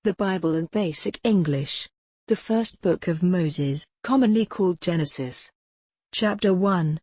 The Bible in Basic English. The first book of Moses, commonly called Genesis. Chapter 1.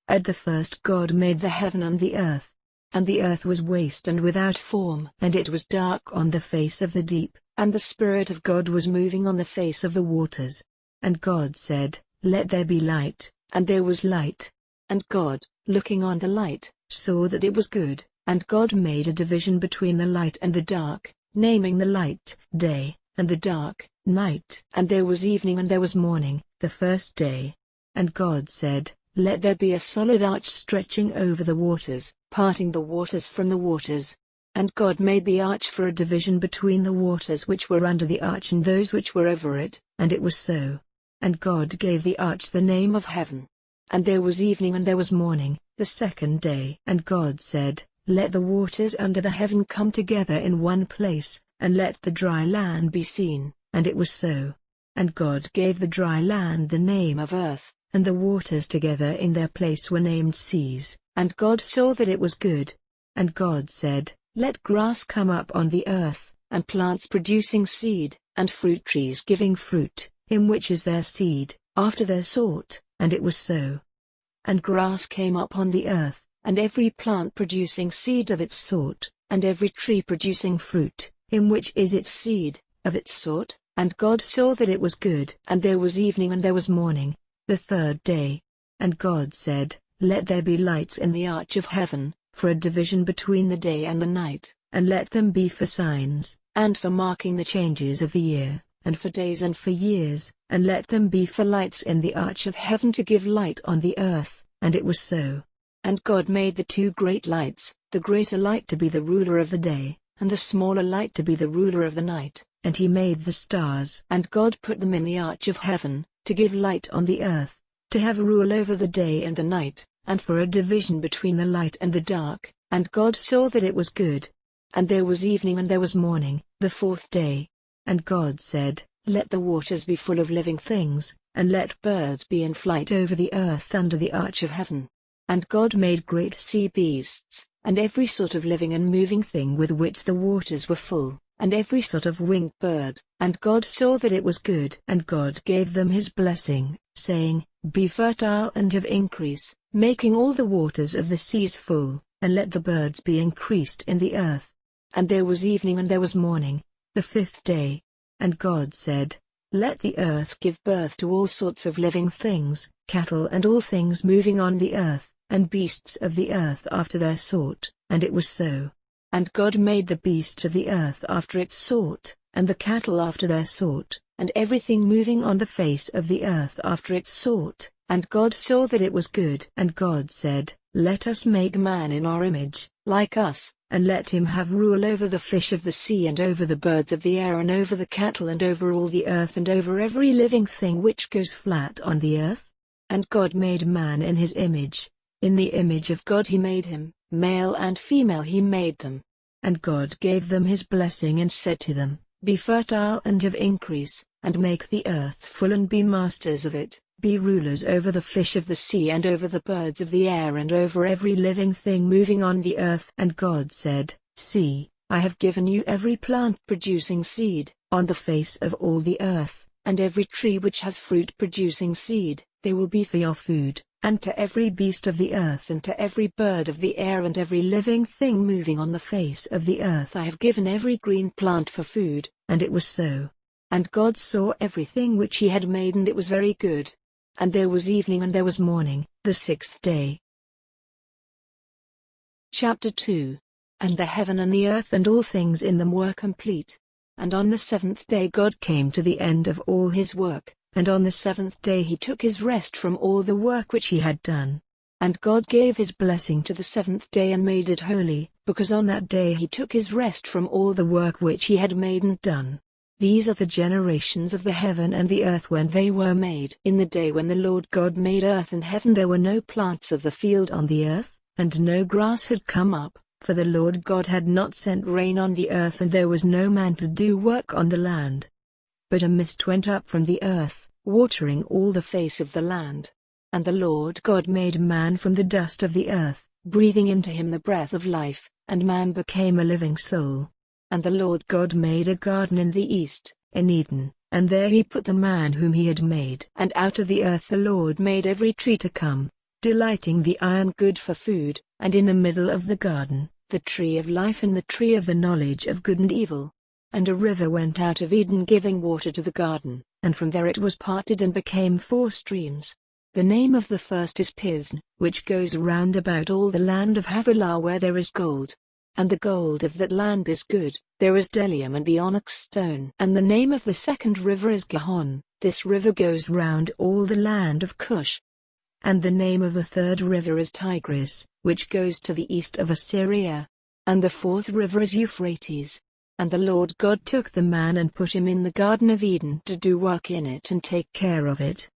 At the first God made the heaven and the earth. And the earth was waste and without form, and it was dark on the face of the deep, and the Spirit of God was moving on the face of the waters. And God said, "Let there be light," and there was light. And God, looking on the light, saw that it was good, and God made a division between the light and the dark, naming the light day, and the dark night. And there was evening and there was morning, the first day. And God said, "Let there be a solid arch stretching over the waters, parting the waters from the waters." And God made the arch for a division between the waters which were under the arch and those which were over it, and it was so. And God gave the arch the name of heaven. And there was evening and there was morning, the second day. And God said, "Let the waters under the heaven come together in one place, and let the dry land be seen," and it was so. And God gave the dry land the name of earth, and the waters together in their place were named seas. And God saw that it was good. And God said, "Let grass come up on the earth, and plants producing seed, and fruit trees giving fruit, in which is their seed, after their sort," and it was so. And grass came up on the earth, and every plant producing seed of its sort, and every tree producing fruit, in which is its seed, of its sort. And God saw that it was good. And there was evening and there was morning, the third day. And God said, "Let there be lights in the arch of heaven, for a division between the day and the night, and let them be for signs, and for marking the changes of the year, and for days and for years, and let them be for lights in the arch of heaven to give light on the earth." And it was so. And God made the two great lights, the greater light to be the ruler of the day, and the smaller light to be the ruler of the night. And he made the stars. And God put them in the arch of heaven, to give light on the earth, to have rule over the day and the night, and for a division between the light and the dark. And God saw that it was good. And there was evening and there was morning, the fourth day. And God said, "Let the waters be full of living things, and let birds be in flight over the earth under the arch of heaven." And God made great sea beasts, and every sort of living and moving thing with which the waters were full, and every sort of winged bird. And God saw that it was good. And God gave them his blessing, saying, "Be fertile and have increase, making all the waters of the seas full, and let the birds be increased in the earth." And there was evening and there was morning, the fifth day. And God said, "Let the earth give birth to all sorts of living things, cattle and all things moving on the earth, and beasts of the earth after their sort." And it was so. And God made the beasts of the earth after its sort, and the cattle after their sort, and everything moving on the face of the earth after its sort. And God saw that it was good. And God said, "Let us make man in our image, like us, and let him have rule over the fish of the sea and over the birds of the air and over the cattle and over all the earth and over every living thing which goes flat on the earth." And God made man in his image. In the image of God he made him, male and female he made them. And God gave them his blessing and said to them, "Be fertile and have increase, and make the earth full and be masters of it. Be rulers over the fish of the sea and over the birds of the air and over every living thing moving on the earth." And God said, "See, I have given you every plant producing seed, on the face of all the earth, and every tree which has fruit producing seed, they will be for your food, and to every beast of the earth and to every bird of the air and every living thing moving on the face of the earth I have given every green plant for food." And it was so. And God saw everything which he had made, and it was very good. And there was evening and there was morning, the sixth day. Chapter 2. And the heaven and the earth and all things in them were complete. And on the seventh day God came to the end of all his work, and on the seventh day he took his rest from all the work which he had done. And God gave his blessing to the seventh day and made it holy, because on that day he took his rest from all the work which he had made and done. These are the generations of the heaven and the earth when they were made. In the day when the Lord God made earth and heaven there were no plants of the field on the earth, and no grass had come up, for the Lord God had not sent rain on the earth and there was no man to do work on the land. But a mist went up from the earth, watering all the face of the land. And the Lord God made man from the dust of the earth, breathing into him the breath of life, and man became a living soul. And the Lord God made a garden in the east, in Eden, and there he put the man whom he had made. And out of the earth the Lord made every tree to come, delighting the eye and good for food, and in the middle of the garden, the tree of life and the tree of the knowledge of good and evil. And a river went out of Eden giving water to the garden, and from there it was parted and became 4 streams. The name of the first is Pisn, which goes round about all the land of Havilah where there is gold. And the gold of that land is good, there is bdellium and the onyx stone. And the name of the second river is Gihon, this river goes round all the land of Cush. And the name of the third river is Tigris, which goes to the east of Assyria. And the fourth river is Euphrates. And the Lord God took the man and put him in the Garden of Eden to do work in it and take care of it.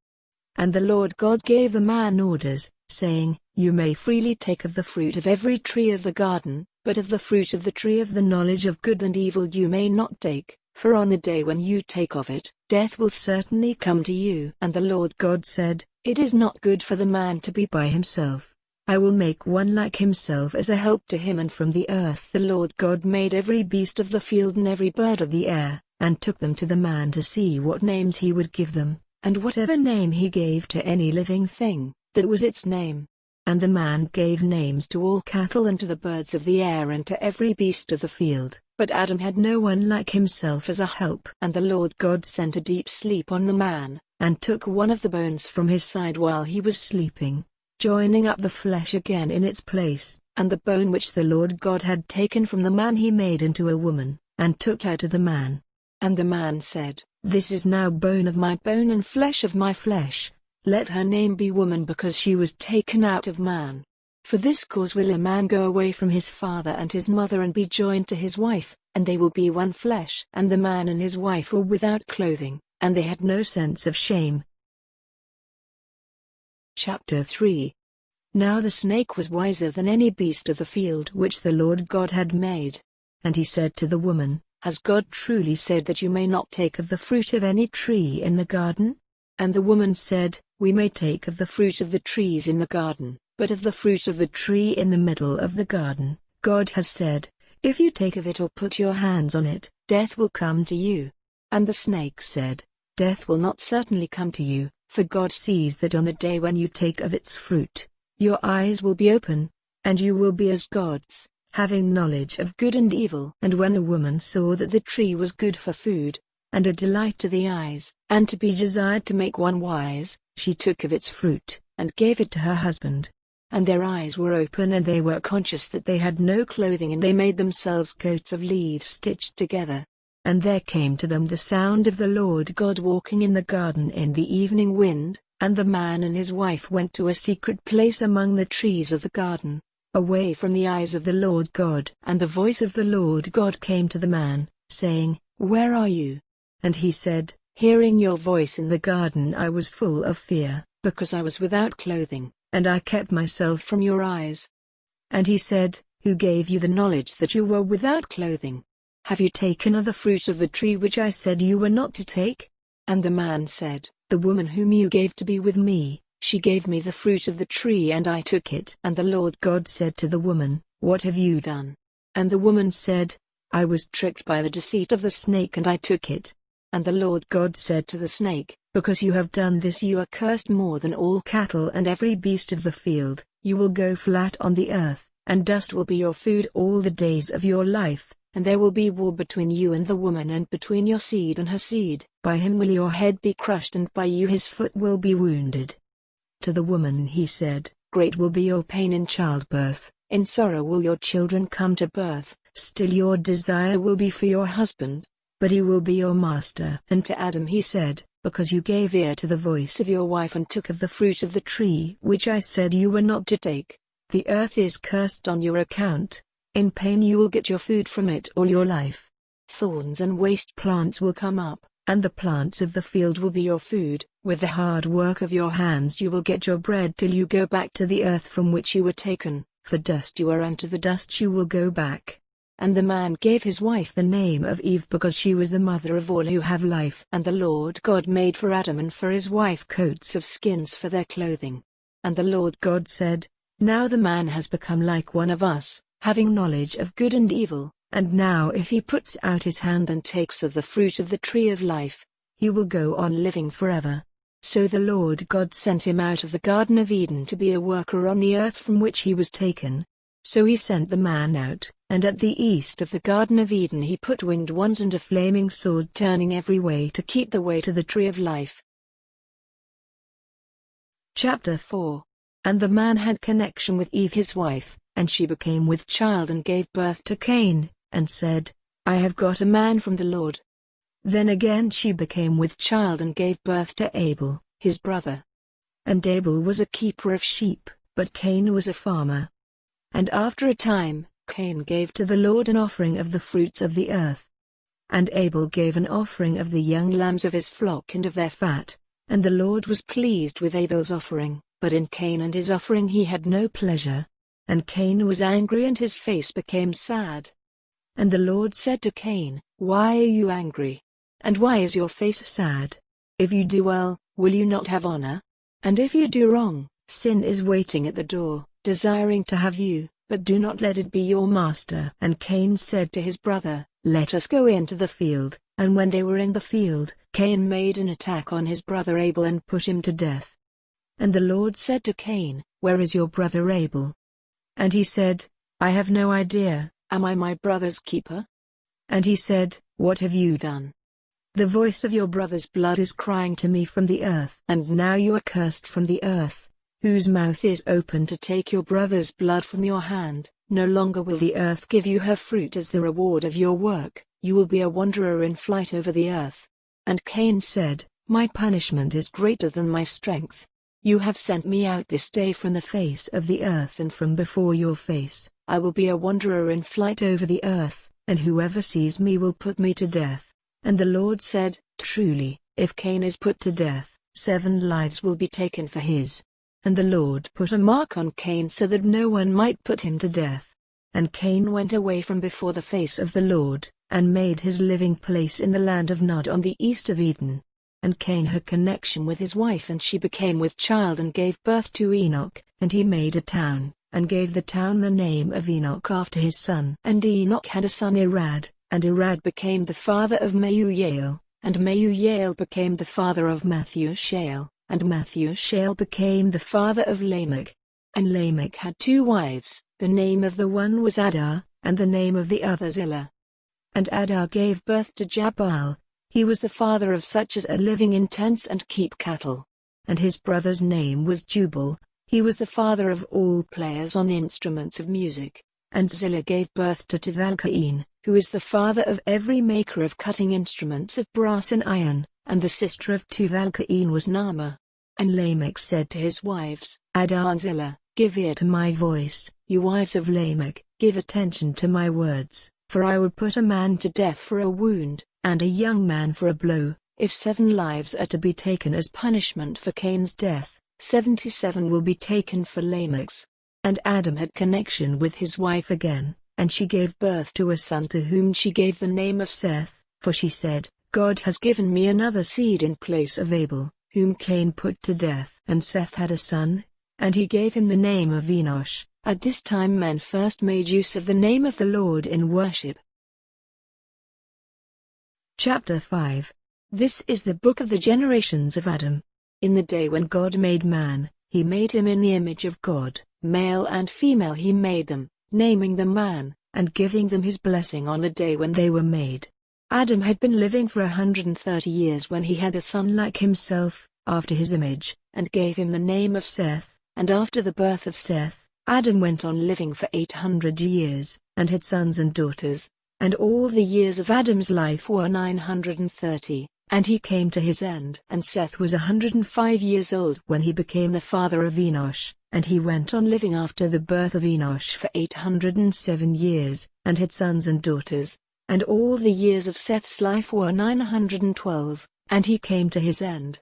And the Lord God gave the man orders, saying, You may freely take of the fruit of every tree of the garden, but of the fruit of the tree of the knowledge of good and evil you may not take, for on the day when you take of it, death will certainly come to you. And the Lord God said, It is not good for the man to be by himself. I will make one like himself as a help to him. And from the earth the Lord God made every beast of the field and every bird of the air, and took them to the man to see what names he would give them, and whatever name he gave to any living thing, that was its name. And the man gave names to all cattle and to the birds of the air and to every beast of the field. But Adam had no one like himself as a help. And the Lord God sent a deep sleep on the man, and took one of the bones from his side while he was sleeping, joining up the flesh again in its place. And the bone which the Lord God had taken from the man he made into a woman, and took her to the man. And the man said, This is now bone of my bone and flesh of my flesh. Let her name be woman, because she was taken out of man. For this cause will a man go away from his father and his mother and be joined to his wife, and they will be one flesh. And the man and his wife were without clothing, and they had no sense of shame. Chapter 3. Now the snake was wiser than any beast of the field which the Lord God had made. And he said to the woman, Has God truly said that you may not take of the fruit of any tree in the garden? And the woman said, We may take of the fruit of the trees in the garden, but of the fruit of the tree in the middle of the garden, God has said, If you take of it or put your hands on it, death will come to you. And the snake said, Death will not certainly come to you, for God sees that on the day when you take of its fruit, your eyes will be open, and you will be as gods, having knowledge of good and evil. And when the woman saw that the tree was good for food, and a delight to the eyes, and to be desired to make one wise, she took of its fruit, and gave it to her husband. And their eyes were open, and they were conscious that they had no clothing, and they made themselves coats of leaves stitched together. And there came to them the sound of the Lord God walking in the garden in the evening wind, and the man and his wife went to a secret place among the trees of the garden, away from the eyes of the Lord God. And the voice of the Lord God came to the man, saying, Where are you? And he said, Hearing your voice in the garden I was full of fear, because I was without clothing, and I kept myself from your eyes. And he said, Who gave you the knowledge that you were without clothing? Have you taken of the fruit of the tree which I said you were not to take? And the man said, The woman whom you gave to be with me, she gave me the fruit of the tree and I took it. And the Lord God said to the woman, What have you done? And the woman said, I was tricked by the deceit of the snake and I took it. And the Lord God said to the snake, Because you have done this you are cursed more than all cattle and every beast of the field. You will go flat on the earth, and dust will be your food all the days of your life, and there will be war between you and the woman and between your seed and her seed. By him will your head be crushed and by you his foot will be wounded. To the woman he said, Great will be your pain in childbirth, in sorrow will your children come to birth, still your desire will be for your husband, but he will be your master. And to Adam he said, Because you gave ear to the voice of your wife and took of the fruit of the tree which I said you were not to take, the earth is cursed on your account, in pain you will get your food from it all your life. Thorns and waste plants will come up, and the plants of the field will be your food. With the hard work of your hands you will get your bread till you go back to the earth from which you were taken, for dust you are and to the dust you will go back. And the man gave his wife the name of Eve because she was the mother of all who have life. And the Lord God made for Adam and for his wife coats of skins for their clothing. And the Lord God said, Now the man has become like one of us, having knowledge of good and evil. and now if he puts out his hand and takes of the fruit of the tree of life, he will go on living forever. So the Lord God sent him out of the Garden of Eden to be a worker on the earth from which he was taken. So he sent the man out, and at the east of the Garden of Eden he put winged ones and a flaming sword turning every way to keep the way to the tree of life. Chapter 4. And the man had connection with Eve his wife, and she became with child and gave birth to Cain, and said, I have got a man from the Lord. Then again she became with child and gave birth to Abel, his brother. And Abel was a keeper of sheep, but Cain was a farmer. And after a time, Cain gave to the Lord an offering of the fruits of the earth. And Abel gave an offering of the young lambs of his flock and of their fat, and the Lord was pleased with Abel's offering, but in Cain and his offering he had no pleasure. And Cain was angry and his face became sad. And the Lord said to Cain, Why are you angry? And why is your face sad? If you do well, will you not have honor? And if you do wrong, sin is waiting at the door, desiring to have you, but do not let it be your master. And Cain said to his brother, Let us go into the field. And when they were in the field, Cain made an attack on his brother Abel and put him to death. And the Lord said to Cain, Where is your brother Abel? And he said, I have no idea, am I my brother's keeper? And he said, What have you done? The voice of your brother's blood is crying to me from the earth. And now you are cursed from the earth, whose mouth is open to take your brother's blood from your hand. No longer will the earth give you her fruit as the reward of your work, you will be a wanderer in flight over the earth. And Cain said, My punishment is greater than my strength. You have sent me out this day from the face of the earth and from before your face. I will be a wanderer in flight over the earth, and whoever sees me will put me to death. And the Lord said, Truly, if Cain is put to death, 7 lives will be taken for his. And the Lord put a mark on Cain so that no one might put him to death. And Cain went away from before the face of the Lord, and made his living place in the land of Nod on the east of Eden. And Cain had connection with his wife, and she became with child and gave birth to Enoch, and he made a town, and gave the town the name of Enoch after his son. And Enoch had a son Irad, and Irad became the father of Meujael, and Meujael became the father of Mathushael, and Mathushael became the father of Lamech. And Lamech had 2 wives, the name of the one was Adah, and the name of the other Zillah. And Adah gave birth to Jabal. He was the father of such as are living in tents and keep cattle. And his brother's name was Jubal. He was the father of all players on instruments of music. And Zillah gave birth to Tuval-Cain, who is the father of every maker of cutting instruments of brass and iron, and the sister of Tuval-Cain was Naamah. And Lamech said to his wives, Adah and Zillah, Give ear to my voice, you wives of Lamech, give attention to my words, for I would put a man to death for a wound, and a young man for a blow. If 7 lives are to be taken as punishment for Cain's death, 77 will be taken for Lamech's. And Adam had connection with his wife again, and she gave birth to a son to whom she gave the name of Seth, for she said, God has given me another seed in place of Abel, whom Cain put to death. And Seth had a son, and he gave him the name of Enosh. At this time men first made use of the name of the Lord in worship. Chapter 5. This is the book of the generations of Adam. In the day when God made man, he made him in the image of God, male and female he made them, naming them man, and giving them his blessing on the day when they were made. Adam had been living for 130 years when he had a son like himself, after his image, and gave him the name of Seth. And after the birth of Seth, Adam went on living for 800 years, and had sons and daughters. And all the years of Adam's life were 930, and he came to his end. And Seth was 105 years old when he became the father of Enosh, and he went on living after the birth of Enosh for 807 years, and had sons and daughters. And all the years of Seth's life were 912, and he came to his end.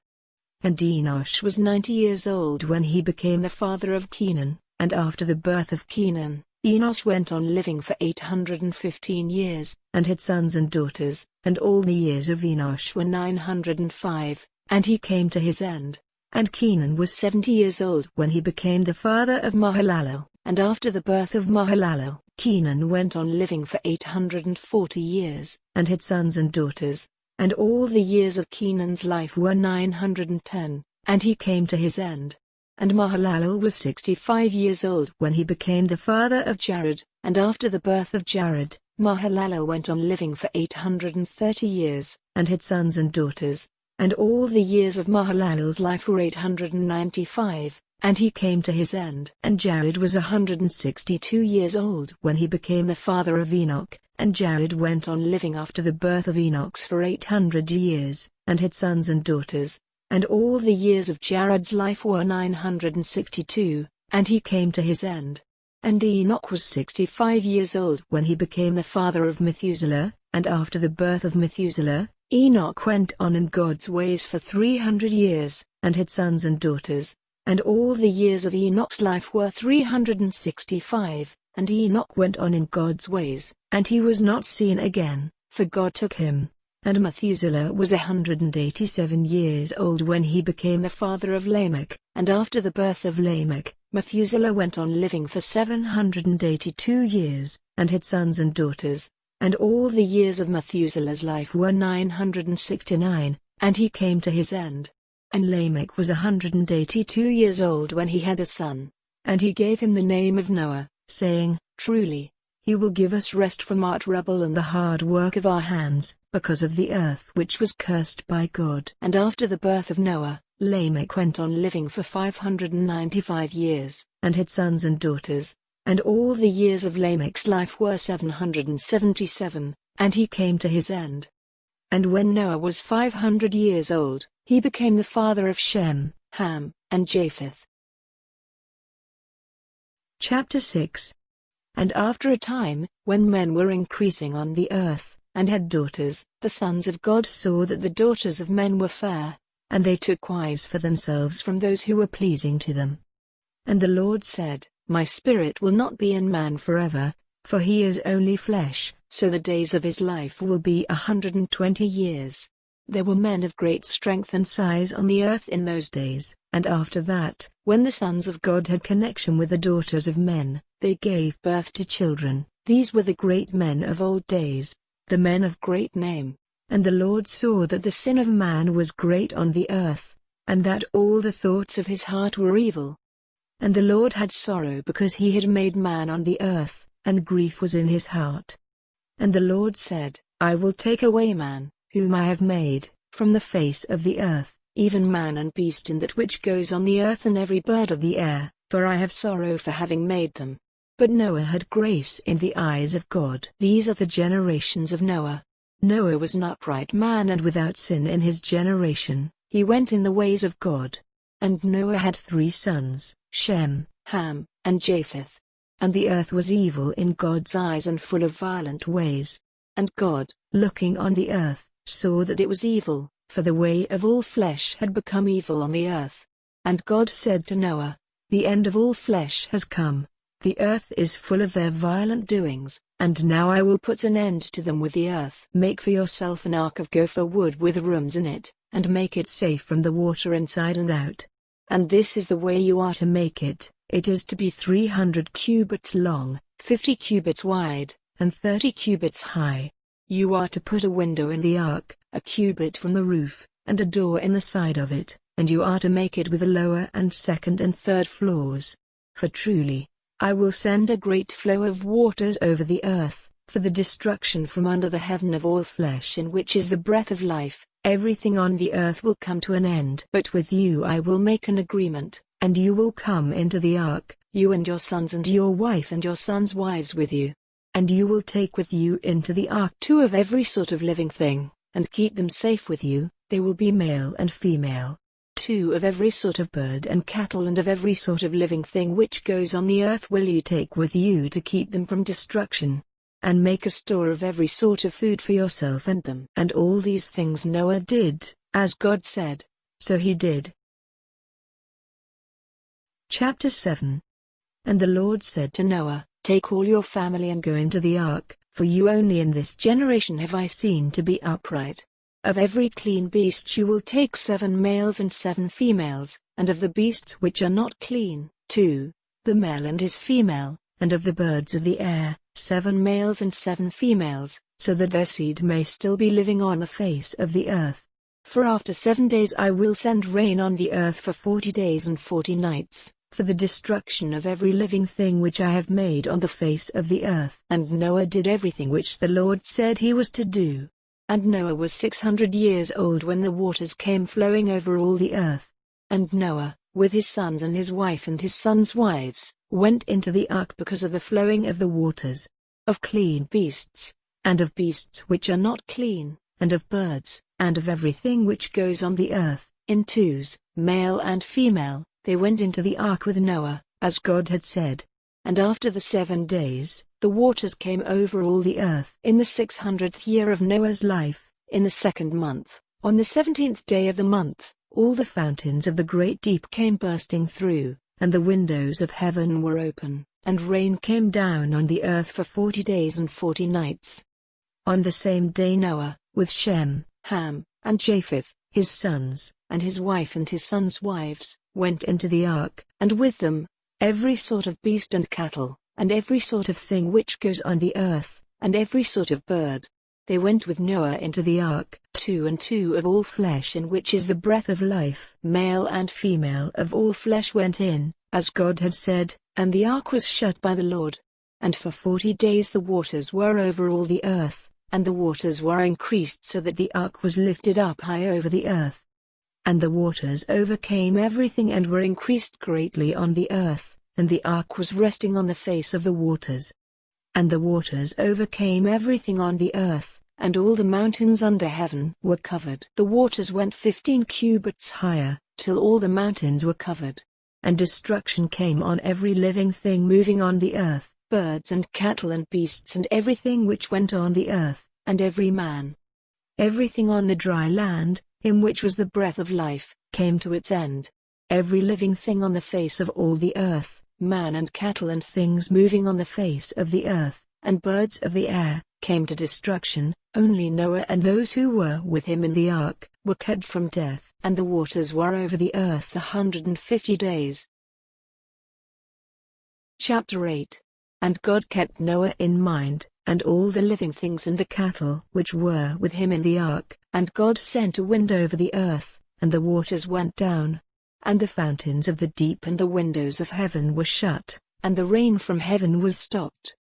And Enosh was 90 years old when he became the father of Kenan, and after the birth of Kenan, Enosh went on living for 815 years, and had sons and daughters, and all the years of Enosh were 905, and he came to his end. And Kenan was 70 years old when he became the father of Mahalalel, and after the birth of Mahalalel, Kenan went on living for 840 years, and had sons and daughters, and all the years of Kenan's life were 910, and he came to his end. And Mahalalel was 65 years old when he became the father of Jared, and after the birth of Jared, Mahalalel went on living for 830 years, and had sons and daughters, and all the years of Mahalalel's life were 895, and he came to his end. And Jared was 162 years old when he became the father of Enoch, and Jared went on living after the birth of Enoch for 800 years, and had sons and daughters, and all the years of Jared's life were 962, and he came to his end. And Enoch was 65 years old when he became the father of Methuselah, and after the birth of Methuselah, Enoch went on in God's ways for 300 years, and had sons and daughters, and all the years of Enoch's life were 365, and Enoch went on in God's ways, and he was not seen again, for God took him. And Methuselah was 187 years old when he became the father of Lamech, and after the birth of Lamech, Methuselah went on living for 782 years, and had sons and daughters, and all the years of Methuselah's life were 969, and he came to his end. And Lamech was 182 years old when he had a son, and he gave him the name of Noah, saying, Truly, he will give us rest from our trouble and the hard work of our hands, because of the earth which was cursed by God. And after the birth of Noah, Lamech went on living for 595 years, and had sons and daughters, and all the years of Lamech's life were 777, and he came to his end. And when Noah was 500 years old, he became the father of Shem, Ham, and Japheth. Chapter 6. And after a time, when men were increasing on the earth, and had daughters, the sons of God saw that the daughters of men were fair, and they took wives for themselves from those who were pleasing to them. And the Lord said, My spirit will not be in man forever, for he is only flesh, so the days of his life will be 120 years. There were men of great strength and size on the earth in those days, and after that, when the sons of God had connection with the daughters of men, they gave birth to children. These were the great men of old days, the men of great name. And the Lord saw that the sin of man was great on the earth, and that all the thoughts of his heart were evil. And the Lord had sorrow because he had made man on the earth, and grief was in his heart. And the Lord said, I will take away man, whom I have made, from the face of the earth, even man and beast and that which goes on the earth and every bird of the air, for I have sorrow for having made them. But Noah had grace in the eyes of God. These are the generations of Noah. Noah was an upright man and without sin in his generation, he went in the ways of God. And Noah had 3 sons, Shem, Ham, and Japheth. And the earth was evil in God's eyes and full of violent ways. And God, looking on the earth, saw that it was evil, for the way of all flesh had become evil on the earth. And God said to Noah, The end of all flesh has come. The earth is full of their violent doings, and now I will put an end to them with the earth. Make for yourself an ark of gopher wood with rooms in it, and make it safe from the water inside and out. And this is the way you are to make it. It is to be 300 cubits long, 50 cubits wide, and 30 cubits high. You are to put a window in the ark, a cubit from the roof, and a door in the side of it, and you are to make it with the lower and second and third floors. For truly, I will send a great flow of waters over the earth, for the destruction from under the heaven of all flesh in which is the breath of life. Everything on the earth will come to an end. But with you I will make an agreement, and you will come into the ark, you and your sons and your wife and your sons' wives with you. And you will take with you into the ark 2 of every sort of living thing, and keep them safe with you. They will be male and female. 2 of every sort of bird and cattle and of every sort of living thing which goes on the earth will you take with you to keep them from destruction. And make a store of every sort of food for yourself and them. And all these things Noah did, as God said, so he did. Chapter 7. And the Lord said to Noah, Take all your family and go into the ark, for you only in this generation have I seen to be upright. Of every clean beast you will take 7 males and 7 females, and of the beasts which are not clean, 2, the male and his female, and of the birds of the air, 7 males and 7 females, so that their seed may still be living on the face of the earth. For after 7 days I will send rain on the earth for 40 days and 40 nights, for the destruction of every living thing which I have made on the face of the earth. And Noah did everything which the Lord said he was to do. And Noah was 600 years old when the waters came flowing over all the earth. And Noah, with his sons and his wife and his sons' wives, went into the ark because of the flowing of the waters, of clean beasts, and of beasts which are not clean, and of birds, and of everything which goes on the earth, in twos, male and female, they went into the ark with Noah, as God had said. And after the 7 days, the waters came over all the earth. In the 600th year of Noah's life, in the 2nd month, on the 17th day of the month, all the fountains of the great deep came bursting through, and the windows of heaven were open, and rain came down on the earth for 40 days and 40 nights. On the same day Noah, with Shem, Ham, and Japheth, his sons, and his wife and his sons' wives, went into the ark, and with them, every sort of beast and cattle, and every sort of thing which goes on the earth, and every sort of bird. They went with Noah into the ark, 2 and 2 of all flesh, in which is the breath of life. Male and female of all flesh went in, as God had said, and the ark was shut by the Lord. And for 40 days the waters were over all the earth, and the waters were increased so that the ark was lifted up high over the earth. And the waters overcame everything and were increased greatly on the earth, and the ark was resting on the face of the waters. And the waters overcame everything on the earth, and all the mountains under heaven were covered. The waters went 15 cubits higher, till all the mountains were covered. And destruction came on every living thing moving on the earth, birds and cattle and beasts and everything which went on the earth, and every man. Everything on the dry land, in which was the breath of life, came to its end. Every living thing on the face of all the earth, man and cattle and things moving on the face of the earth, and birds of the air, came to destruction. Only Noah and those who were with him in the ark were kept from death, and the waters were over the earth 150 days. Chapter 8. And God kept Noah in mind, and all the living things and the cattle which were with him in the ark, and God sent a wind over the earth, and the waters went down, and the fountains of the deep and the windows of heaven were shut, and the rain from heaven was stopped.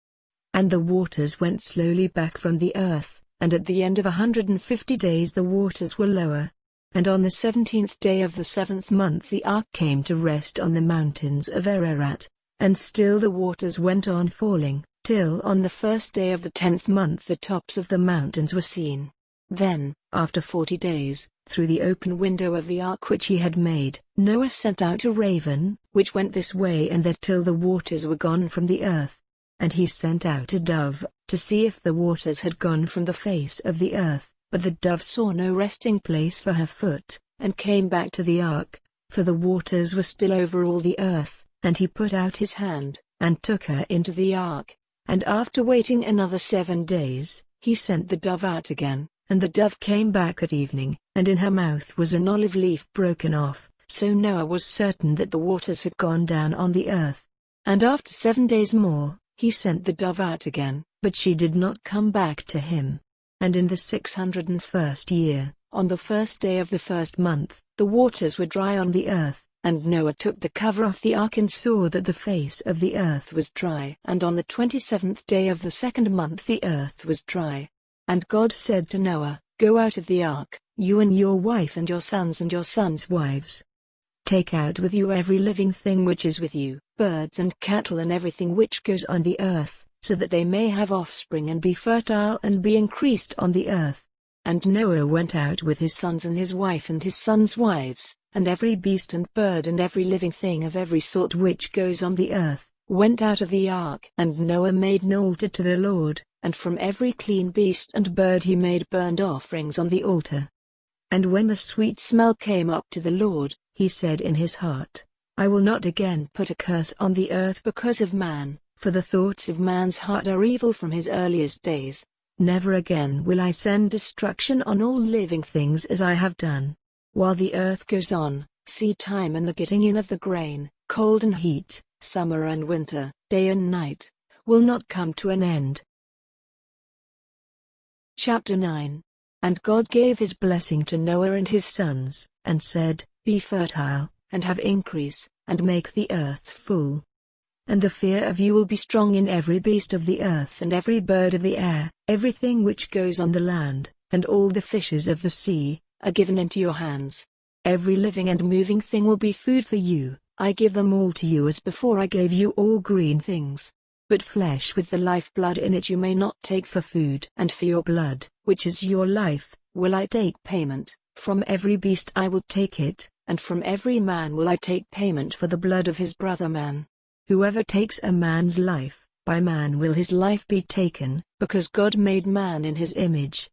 And the waters went slowly back from the earth, and at the end of 150 days the waters were lower. And on the 17th day of the 7th month the ark came to rest on the mountains of Ararat, and still the waters went on falling, till on the 1st day of the 10th month the tops of the mountains were seen. Then, after 40 days, through the open window of the ark which he had made, Noah sent out a raven, which went this way and that till the waters were gone from the earth. And he sent out a dove, to see if the waters had gone from the face of the earth, but the dove saw no resting place for her foot, and came back to the ark, for the waters were still over all the earth. And he put out his hand, and took her into the ark. And after waiting another 7 days, he sent the dove out again, and the dove came back at evening, and in her mouth was an olive leaf broken off, so Noah was certain that the waters had gone down on the earth. And after 7 days more, he sent the dove out again, but she did not come back to him. And in the 601st year, on the 1st day of the 1st month, the waters were dry on the earth. And Noah took the cover off the ark and saw that the face of the earth was dry. And on the 27th day of the 2nd month the earth was dry. And God said to Noah, Go out of the ark, you and your wife and your sons' wives. Take out with you every living thing which is with you, birds and cattle and everything which goes on the earth, so that they may have offspring and be fertile and be increased on the earth. And Noah went out with his sons and his wife and his sons' wives. And every beast and bird and every living thing of every sort which goes on the earth, went out of the ark. And Noah made an altar to the Lord, and from every clean beast and bird he made burnt offerings on the altar. And when the sweet smell came up to the Lord, he said in his heart, I will not again put a curse on the earth because of man, for the thoughts of man's heart are evil from his earliest days. Never again will I send destruction on all living things as I have done. While the earth goes on, seed time and the getting in of the grain, cold and heat, summer and winter, day and night, will not come to an end. Chapter 9. And God gave his blessing to Noah and his sons, and said, Be fertile, and have increase, and make the earth full. And the fear of you will be strong in every beast of the earth and every bird of the air, everything which goes on the land, and all the fishes of the sea, are given into your hands. Every living and moving thing will be food for you. I give them all to you as before I gave you all green things. But flesh with the life-blood in it you may not take for food. And for your blood, which is your life, will I take payment. From every beast I will take it, and from every man will I take payment for the blood of his brother man. Whoever takes a man's life, by man will his life be taken, because God made man in his image.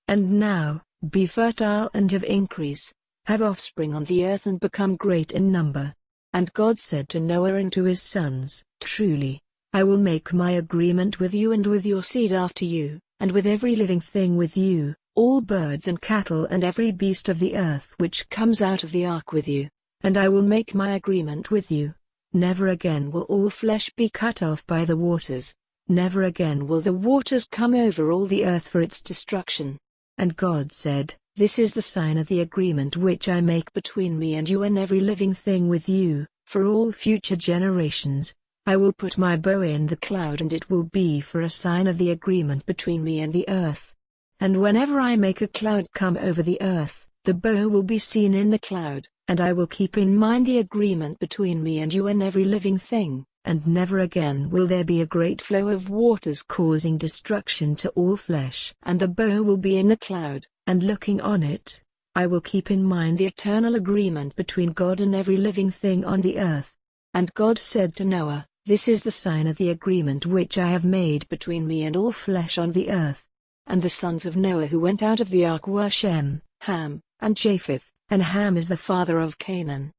And now, be fertile and have increase, have offspring on the earth and become great in number. And God said to Noah and to his sons, Truly, I will make my agreement with you and with your seed after you, and with every living thing with you, all birds and cattle and every beast of the earth which comes out of the ark with you. And I will make my agreement with you. Never again will all flesh be cut off by the waters. Never again will the waters come over all the earth for its destruction. And God said, This is the sign of the agreement which I make between me and you and every living thing with you, for all future generations. I will put my bow in the cloud and it will be for a sign of the agreement between me and the earth. And whenever I make a cloud come over the earth, the bow will be seen in the cloud, and I will keep in mind the agreement between me and you and every living thing, and never again will there be a great flow of waters causing destruction to all flesh. And the bow will be in the cloud, and looking on it, I will keep in mind the eternal agreement between God and every living thing on the earth. And God said to Noah, This is the sign of the agreement which I have made between me and all flesh on the earth. And the sons of Noah who went out of the ark were Shem, Ham, and Japheth, and Ham is the father of Canaan.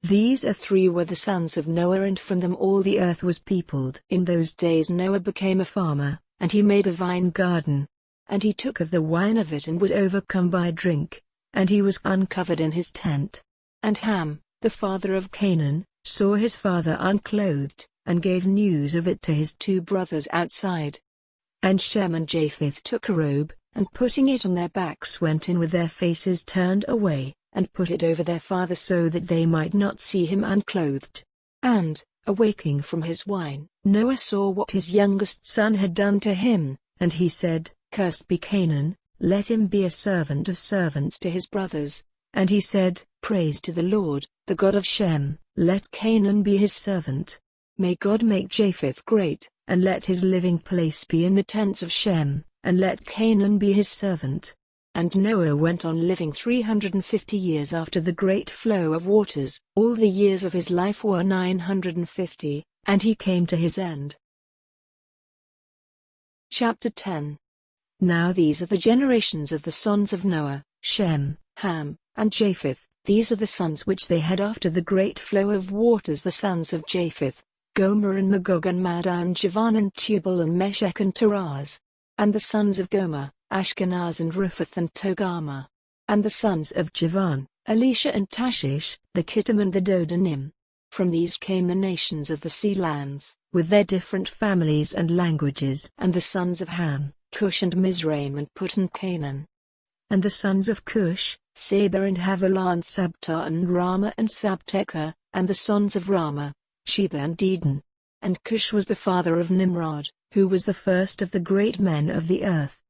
These three were the sons of Noah, and from them all the earth was peopled. In those days Noah became a farmer, and he made a vine garden. And he took of the wine of it and was overcome by drink, and he was uncovered in his tent. And Ham, the father of Canaan, saw his father unclothed, and gave news of it to his two brothers outside. And Shem and Japheth took a robe, and putting it on their backs went in with their faces turned away, and put it over their father so that they might not see him unclothed. And, awaking from his wine, Noah saw what his youngest son had done to him, and he said, Cursed be Canaan, let him be a servant of servants to his brothers. And he said, Praise to the Lord, the God of Shem, let Canaan be his servant. May God make Japheth great, and let his living place be in the tents of Shem, and let Canaan be his servant. And Noah went on living 350 years after the great flow of waters. All the years of his life were 950, and he came to his end. Chapter 10. Now these are the generations of the sons of Noah, Shem, Ham, and Japheth. These are the sons which they had after the great flow of waters. The sons of Japheth, Gomer and Magog and Madai and Javan and Tubal and Meshech and Tiras. And the sons of Gomer, Ashkenaz and Riphath and Togarmah. And the sons of Javan, Elisha and Tashish, the Kittim and the Dodanim. From these came the nations of the sea lands, with their different families and languages. And the sons of Ham, Cush and Mizraim and Put and Canaan. And the sons of Cush, Seba and Havilah and Sabta and Ramah and Sabteka. And the sons of Ramah, Sheba and Dedan. And Cush was the father of Nimrod, who was the first of the great men of the earth.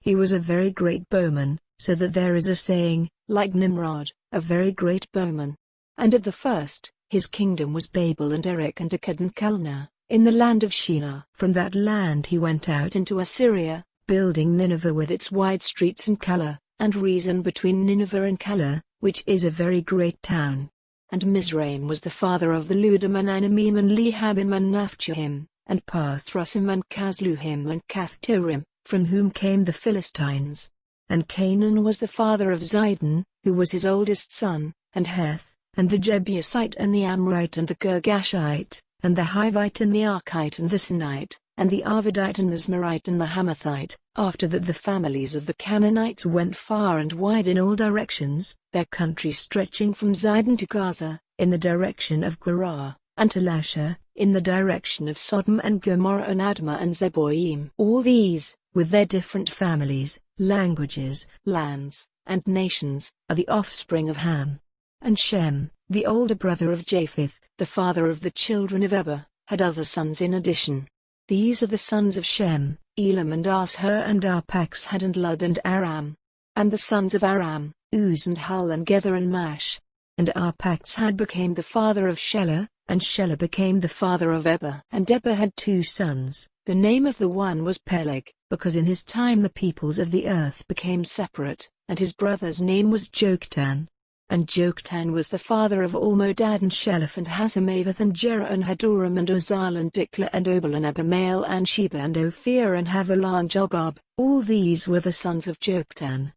He was a very great bowman, so that there is a saying, like Nimrod, a very great bowman. And of the first, his kingdom was Babel and Erech and Akkad and Calneh, in the land of Shinar. From that land he went out into Assyria, building Nineveh with its wide streets and Calah, and Rezin between Nineveh and Calah, which is a very great town. And Mizraim was the father of the Ludim and Anamim and Lehabim and Naphtuhim, and Pathrusim and Casluhim and Caphtorim, from whom came the Philistines. And Canaan was the father of Zidon, who was his oldest son, and Heth, and the Jebusite and the Amorite and the Girgashite, and the Hivite and the Archite and the Sinite, and the Arvadite and the Zmarite and the Hamathite. After that the families of the Canaanites went far and wide in all directions, their country stretching from Zidon to Gaza, in the direction of Gerar, and to Lasha, in the direction of Sodom and Gomorrah and Admah and Zeboim. All these, with their different families, languages, lands, and nations, are the offspring of Ham. And Shem, the older brother of Japheth, the father of the children of Eber, had other sons in addition. These are the sons of Shem, Elam and Ashur and Arpachshad and Lud and Aram. And the sons of Aram, Uz and Hul and Gether and Mash. And Arpachshad became the father of Shelah, and Shelah became the father of Eber. And Eber had 2 sons. The name of the one was Peleg, because in his time the peoples of the earth became separate, and his brother's name was Joktan. And Joktan was the father of Almodad and Sheleph and Hazarmaveth and Jerah and Hadoram and Uzal and Diklah and Obal and Abimael and Sheba and Ophir and Havilah and Jobab. All these were the sons of Joktan.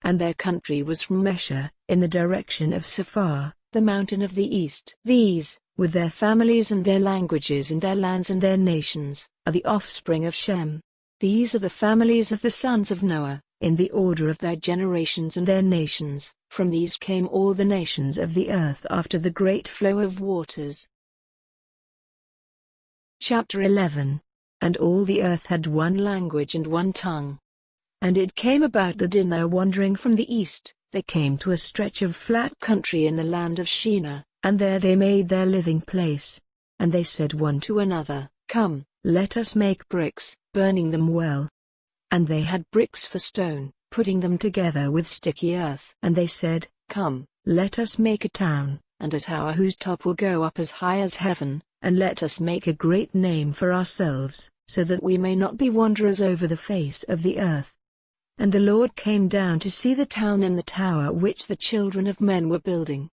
And their country was from Mesha, in the direction of Sephar, the mountain of the east. These, with their families and their languages and their lands and their nations, are the offspring of Shem. These are the families of the sons of Noah, in the order of their generations and their nations. From these came all the nations of the earth after the great flow of waters. Chapter 11. And all the earth had one language and one tongue. And it came about that in their wandering from the east, they came to a stretch of flat country in the land of Shinar, and there they made their living place. And they said one to another, Come, let us make bricks, burning them well. And they had bricks for stone, putting them together with sticky earth. And they said, Come, let us make a town, and a tower whose top will go up as high as heaven, and let us make a great name for ourselves, so that we may not be wanderers over the face of the earth. And the Lord came down to see the town and the tower which the children of men were building.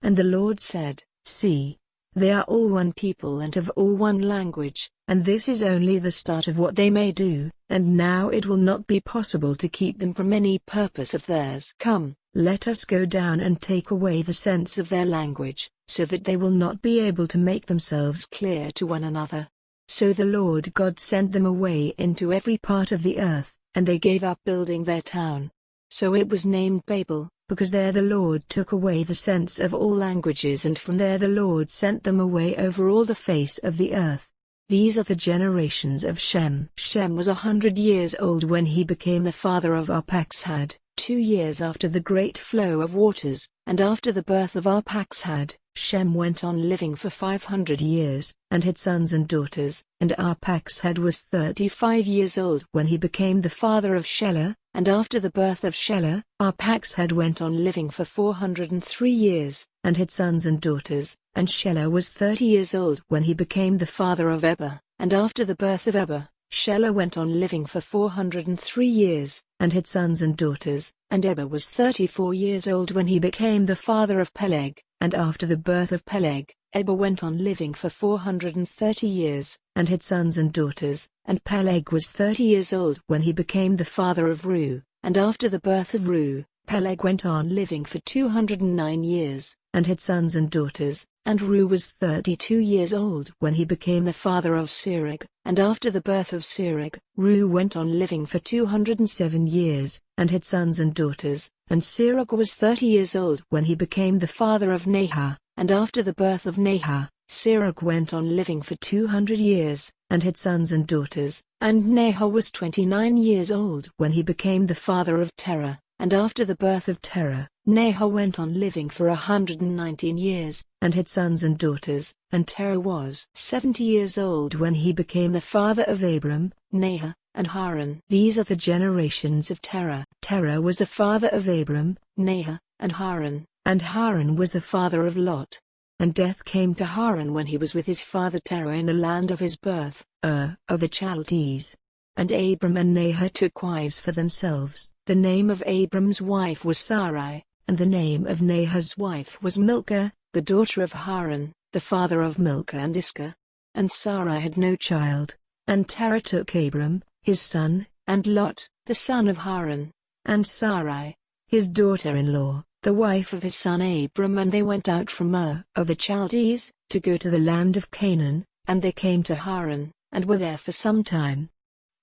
And the Lord said, See, they are all one people and have all one language, and this is only the start of what they may do, and now it will not be possible to keep them from any purpose of theirs. Come, let us go down and take away the sense of their language, so that they will not be able to make themselves clear to one another. So the Lord God sent them away into every part of the earth, and they gave up building their town. So it was named Babel, because there the Lord took away the sense of all languages, and from there the Lord sent them away over all the face of the earth. These are the generations of Shem. Shem was 100 years old when he became the father of Arpachshad, 2 years after the great flow of waters, and after the birth of Arpachshad, Shem went on living for 500 years, and had sons and daughters. And Arpachshad was 35 years old when he became the father of Shelah, and after the birth of Shelah, Arpachshad went on living for 403 years, and had sons and daughters. And Shelah was 30 years old when he became the father of Eber, and after the birth of Eber, Shelah went on living for 403 years, and had sons and daughters. And Eber was 34 years old when he became the father of Peleg, and after the birth of Peleg, Eber went on living for 430 years, and had sons and daughters. And Peleg was 30 years old when he became the father of Reu, and after the birth of Reu, Peleg went on living for 209 years, and had sons and daughters. And Reu was 32 years old when he became the father of Serug, and after the birth of Serug, Reu went on living for 207 years, and had sons and daughters. And Serug was 30 years old when he became the father of Nahor, and after the birth of Nahor, Serug went on living for 200 years, and had sons and daughters. And Nahor was 29 years old when he became the father of Terah, and after the birth of Terah, Nahor went on living for 119 years, and had sons and daughters. And Terah was 70 years old when he became the father of Abram, Nahor, and Haran. These are the generations of Terah. Terah was the father of Abram, Nahor, and Haran was the father of Lot. And death came to Haran when he was with his father Terah in the land of his birth, of the Chaldees. And Abram and Nahor took wives for themselves. The name of Abram's wife was Sarai, and the name of Nahor's wife was Milcah, the daughter of Haran, the father of Milcah and Iscah. And Sarai had no child. And Terah took Abram, his son, and Lot, the son of Haran, and Sarai, his daughter-in-law, the wife of his son Abram, and they went out from Ur of the Chaldees, to go to the land of Canaan, and they came to Haran, and were there for some time.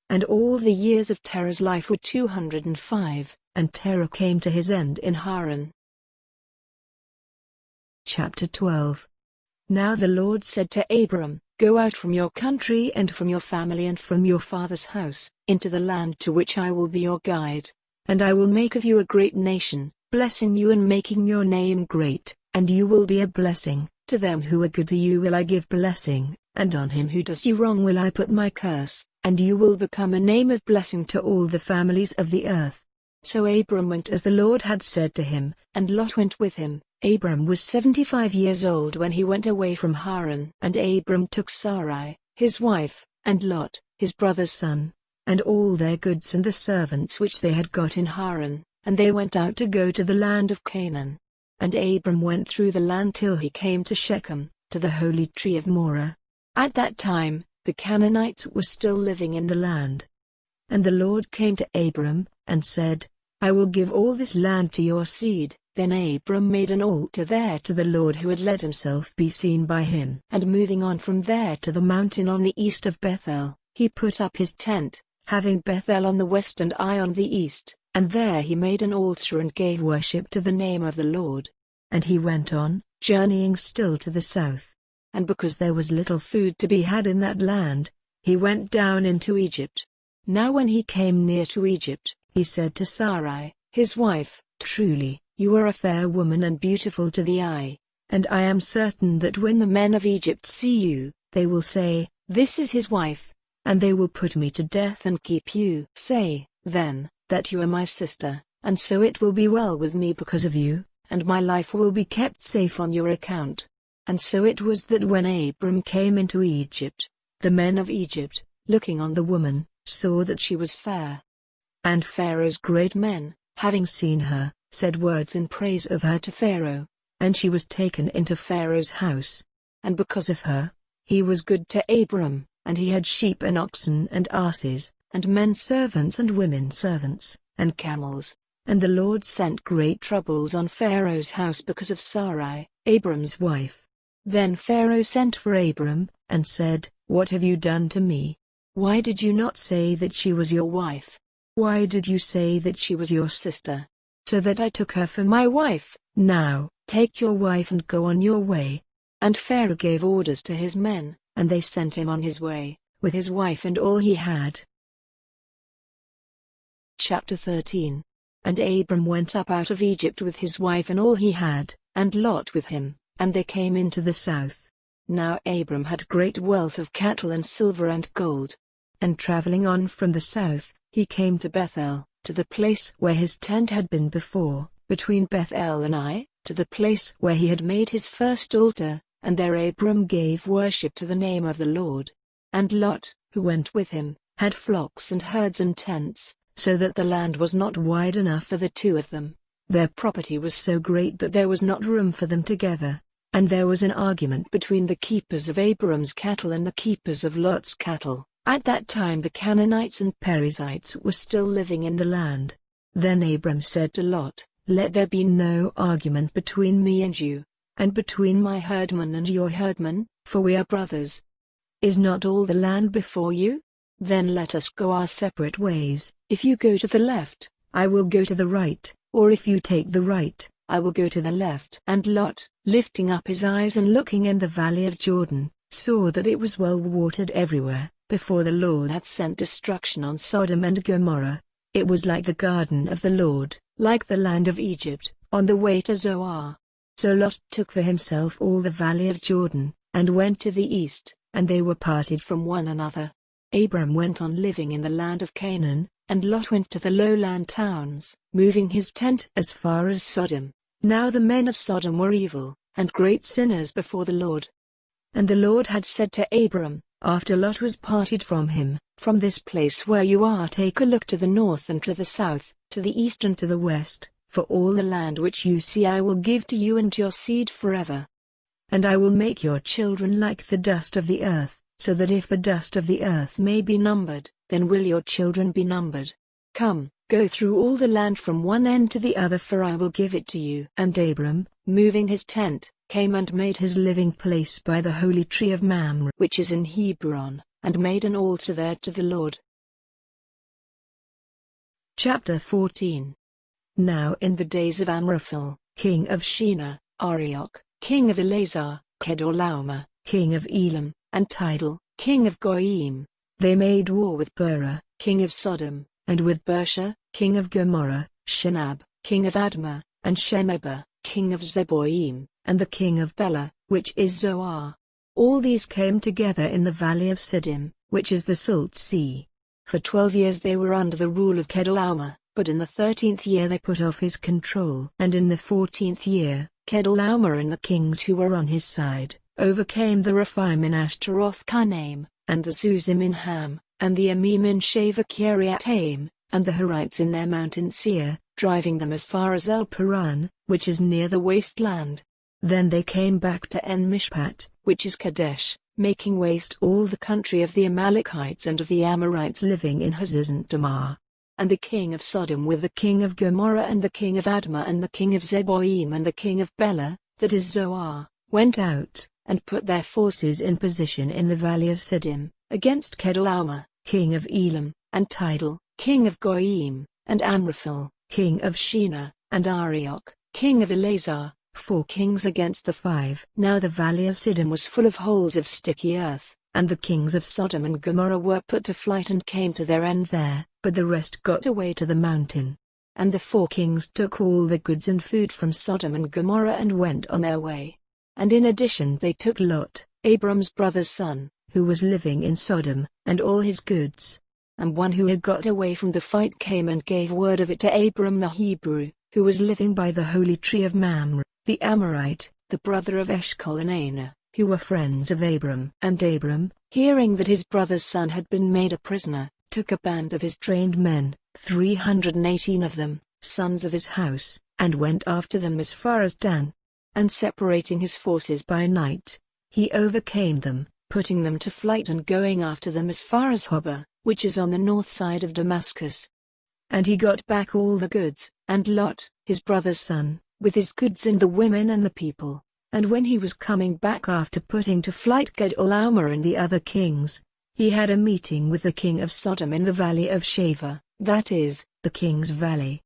And all the years of Terah's life were 205, and Terah came to his end in Haran. Chapter 12. Now the Lord said to Abram, "Go out from your country and from your family and from your father's house, into the land to which I will be your guide. And I will make of you a great nation, blessing you and making your name great, and you will be a blessing. To them who are good to you will I give blessing, and on him who does you wrong will I put my curse, and you will become a name of blessing to all the families of the earth." So Abram went as the Lord had said to him, and Lot went with him. Abram was 75 years old when he went away from Haran. And Abram took Sarai, his wife, and Lot, his brother's son, and all their goods and the servants which they had got in Haran, and they went out to go to the land of Canaan. And Abram went through the land till he came to Shechem, to the holy tree of Moreh. At that time, the Canaanites were still living in the land. And the Lord came to Abram, and said, "I will give all this land to your seed." Then Abram made an altar there to the Lord who had let himself be seen by him. And moving on from there to the mountain on the east of Bethel, he put up his tent, having Bethel on the west and Ai on the east, and there he made an altar and gave worship to the name of the Lord. And he went on, journeying still to the south. And because there was little food to be had in that land, he went down into Egypt. Now when he came near to Egypt, he said to Sarai, his wife, "Truly, you are a fair woman and beautiful to the eye, and I am certain that when the men of Egypt see you, they will say, 'This is his wife,' and they will put me to death and keep you. Say, then, that you are my sister, and so it will be well with me because of you, and my life will be kept safe on your account." And so it was that when Abram came into Egypt, the men of Egypt, looking on the woman, saw that she was fair. And Pharaoh's great men, having seen her, said words in praise of her to Pharaoh, and she was taken into Pharaoh's house. And because of her, he was good to Abram, and he had sheep and oxen and asses, and men servants and women servants, and camels. And the Lord sent great troubles on Pharaoh's house because of Sarai, Abram's wife. Then Pharaoh sent for Abram, and said, "What have you done to me? Why did you not say that she was your wife? Why did you say that she was your sister? So that I took her for my wife. Now, take your wife and go on your way." And Pharaoh gave orders to his men, and they sent him on his way, with his wife and all he had. Chapter 13. And Abram went up out of Egypt with his wife and all he had, and Lot with him, and they came into the south. Now Abram had great wealth of cattle and silver and gold. And traveling on from the south, he came to Bethel, to the place where his tent had been before, between Bethel and Ai, to the place where he had made his first altar, and there Abram gave worship to the name of the Lord. And Lot, who went with him, had flocks and herds and tents, so that the land was not wide enough for the two of them. Their property was so great that there was not room for them together, and there was an argument between the keepers of Abram's cattle and the keepers of Lot's cattle. At that time the Canaanites and Perizzites were still living in the land. Then Abram said to Lot, "Let there be no argument between me and you, and between my herdmen and your herdmen, for we are brothers. Is not all the land before you? Then let us go our separate ways. If you go to the left, I will go to the right, or if you take the right, I will go to the left." And Lot, lifting up his eyes and looking in the valley of Jordan, saw that it was well watered everywhere. Before the Lord had sent destruction on Sodom and Gomorrah, it was like the garden of the Lord, like the land of Egypt, on the way to Zoar. So Lot took for himself all the valley of Jordan, and went to the east, and they were parted from one another. Abram went on living in the land of Canaan, and Lot went to the lowland towns, moving his tent as far as Sodom. Now the men of Sodom were evil, and great sinners before the Lord. And the Lord had said to Abram, after Lot was parted from him, "From this place where you are take a look to the north and to the south, to the east and to the west, for all the land which you see I will give to you and to your seed forever. And I will make your children like the dust of the earth, so that if the dust of the earth may be numbered, then will your children be numbered. Come, go through all the land from one end to the other, for I will give it to you." And Abram, moving his tent, came and made his living place by the holy tree of Mamre, which is in Hebron, and made an altar there to the Lord. Chapter 14. Now in the days of Amraphel, king of Shinar, Arioch, king of Eleazar, Kedorlaomer, king of Elam, and Tidal, king of Goyim. They made war with Bera, king of Sodom, and with Bersha, king of Gomorrah, Shinab, king of Admah, and Shemeba, king of Zeboim, and the king of Bela, which is Zoar. All these came together in the valley of Siddim, which is the Salt Sea. For 12 years they were under the rule of Kedorlaomer, but in the 13th year they put off his control. And in the 14th year, Kedorlaomer and the kings who were on his side, overcame the Rephaim in Ashtaroth Karnaim, and the Zuzim in Ham, and the Emim in Shaveh Kiriataim, and the Horites in their mountain Seir, driving them as far as El Paran, which is near the wasteland. Then they came back to En Mishpat, which is Kadesh, making waste all the country of the Amalekites and of the Amorites living in Hazazon Tamar. And the king of Sodom with the king of Gomorrah and the king of Admah and the king of Zeboim and the king of Bela, that is Zoar, went out, and put their forces in position in the valley of Siddim, against Kedorlaomer, king of Elam, and Tidal, king of Goyim, and Amraphel, king of Shinar, and Arioch, king of Elazar, 4 kings against the 5. Now the valley of Siddim was full of holes of sticky earth, and the kings of Sodom and Gomorrah were put to flight and came to their end there, but the rest got away to the mountain. And the 4 kings took all the goods and food from Sodom and Gomorrah and went on their way. And in addition they took Lot, Abram's brother's son, who was living in Sodom, and all his goods. And one who had got away from the fight came and gave word of it to Abram the Hebrew, who was living by the holy tree of Mamre, the Amorite, the brother of Eshcol and Aner, who were friends of Abram. And Abram, hearing that his brother's son had been made a prisoner, took a band of his trained men, 318 of them, sons of his house, and went after them as far as Dan. And separating his forces by night, he overcame them, putting them to flight and going after them as far as Hobah, which is on the north side of Damascus. And he got back all the goods, and Lot, his brother's son, with his goods and the women and the people. And when he was coming back after putting to flight Kedorlaomer and the other kings, he had a meeting with the king of Sodom in the valley of Shaveh, that is, the king's valley.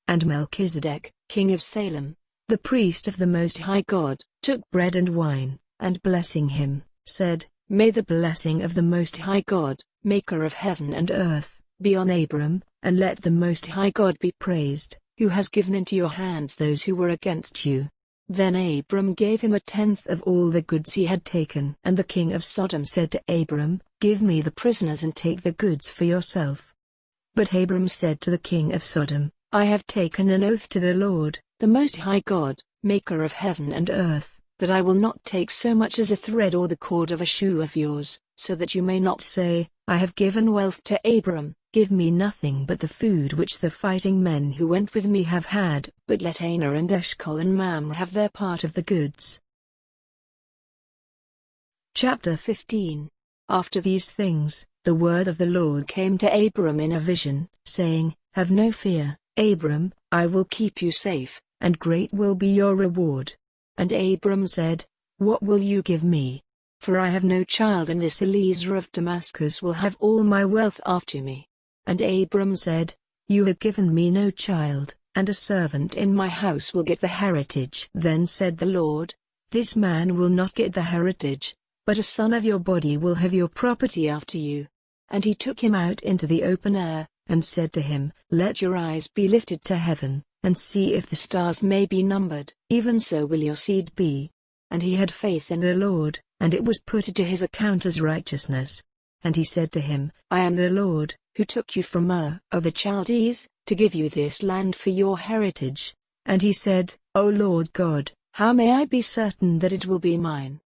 And Melchizedek, king of Salem, the priest of the Most High God, took bread and wine, and blessing him, said, May the blessing of the Most High God, maker of heaven and earth, be on Abram, and let the Most High God be praised, who has given into your hands those who were against you. Then Abram gave him 1/10 of all the goods he had taken. And the king of Sodom said to Abram, Give me the prisoners and take the goods for yourself. But Abram said to the king of Sodom, I have taken an oath to the Lord, the Most High God, maker of heaven and earth, that I will not take so much as a thread or the cord of a shoe of yours, so that you may not say, I have given wealth to Abram. Give me nothing but the food which the fighting men who went with me have had, but let Aner and Eshcol and Mamre have their part of the goods. Chapter 15. After these things, the word of the Lord came to Abram in a vision, saying, Have no fear, Abram, I will keep you safe, and great will be your reward. And Abram said, What will you give me? For I have no child, and this Eliezer of Damascus will have all my wealth after me. And Abram said, You have given me no child, and a servant in my house will get the heritage. Then said the Lord, This man will not get the heritage, but a son of your body will have your property after you. And he took him out into the open air, and said to him, Let your eyes be lifted to heaven, and see if the stars may be numbered, even so will your seed be. And he had faith in the Lord, and it was put to his account as righteousness. And he said to him, I am the Lord, who took you from Ur of the Chaldees, to give you this land for your heritage. And he said, O Lord God, how may I be certain that it will be mine?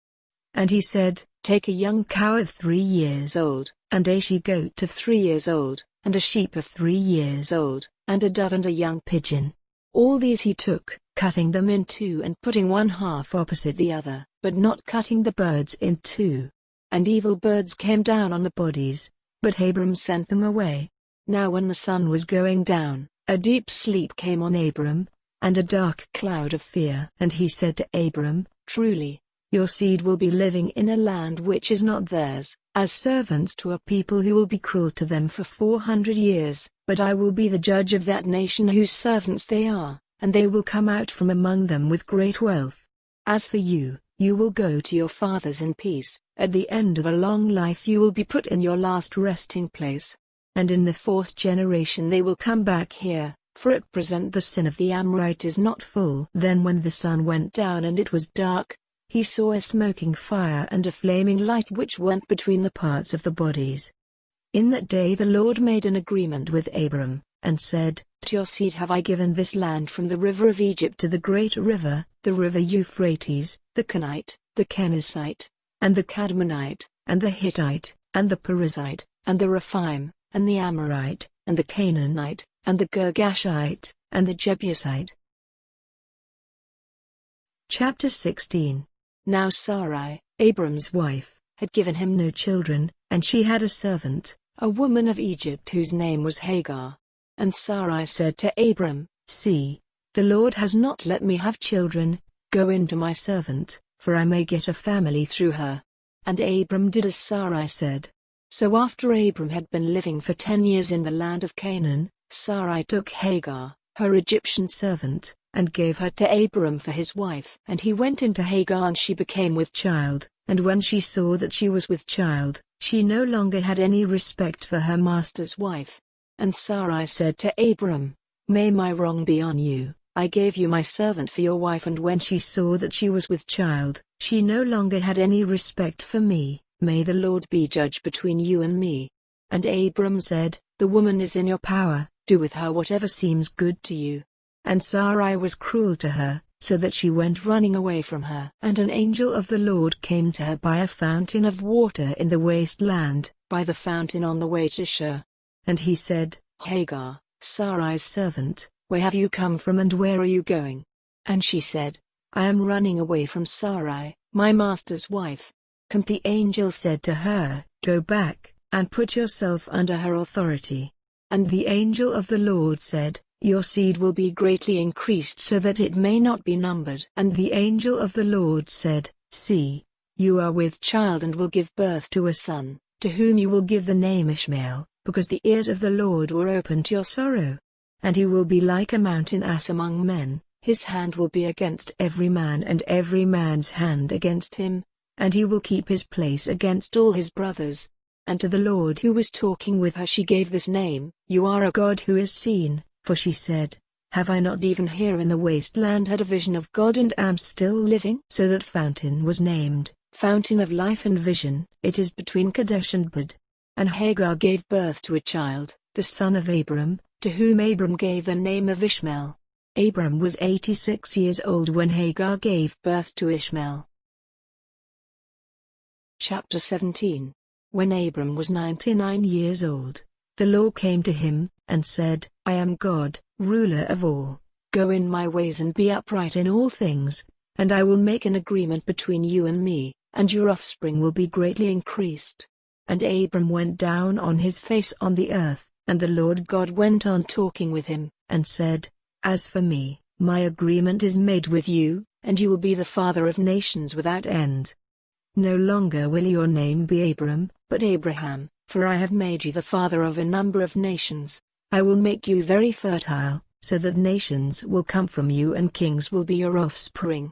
And he said, Take a young cow of 3 years old, and a she-goat of 3 years old, and a sheep of 3 years old, and a dove and a young pigeon. All these he took, cutting them in two and putting one half opposite the other, but not cutting the birds in two. And evil birds came down on the bodies, but Abram sent them away. Now when the sun was going down, a deep sleep came on Abram, and a dark cloud of fear. And he said to Abram, Truly, your seed will be living in a land which is not theirs, as servants to a people who will be cruel to them for 400 years, but I will be the judge of that nation whose servants they are, and they will come out from among them with great wealth. As for you, You will go to your fathers in peace. At the end of a long life you will be put in your last resting place. And in the 4th generation they will come back here, for at present the sin of the Amorite is not full." Then when the sun went down and it was dark, he saw a smoking fire and a flaming light which went between the parts of the bodies. In that day the Lord made an agreement with Abram, and said, "To your seed have I given this land from the river of Egypt to the great river, the river Euphrates, the Kenite, the Kenizzite, and the Cadmonite, and the Hittite, and the Perizzite, and the Rephaim, and the Amorite, and the Canaanite, and the Girgashite, and the Jebusite." Chapter 16. Now Sarai, Abram's wife, had given him no children, and she had a servant, a woman of Egypt whose name was Hagar. And Sarai said to Abram, "See, the Lord has not let me have children, go in to my servant, for I may get a family through her." And Abram did as Sarai said. So after Abram had been living for 10 years in the land of Canaan, Sarai took Hagar, her Egyptian servant, and gave her to Abram for his wife. And he went into Hagar and she became with child, and when she saw that she was with child, she no longer had any respect for her master's wife. And Sarai said to Abram, "May my wrong be on you, I gave you my servant for your wife." And when she saw that she was with child, she no longer had any respect for me. May the Lord be judge between you and me. And Abram said, "The woman is in your power, do with her whatever seems good to you." And Sarai was cruel to her, so that she went running away from her. And an angel of the Lord came to her by a fountain of water in the wasteland, by the fountain on the way to Shur. And he said, "Hagar, Sarai's servant, where have you come from and where are you going?" And she said, "I am running away from Sarai, my master's wife." And the angel said to her, "Go back, and put yourself under her authority." And the angel of the Lord said, "Your seed will be greatly increased so that it may not be numbered." And the angel of the Lord said, "See, you are with child and will give birth to a son, to whom you will give the name Ishmael, because the ears of the Lord were open to your sorrow. And he will be like a mountain ass among men, his hand will be against every man and every man's hand against him, and he will keep his place against all his brothers." And to the Lord who was talking with her she gave this name, "You are a God who is seen," for she said, "Have I not even here in the wasteland had a vision of God and am still living?" So that fountain was named, Fountain of Life and Vision. It is between Kadesh and Bud. And Hagar gave birth to a child, the son of Abram, to whom Abram gave the name of Ishmael. Abram was 86 years old when Hagar gave birth to Ishmael. Chapter 17. When Abram was 99 years old, the Lord came to him, and said, "I am God, ruler of all. Go in my ways and be upright in all things, and I will make an agreement between you and me, and your offspring will be greatly increased." And Abram went down on his face on the earth, and the Lord God went on talking with him, and said, "As for me, my agreement is made with you, and you will be the father of nations without end. No longer will your name be Abram, but Abraham, for I have made you the father of a number of nations. I will make you very fertile, so that nations will come from you and kings will be your offspring.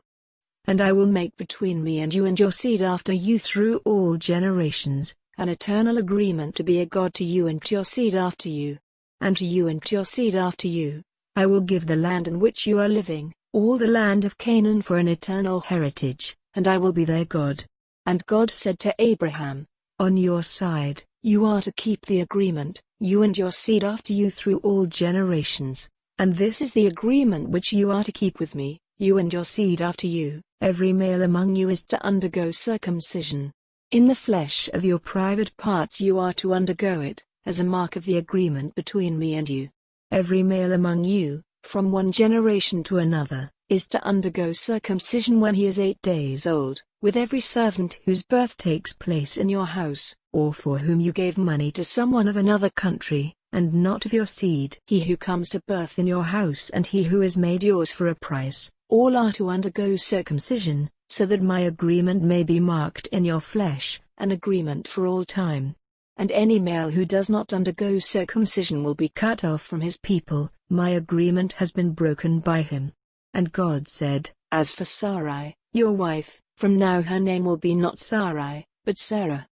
And I will make between me and you and your seed after you through all generations, an eternal agreement to be a God to you and to your seed after you. And to you and to your seed after you, I will give the land in which you are living, all the land of Canaan for an eternal heritage, and I will be their God." And God said to Abraham, "On your side, you are to keep the agreement, you and your seed after you through all generations. And this is the agreement which you are to keep with me, you and your seed after you. Every male among you is to undergo circumcision. In the flesh of your private parts you are to undergo it, as a mark of the agreement between me and you. Every male among you, from one generation to another, is to undergo circumcision when he is 8 days old, with every servant whose birth takes place in your house, or for whom you gave money to someone of another country, and not of your seed. He who comes to birth in your house and he who is made yours for a price, all are to undergo circumcision, so that my agreement may be marked in your flesh, an agreement for all time. And any male who does not undergo circumcision will be cut off from his people, my agreement has been broken by him." And God said, "As for Sarai, your wife, From now her name will be not Sarai, but Sarah.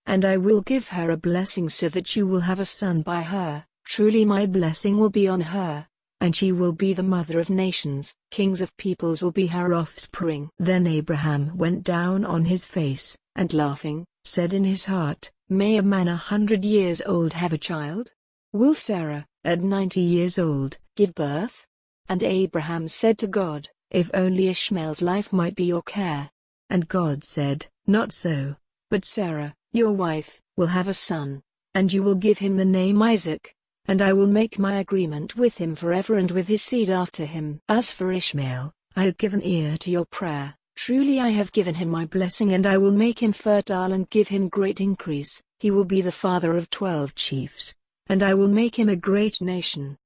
And I will give her a blessing so that you will have a son by her. Truly my blessing will be on her, and she will be the mother of nations. Kings of peoples will be her offspring. Then Abraham went down on his face, and laughing, said in his heart, May a man 100 years old have a child? Will Sarah, at 90 years old, give birth? And Abraham said to God, If only Ishmael's life might be your care. And God said, Not so, but Sarah, your wife, will have a son, and you will give him the name Isaac. And I will make my agreement with him forever and with his seed after him. As for Ishmael, I have given ear to your prayer. Truly I have given him my blessing, and I will make him fertile and give him great increase. He will be the father of 12 chiefs, and I will make him a great nation.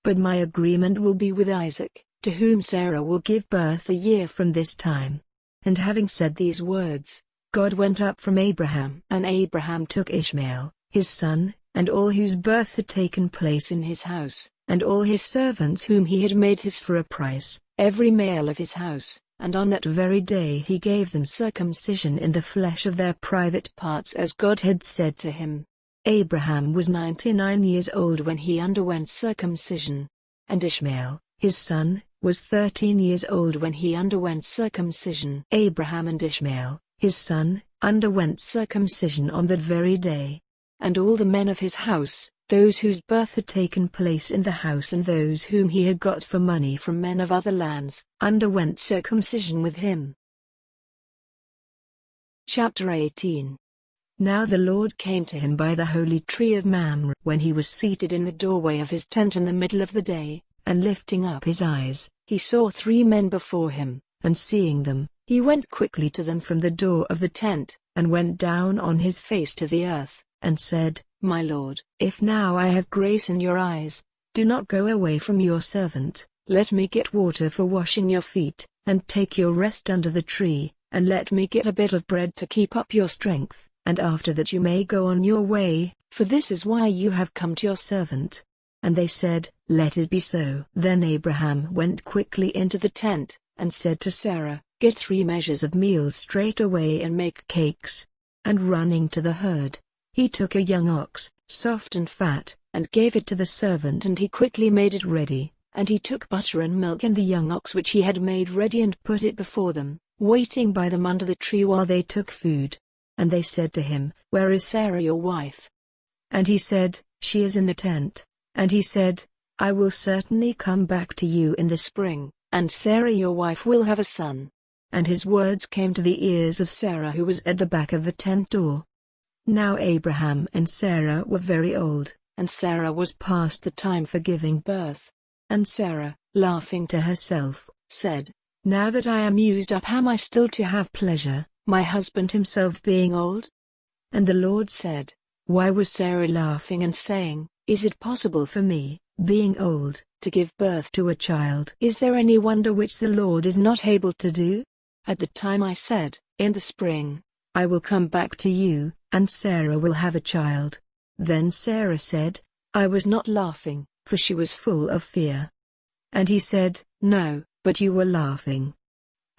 But my agreement will be with Isaac, to whom Sarah will give birth a year from this time. And having said these words, God went up from Abraham. And Abraham took Ishmael, his son, and all whose birth had taken place in his house, and all his servants whom he had made his for a price, every male of his house, and on that very day he gave them circumcision in the flesh of their private parts as God had said to him. Abraham was 99 years old when he underwent circumcision. And Ishmael, his son, was 13 years old when he underwent circumcision. Abraham and Ishmael, his son, underwent circumcision on that very day. And all the men of his house, those whose birth had taken place in the house and those whom he had got for money from men of other lands, underwent circumcision with him. Chapter 18. Now the Lord came to him by the holy tree of Mamre when he was seated in the doorway of his tent in the middle of the day, and lifting up his eyes, he saw 3 men before him, and seeing them, he went quickly to them from the door of the tent, and went down on his face to the earth, and said, My Lord, if now I have grace in your eyes, do not go away from your servant. Let me get water for washing your feet, and take your rest under the tree, and let me get a bit of bread to keep up your strength, and after that you may go on your way, for this is why you have come to your servant. And they said, Let it be so. Then Abraham went quickly into the tent, and said to Sarah, Get 3 measures of meal straight away and make cakes. And running to the herd, he took a young ox, soft and fat, and gave it to the servant, and he quickly made it ready. And he took butter and milk and the young ox which he had made ready and put it before them, waiting by them under the tree while they took food. And they said to him, Where is Sarah your wife? And he said, She is in the tent. And he said, I will certainly come back to you in the spring, and Sarah your wife will have a son. And his words came to the ears of Sarah who was at the back of the tent door. Now Abraham and Sarah were very old, and Sarah was past the time for giving birth. And Sarah, laughing to herself, said, Now that I am used up, am I still to have pleasure, my husband himself being old? And the Lord said, Why was Sarah laughing and saying, Is it possible for me, being old, to give birth to a child? Is there any wonder which the Lord is not able to do? At the time I said, In the spring, I will come back to you, and Sarah will have a child. Then Sarah said, I was not laughing, for she was full of fear. And he said, No, but you were laughing.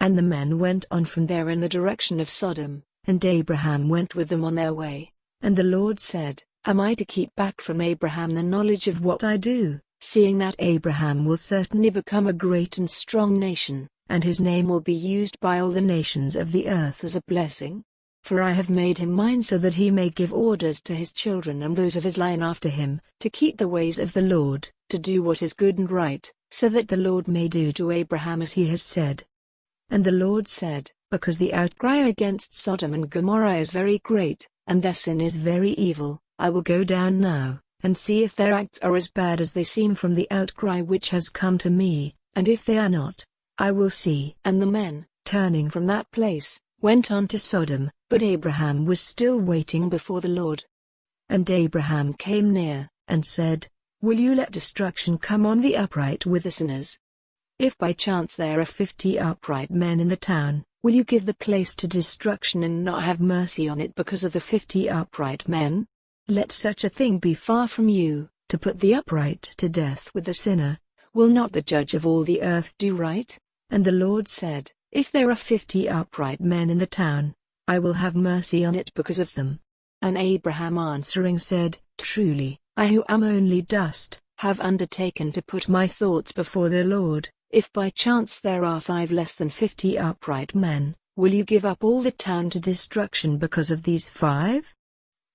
And the men went on from there in the direction of Sodom, and Abraham went with them on their way. And the Lord said, Am I to keep back from Abraham the knowledge of what I do, seeing that Abraham will certainly become a great and strong nation, and his name will be used by all the nations of the earth as a blessing? For I have made him mine so that he may give orders to his children and those of his line after him, to keep the ways of the Lord, to do what is good and right, so that the Lord may do to Abraham as he has said. And the Lord said, Because the outcry against Sodom and Gomorrah is very great, and their sin is very evil, I will go down now, and see if their acts are as bad as they seem from the outcry which has come to me, and if they are not, I will see. And the men, turning from that place, went on to Sodom, but Abraham was still waiting before the Lord. And Abraham came near, and said, Will you let destruction come on the upright with the sinners? If by chance there are 50 upright men in the town, will you give the place to destruction and not have mercy on it because of the 50 upright men? Let such a thing be far from you, to put the upright to death with the sinner. Will not the judge of all the earth do right? And the Lord said, If there are 50 upright men in the town, I will have mercy on it because of them. And Abraham answering said, Truly, I who am only dust, have undertaken to put my thoughts before the Lord. If by chance there are 5 less than 50 upright men, will you give up all the town to destruction because of these 5?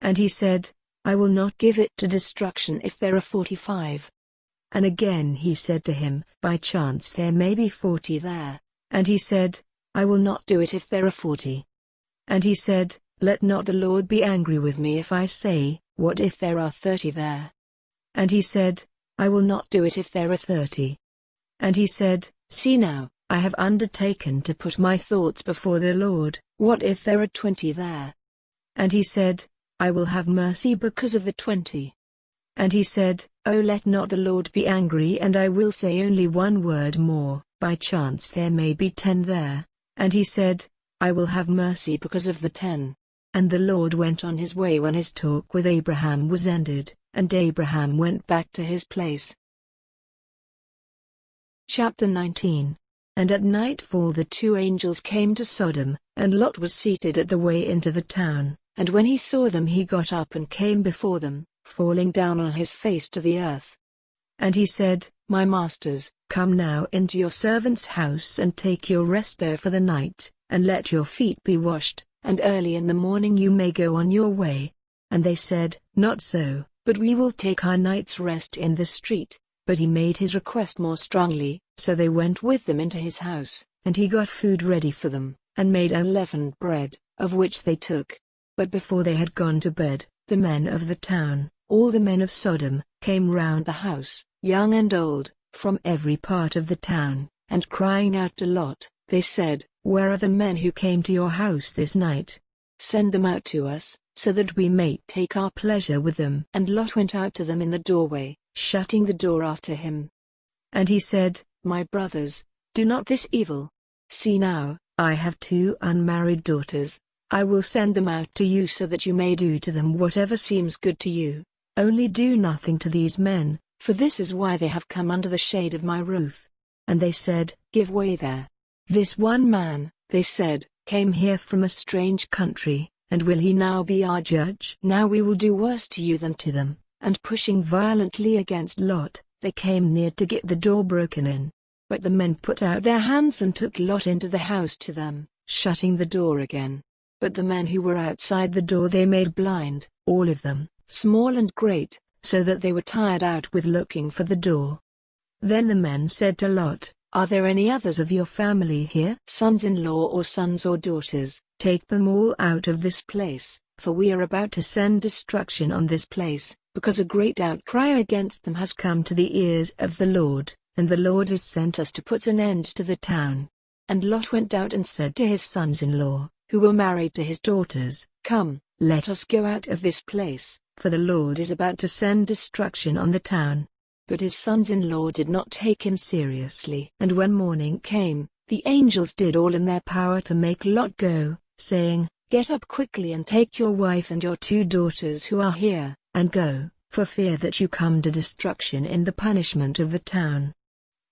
And he said, I will not give it to destruction if there are 45. And again he said to him, By chance there may be 40 there. And he said, I will not do it if there are 40. And he said, Let not the Lord be angry with me if I say, What if there are 30 there? And he said, I will not do it if there are 30. And he said, See now, I have undertaken to put my thoughts before the Lord, what if there are 20 there? And he said, I will have mercy because of the 20. And he said, Oh, let not the Lord be angry, and I will say only one word more, by chance there may be 10 there. And he said, I will have mercy because of the 10. And the Lord went on his way when his talk with Abraham was ended, and Abraham went back to his place. Chapter 19. And at nightfall the 2 angels came to Sodom, and Lot was seated at the way into the town, and when he saw them he got up and came before them, falling down on his face to the earth. And he said, My masters, come now into your servant's house and take your rest there for the night, and let your feet be washed, and early in the morning you may go on your way. And they said, Not so, but we will take our night's rest in the street. But he made his request more strongly, so they went with them into his house, and he got food ready for them, and made unleavened bread, of which they took. But before they had gone to bed, the men of the town, all the men of Sodom, came round the house, young and old, from every part of the town, and crying out to Lot, they said, Where are the men who came to your house this night? Send them out to us, so that we may take our pleasure with them. And Lot went out to them in the doorway, shutting the door after him. And he said, My brothers, do not this evil. See now, I have 2 unmarried daughters. I will send them out to you so that you may do to them whatever seems good to you. Only do nothing to these men, for this is why they have come under the shade of my roof. And they said, Give way there. This one man, they said, came here from a strange country, and will he now be our judge? Now we will do worse to you than to them. And pushing violently against Lot, they came near to get the door broken in. But the men put out their hands and took Lot into the house to them, shutting the door again. But the men who were outside the door they made blind, all of them, small and great, so that they were tired out with looking for the door. Then the men said to Lot, Are there any others of your family here? Sons-in-law or sons or daughters, take them all out of this place, for we are about to send destruction on this place. Because a great outcry against them has come to the ears of the Lord, and the Lord has sent us to put an end to the town. And Lot went out and said to his sons-in-law, who were married to his daughters, Come, let us go out of this place, for the Lord is about to send destruction on the town. But his sons-in-law did not take him seriously. And when morning came, the angels did all in their power to make Lot go, saying, Get up quickly and take your wife and your 2 daughters who are here, and go, for fear that you come to destruction in the punishment of the town.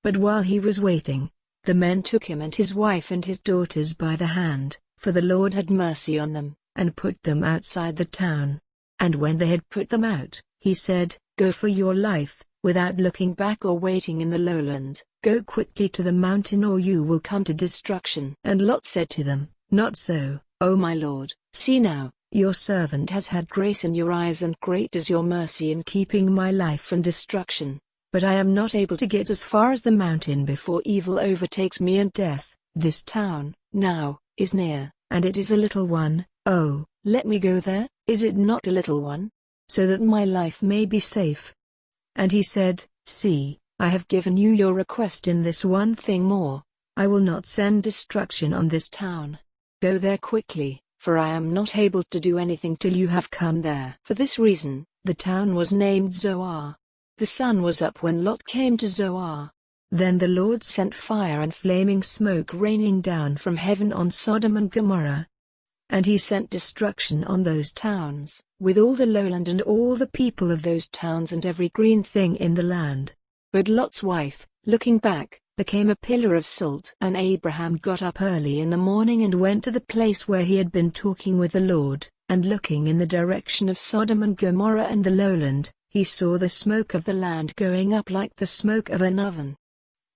But while he was waiting, the men took him and his wife and his daughters by the hand, for the Lord had mercy on them, and put them outside the town. And when they had put them out, he said, Go for your life, without looking back or waiting in the lowland. Go quickly to the mountain or you will come to destruction. And Lot said to them, Not so, O my Lord, see now, your servant has had grace in your eyes and great is your mercy in keeping my life from destruction. But I am not able to get as far as the mountain before evil overtakes me and death. This town, now, is near, and it is a little one. Oh, let me go there, is it not a little one? So that my life may be safe. And he said, See, I have given you your request in this one thing more. I will not send destruction on this town. Go there quickly. For I am not able to do anything till you have come there. For this reason, the town was named Zoar. The sun was up when Lot came to Zoar. Then the Lord sent fire and flaming smoke raining down from heaven on Sodom and Gomorrah. And he sent destruction on those towns, with all the lowland and all the people of those towns and every green thing in the land. But Lot's wife, looking back, became a pillar of salt. And Abraham got up early in the morning and went to the place where he had been talking with the Lord, and looking in the direction of Sodom and Gomorrah and the lowland, he saw the smoke of the land going up like the smoke of an oven.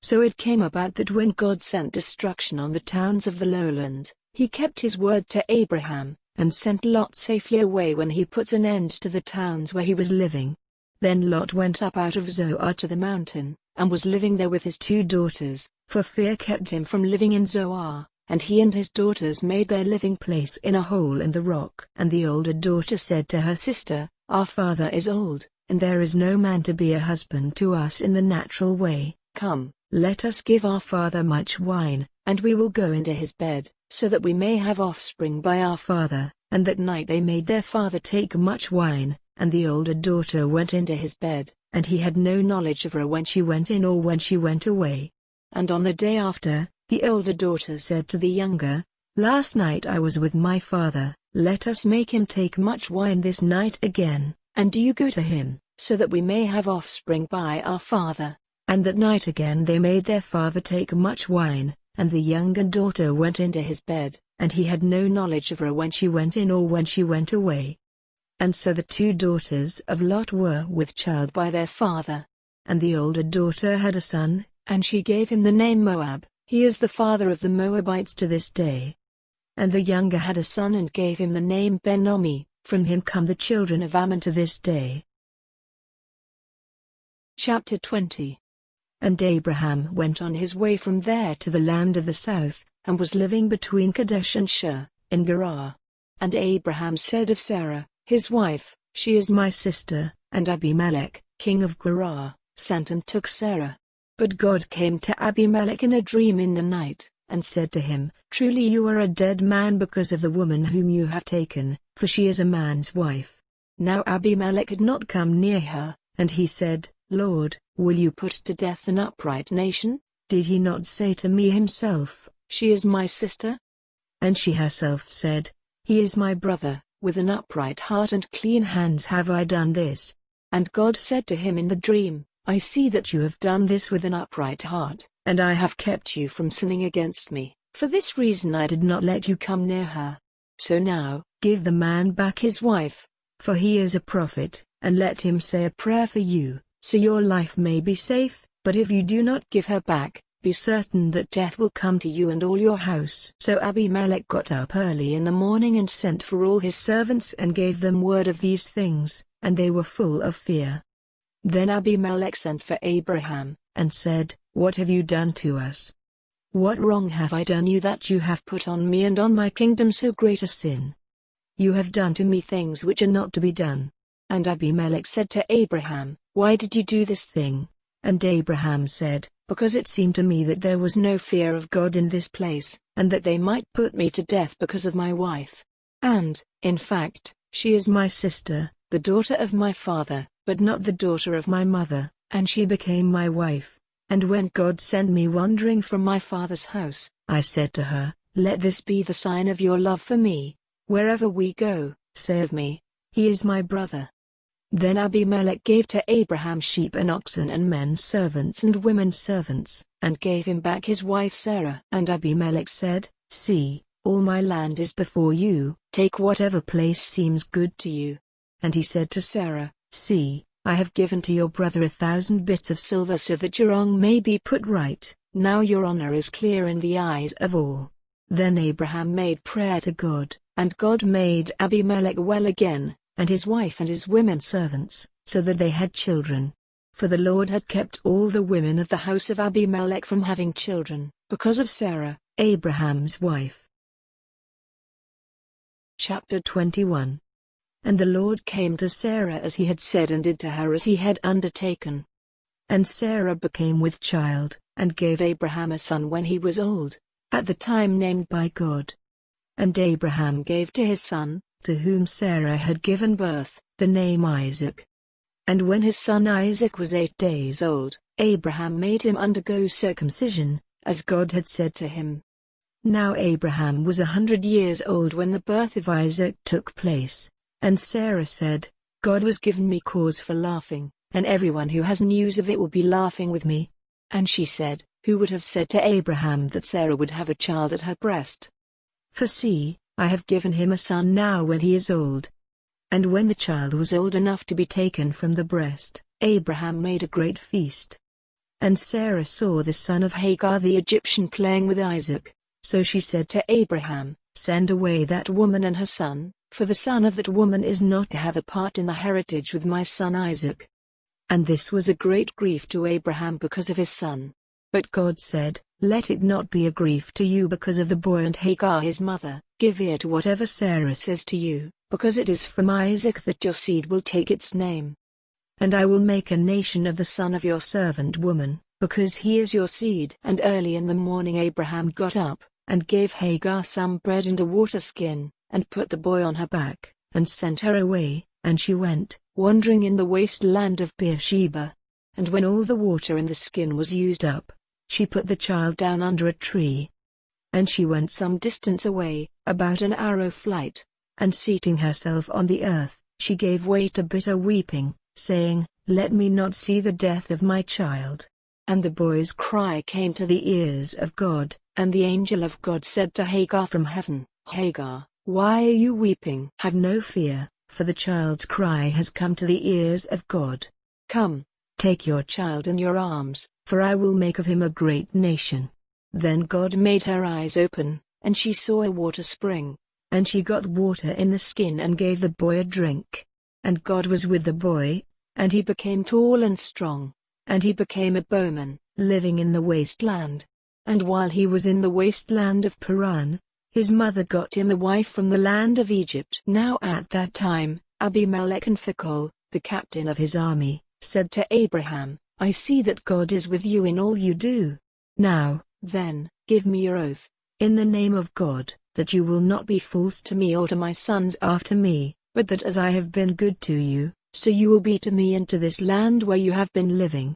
So it came about that when God sent destruction on the towns of the lowland, he kept his word to Abraham, and sent Lot safely away when he put an end to the towns where he was living. Then Lot went up out of Zoar to the mountain, and was living there with his 2 daughters, for fear kept him from living in Zoar, and he and his daughters made their living place in a hole in the rock. And the older daughter said to her sister, "Our father is old, and there is no man to be a husband to us in the natural way. Come, let us give our father much wine, and we will go into his bed, so that we may have offspring by our father." And that night they made their father take much wine, and the older daughter went into his bed, and he had no knowledge of her when she went in or when she went away. And on the day after, the older daughter said to the younger, "Last night I was with my father, let us make him take much wine this night again, and do you go to him, so that we may have offspring by our father." And that night again they made their father take much wine, and the younger daughter went into his bed, and he had no knowledge of her when she went in or when she went away. And so the 2 daughters of Lot were with child by their father. And the older daughter had a son, and she gave him the name Moab. He is the father of the Moabites to this day. And the younger had a son and gave him the name Ben-Oni. From him come the children of Ammon to this day. Chapter 20. And Abraham went on his way from there to the land of the south, and was living between Kadesh and Shur, in Gerar. And Abraham said of Sarah, his wife, "She is my sister," and Abimelech, king of Gerar, sent and took Sarah. But God came to Abimelech in a dream in the night, and said to him, "Truly you are a dead man because of the woman whom you have taken, for she is a man's wife." Now Abimelech had not come near her, and he said, "Lord, will you put to death an upright nation? Did he not say to me himself, 'She is my sister'?" And she herself said, "He is my brother, with an upright heart and clean hands have I done this." And God said to him in the dream, "I see that you have done this with an upright heart, and I have kept you from sinning against me. For this reason I did not let you come near her. So now, give the man back his wife, for he is a prophet, and let him say a prayer for you, so your life may be safe. But if you do not give her back, be certain that death will come to you and all your house." So Abimelech got up early in the morning and sent for all his servants and gave them word of these things, and they were full of fear. Then Abimelech sent for Abraham, and said, "What have you done to us? What wrong have I done you that you have put on me and on my kingdom so great a sin? You have done to me things which are not to be done." And Abimelech said to Abraham, "Why did you do this thing?" And Abraham said, "Because it seemed to me that there was no fear of God in this place, and that they might put me to death because of my wife. And, in fact, she is my sister, the daughter of my father, but not the daughter of my mother, and she became my wife. And when God sent me wandering from my father's house, I said to her, 'Let this be the sign of your love for me. Wherever we go, say of me, he is my brother.'" Then Abimelech gave to Abraham sheep and oxen and men servants and women servants, and gave him back his wife Sarah. And Abimelech said, "See, all my land is before you, take whatever place seems good to you." And he said to Sarah, "See, I have given to your brother 1,000 bits of silver so that your wrong may be put right, now your honor is clear in the eyes of all." Then Abraham made prayer to God, and God made Abimelech well again, and his wife and his women servants, so that they had children. For the Lord had kept all the women of the house of Abimelech from having children, because of Sarah, Abraham's wife. Chapter 21. And the Lord came to Sarah as he had said and did to her as he had undertaken. And Sarah became with child, and gave Abraham a son when he was old, at the time named by God. And Abraham gave to his son, to whom Sarah had given birth, the name Isaac. And when his son Isaac was 8 days old, Abraham made him undergo circumcision, as God had said to him. Now Abraham was 100 years old when the birth of Isaac took place. And Sarah said, "God has given me cause for laughing, and everyone who has news of it will be laughing with me." And she said, who would have said to Abraham that Sarah would have a child at her breast? For see, I have given him a son now when he is old. And when the child was old enough to be taken from the breast, Abraham made a great feast. And Sarah saw the son of Hagar the Egyptian playing with Isaac, so she said to Abraham, Send away that woman and her son, for the son of that woman is not to have a part in the heritage with my son Isaac. And this was a great grief to Abraham because of his son. But God said, Let it not be a grief to you because of the boy and Hagar his mother. Give ear to whatever Sarah says to you, because it is from Isaac that your seed will take its name. And I will make a nation of the son of your servant woman, because he is your seed. And early in the morning Abraham got up, and gave Hagar some bread and a water skin, and put the boy on her back, and sent her away, and she went, wandering in the wasteland of Beersheba. And when all the water in the skin was used up, she put the child down under a tree. And she went some distance away, about an arrow flight, and seating herself on the earth, she gave way to bitter weeping, saying, Let me not see the death of my child. And the boy's cry came to the ears of God, and the angel of God said to Hagar from heaven, Hagar, why are you weeping? Have no fear, for the child's cry has come to the ears of God. Come, take your child in your arms, for I will make of him a great nation. Then God made her eyes open, and she saw a water spring, and she got water in the skin and gave the boy a drink. And God was with the boy, and he became tall and strong, and he became a bowman, living in the wasteland. And while he was in the wasteland of Paran, his mother got him a wife from the land of Egypt. Now at that time, Abimelech and Phicol, the captain of his army, said to Abraham, I see that God is with you in all you do. Now, then, give me your oath, in the name of God, that you will not be false to me or to my sons after me, but that as I have been good to you, so you will be to me and to this land where you have been living.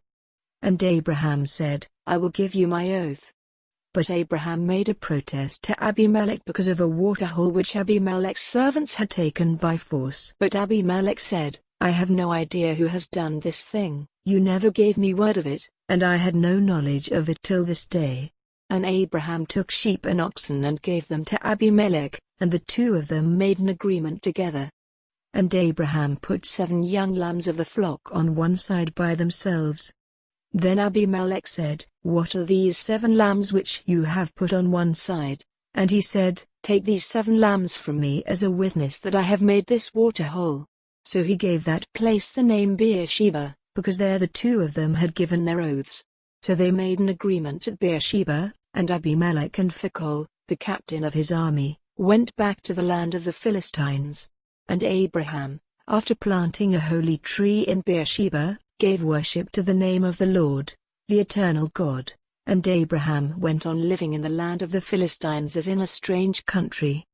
And Abraham said, I will give you my oath. But Abraham made a protest to Abimelech because of a waterhole which Abimelech's servants had taken by force. But Abimelech said, I have no idea who has done this thing, you never gave me word of it, and I had no knowledge of it till this day. And Abraham took sheep and oxen and gave them to Abimelech, and the two of them made an agreement together. And Abraham put 7 young lambs of the flock on one side by themselves. Then Abimelech said, What are these 7 lambs which you have put on one side? And he said, Take these 7 lambs from me as a witness that I have made this water hole. So he gave that place the name Beersheba, because there the two of them had given their oaths. So they made an agreement at Beersheba, and Abimelech and Phicol, the captain of his army, went back to the land of the Philistines. And Abraham, after planting a holy tree in Beersheba, gave worship to the name of the Lord, the eternal God, and Abraham went on living in the land of the Philistines as in a strange country.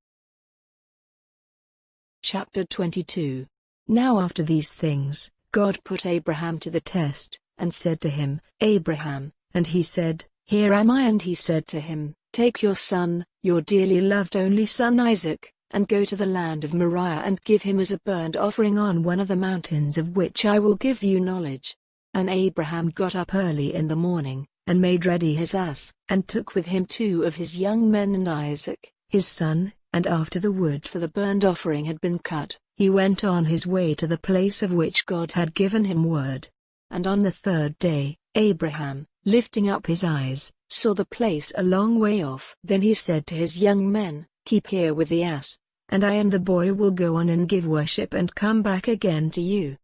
Chapter 22. Now after these things, God put Abraham to the test, and said to him, Abraham, and he said, Here am I. And he said to him, Take your son, your dearly loved only son Isaac, and go to the land of Moriah and give him as a burnt offering on one of the mountains of which I will give you knowledge. And Abraham got up early in the morning, and made ready his ass, and took with him 2 of his young men and Isaac, his son, and after the wood for the burnt offering had been cut, he went on his way to the place of which God had given him word. And on the 3rd day, Abraham, lifting up his eyes, saw the place a long way off. Then he said to his young men, Keep here with the ass, and I and the boy will go on and give worship and come back again to you.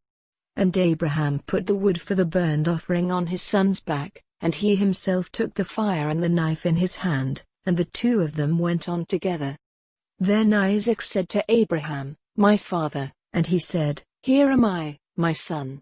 And Abraham put the wood for the burnt offering on his son's back, and he himself took the fire and the knife in his hand, and the 2 of them went on together. Then Isaac said to Abraham, My father, and he said, Here am I, my son.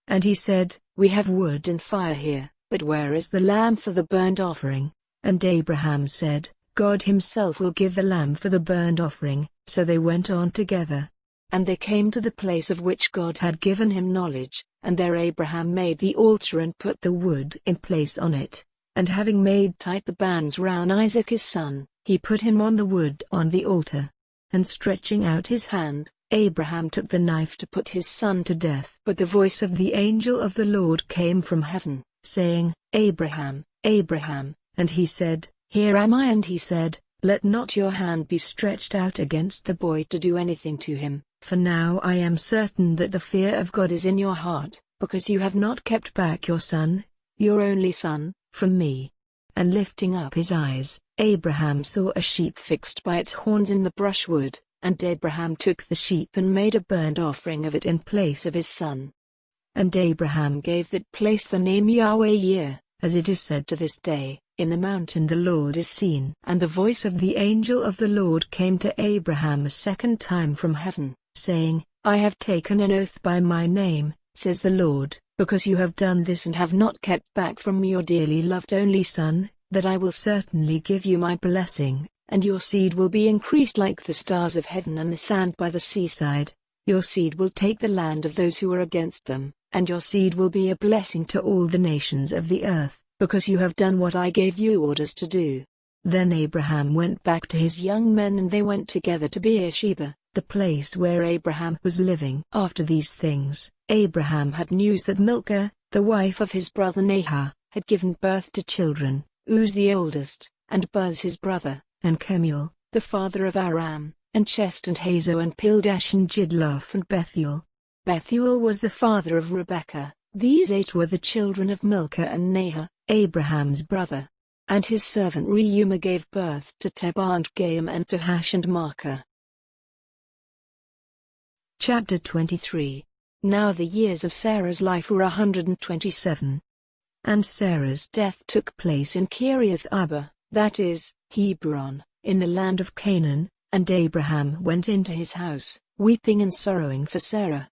And he said, We have wood and fire here, but where is the lamb for the burnt offering? And Abraham said, God himself will give the lamb for the burnt offering. So they went on together. And they came to the place of which God had given him knowledge, and there Abraham made the altar and put the wood in place on it. And having made tight the bands round Isaac his son, he put him on the wood on the altar. And stretching out his hand, Abraham took the knife to put his son to death. But the voice of the angel of the Lord came from heaven, saying, Abraham, Abraham, and he said, Here am I. And he said, Let not your hand be stretched out against the boy to do anything to him, for now I am certain that the fear of God is in your heart, because you have not kept back your son, your only son, from me. And lifting up his eyes, Abraham saw a sheep fixed by its horns in the brushwood, and Abraham took the sheep and made a burnt offering of it in place of his son. And Abraham gave that place the name Yahweh-Yireh, as it is said to this day, In the mountain the Lord is seen. And the voice of the angel of the Lord came to Abraham a second time from heaven, saying, I have taken an oath by my name, says the Lord, because you have done this and have not kept back from me your dearly loved only son, that I will certainly give you my blessing, and your seed will be increased like the stars of heaven and the sand by the seaside. Your seed will take the land of those who are against them, and your seed will be a blessing to all the nations of the earth, because you have done what I gave you orders to do. Then Abraham went back to his young men, and they went together to Beersheba, the place where Abraham was living. After these things, Abraham had news that Milcah, the wife of his brother Nahor, had given birth to children, Uz the oldest, and Buz his brother, and Kemuel, the father of Aram, and Chest and Hazo and Pildash and Jidlaph and Bethuel. Bethuel was the father of Rebekah. These 8 were the children of Milcah and Nahor, Abraham's brother. And his servant Reumah gave birth to Tebah and Gaim and Tahash and Maacah. Chapter 23. Now the years of Sarah's life were 127. And Sarah's death took place in Kiriath Arba, that is, Hebron, in the land of Canaan, and Abraham went into his house, weeping and sorrowing for Sarah.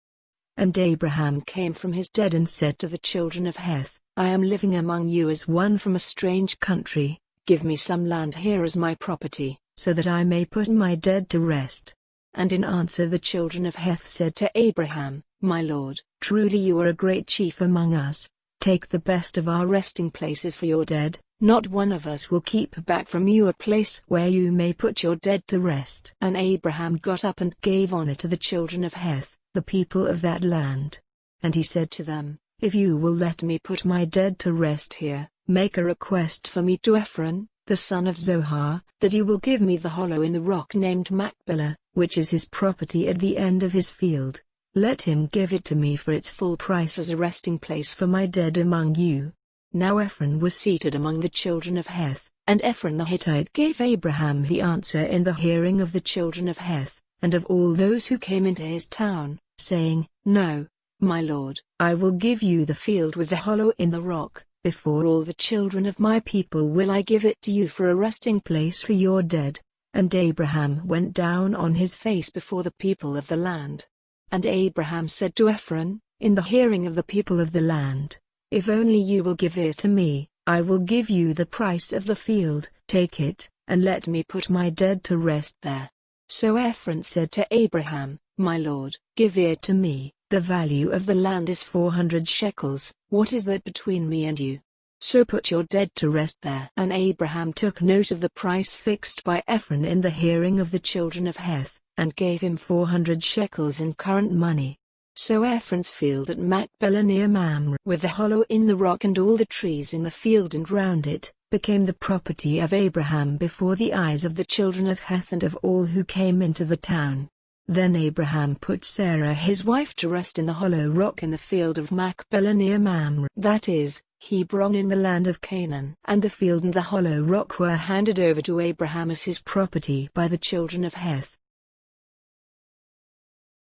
And Abraham came from his dead and said to the children of Heth, I am living among you as one from a strange country, give me some land here as my property, so that I may put my dead to rest. And in answer the children of Heth said to Abraham, My lord, truly you are a great chief among us. Take the best of our resting places for your dead, not one of us will keep back from you a place where you may put your dead to rest. And Abraham got up and gave honor to the children of Heth, the people of that land. And he said to them, If you will let me put my dead to rest here, make a request for me to Ephron, the son of Zohar, that he will give me the hollow in the rock named Machpelah, which is his property at the end of his field. Let him give it to me for its full price as a resting place for my dead among you. Now Ephron was seated among the children of Heth, and Ephron the Hittite gave Abraham the answer in the hearing of the children of Heth, and of all those who came into his town, saying, No, my lord, I will give you the field with the hollow in the rock, before all the children of my people will I give it to you for a resting place for your dead. And Abraham went down on his face before the people of the land. And Abraham said to Ephron, in the hearing of the people of the land, If only you will give it to me, I will give you the price of the field. Take it, and let me put my dead to rest there. So Ephron said to Abraham, My lord, give it to me, the value of the land is 400 shekels, what is that between me and you? So put your dead to rest there. And Abraham took note of the price fixed by Ephron in the hearing of the children of Heth, and gave him 400 shekels in current money. So Ephron's field at Machpelah near Mamre, with the hollow in the rock and all the trees in the field and round it, became the property of Abraham before the eyes of the children of Heth and of all who came into the town. Then Abraham put Sarah his wife to rest in the hollow rock in the field of Machpelah near Mamre, that is, Hebron in the land of Canaan. And the field and the hollow rock were handed over to Abraham as his property by the children of Heth.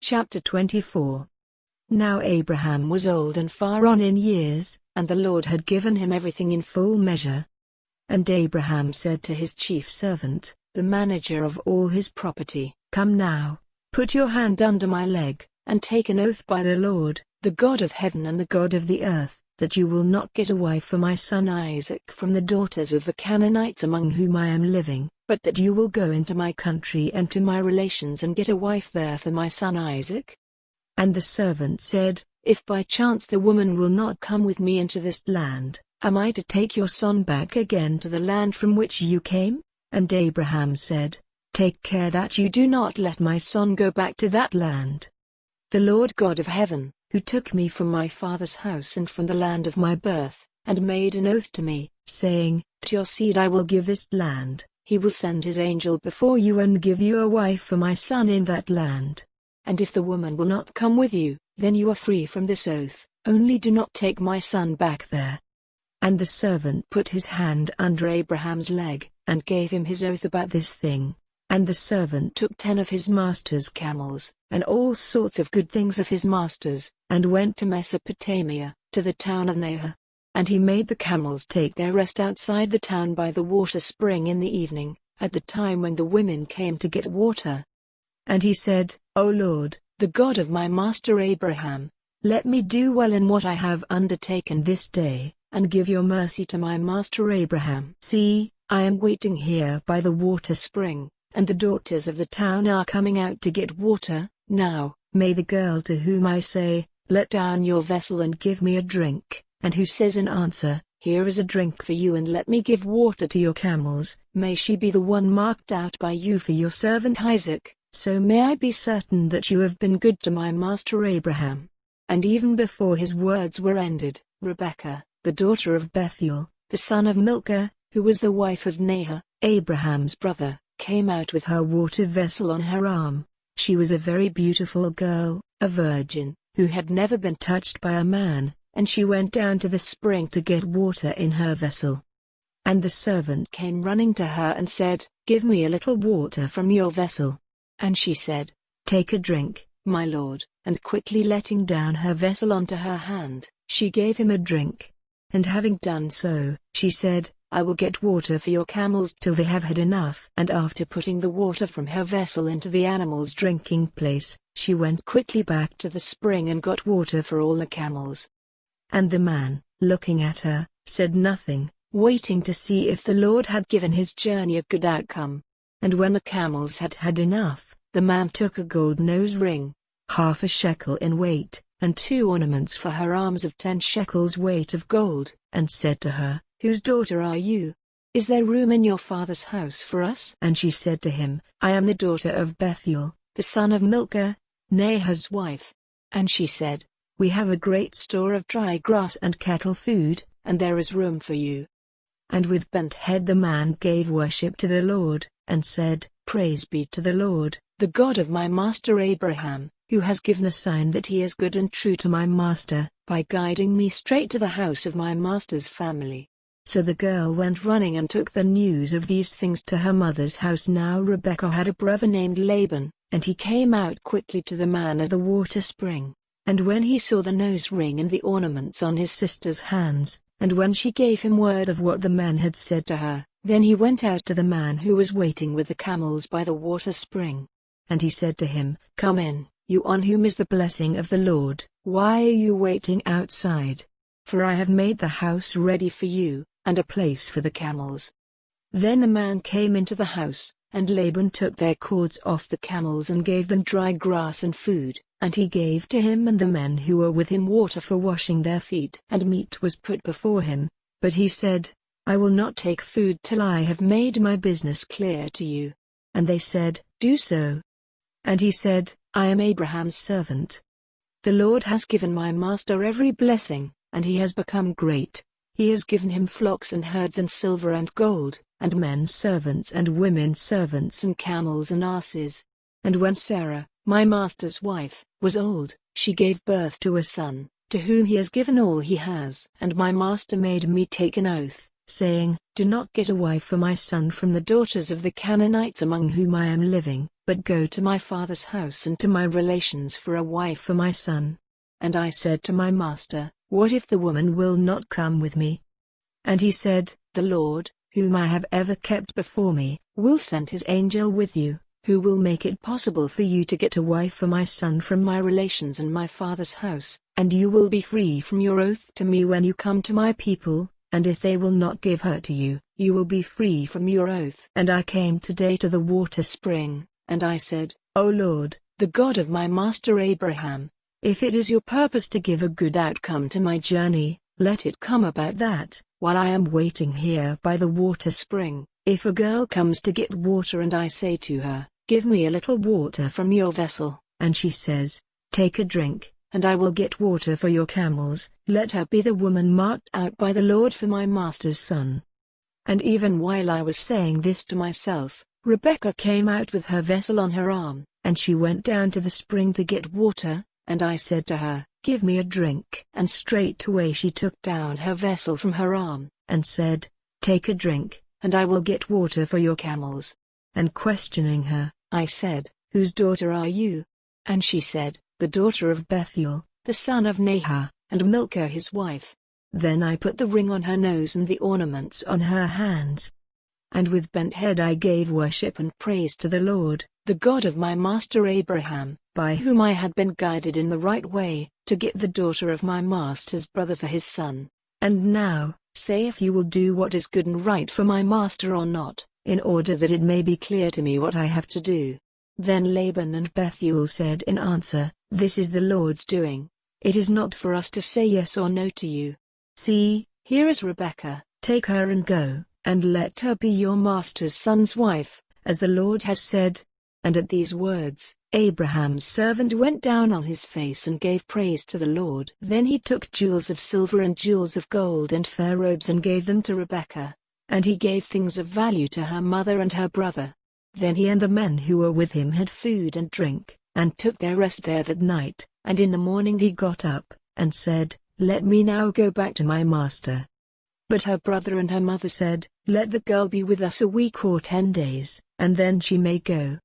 Chapter 24. Now Abraham was old and far on in years, and the Lord had given him everything in full measure. And Abraham said to his chief servant, the manager of all his property, Come now, put your hand under my leg, and take an oath by the Lord, the God of heaven and the God of the earth, that you will not get a wife for my son Isaac from the daughters of the Canaanites among whom I am living, but that you will go into my country and to my relations and get a wife there for my son Isaac. And the servant said, If by chance the woman will not come with me into this land, am I to take your son back again to the land from which you came? And Abraham said, Take care that you do not let my son go back to that land. The Lord God of heaven, who took me from my father's house and from the land of my birth, and made an oath to me, saying, "To your seed I will give this land. He will send his angel before you and give you a wife for my son in that land. And if the woman will not come with you, then you are free from this oath, only do not take my son back there." And the servant put his hand under Abraham's leg, and gave him his oath about this thing. And the servant took 10 of his master's camels, and all sorts of good things of his master's, and went to Mesopotamia, to the town of Nahor. And he made the camels take their rest outside the town by the water spring in the evening, at the time when the women came to get water. And he said, "O Lord, the God of my master Abraham, let me do well in what I have undertaken this day, and give your mercy to my master Abraham. See, I am waiting here by the water spring, and the daughters of the town are coming out to get water. Now, may the girl to whom I say, 'Let down your vessel and give me a drink,' and who says in answer, 'Here is a drink for you and let me give water to your camels,' may she be the one marked out by you for your servant Isaac, so may I be certain that you have been good to my master Abraham." And even before his words were ended, Rebekah, the daughter of Bethuel, the son of Milcah, who was the wife of Nahor, Abraham's brother, came out with her water vessel on her arm. She was a very beautiful girl, a virgin, who had never been touched by a man, and she went down to the spring to get water in her vessel. And the servant came running to her and said, "Give me a little water from your vessel." And she said, "Take a drink, my lord," and quickly letting down her vessel onto her hand, she gave him a drink. And having done so, she said, "I will get water for your camels till they have had enough." And after putting the water from her vessel into the animals' drinking place, she went quickly back to the spring and got water for all the camels. And the man, looking at her, said nothing, waiting to see if the Lord had given his journey a good outcome. And when the camels had had enough, the man took a gold nose ring, half a shekel in weight, and 2 ornaments for her arms of 10 shekels weight of gold, and said to her, "Whose daughter are you? Is there room in your father's house for us?" And she said to him, "I am the daughter of Bethuel, the son of Milcah, Nahor's wife." And she said, "We have a great store of dry grass and cattle food, and there is room for you." And with bent head the man gave worship to the Lord, and said, "Praise be to the Lord, the God of my master Abraham, who has given a sign that he is good and true to my master, by guiding me straight to the house of my master's family." So the girl went running and took the news of these things to her mother's house. Now Rebekah had a brother named Laban, and he came out quickly to the man at the water spring. And when he saw the nose ring and the ornaments on his sister's hands, and when she gave him word of what the man had said to her, then he went out to the man who was waiting with the camels by the water spring. And he said to him, "Come in, you on whom is the blessing of the Lord. Why are you waiting outside? For I have made the house ready for you, and a place for the camels." Then the man came into the house, and Laban took their cords off the camels and gave them dry grass and food, and he gave to him and the men who were with him water for washing their feet. And meat was put before him, but he said, "I will not take food till I have made my business clear to you." And they said, "Do so." And he said, "I am Abraham's servant. The Lord has given my master every blessing, and he has become great. He has given him flocks and herds and silver and gold, and men servants and women servants and camels and asses. And when Sarah, my master's wife, was old, she gave birth to a son, to whom he has given all he has. And my master made me take an oath, saying, 'Do not get a wife for my son from the daughters of the Canaanites among whom I am living, but go to my father's house and to my relations for a wife for my son.' And I said to my master, 'What if the woman will not come with me?' And he said, 'The Lord, whom I have ever kept before me, will send his angel with you, who will make it possible for you to get a wife for my son from my relations and my father's house, and you will be free from your oath to me when you come to my people, and if they will not give her to you, you will be free from your oath.' And I came today to the water spring, and I said, 'O Lord, the God of my master Abraham, if it is your purpose to give a good outcome to my journey, let it come about that, while I am waiting here by the water spring, if a girl comes to get water and I say to her, "Give me a little water from your vessel," and she says, "Take a drink," and I will get water for your camels. Let her be the woman marked out by the Lord for my master's son." And even while I was saying this to myself, Rebekah came out with her vessel on her arm, and she went down to the spring to get water, and I said to her, "Give me a drink." And straightway she took down her vessel from her arm, and said, "Take a drink, and I will get water for your camels." And questioning her, I said, "Whose daughter are you?" And she said, "The daughter of Bethuel, the son of Nahor, and Milcah his wife." Then I put the ring on her nose and the ornaments on her hands. And with bent head I gave worship and praise to the Lord, the God of my master Abraham, by whom I had been guided in the right way, to get the daughter of my master's brother for his son. And now, say if you will do what is good and right for my master or not, in order that it may be clear to me what I have to do." Then Laban and Bethuel said in answer, "This is the Lord's doing. It is not for us to say yes or no to you. See, here is Rebekah, take her and go, and let her be your master's son's wife, as the Lord has said." And at these words, Abraham's servant went down on his face and gave praise to the Lord. Then he took jewels of silver and jewels of gold and fair robes and gave them to Rebekah. And he gave things of value to her mother and her brother. Then he and the men who were with him had food and drink, and took their rest there that night. And in the morning he got up, and said, "Let me now go back to my master." But her brother and her mother said, "Let the girl be with us a week or 10 days, and then she may go."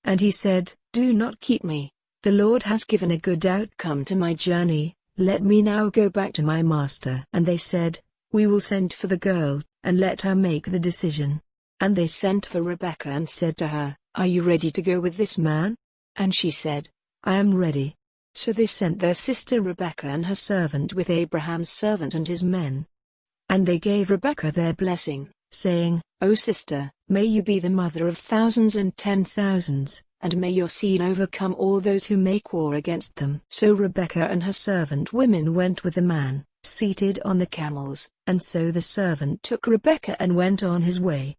And he said, "Do not keep me. The Lord has given a good outcome to my journey. Let me now go back to my master." And they said, "We will send for the girl, and let her make the decision." And they sent for Rebekah and said to her, "Are you ready to go with this man?" And she said, "I am ready." So they sent their sister Rebekah and her servant with Abraham's servant and his men. And they gave Rebekah their blessing, saying, "O sister, may you be the mother of thousands and 10,000s, and may your seed overcome all those who make war against them." So Rebekah and her servant women went with the man, seated on the camels, and so the servant took Rebekah and went on his way.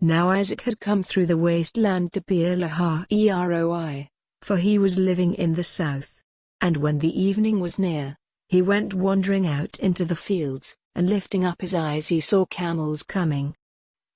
Now Isaac had come through the wasteland to Beer-lahai, for he was living in the south. And when the evening was near, he went wandering out into the fields, and lifting up his eyes he saw camels coming.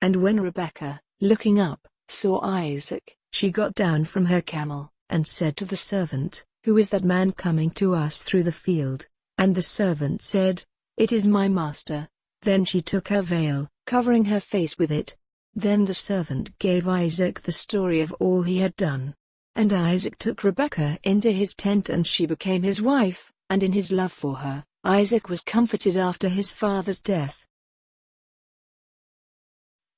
And when Rebekah, looking up, saw Isaac, she got down from her camel, and said to the servant, "Who is that man coming to us through the field?" And the servant said, "It is my master." Then she took her veil, covering her face with it. Then the servant gave Isaac the story of all he had done. And Isaac took Rebekah into his tent and she became his wife, and in his love for her, Isaac was comforted after his father's death.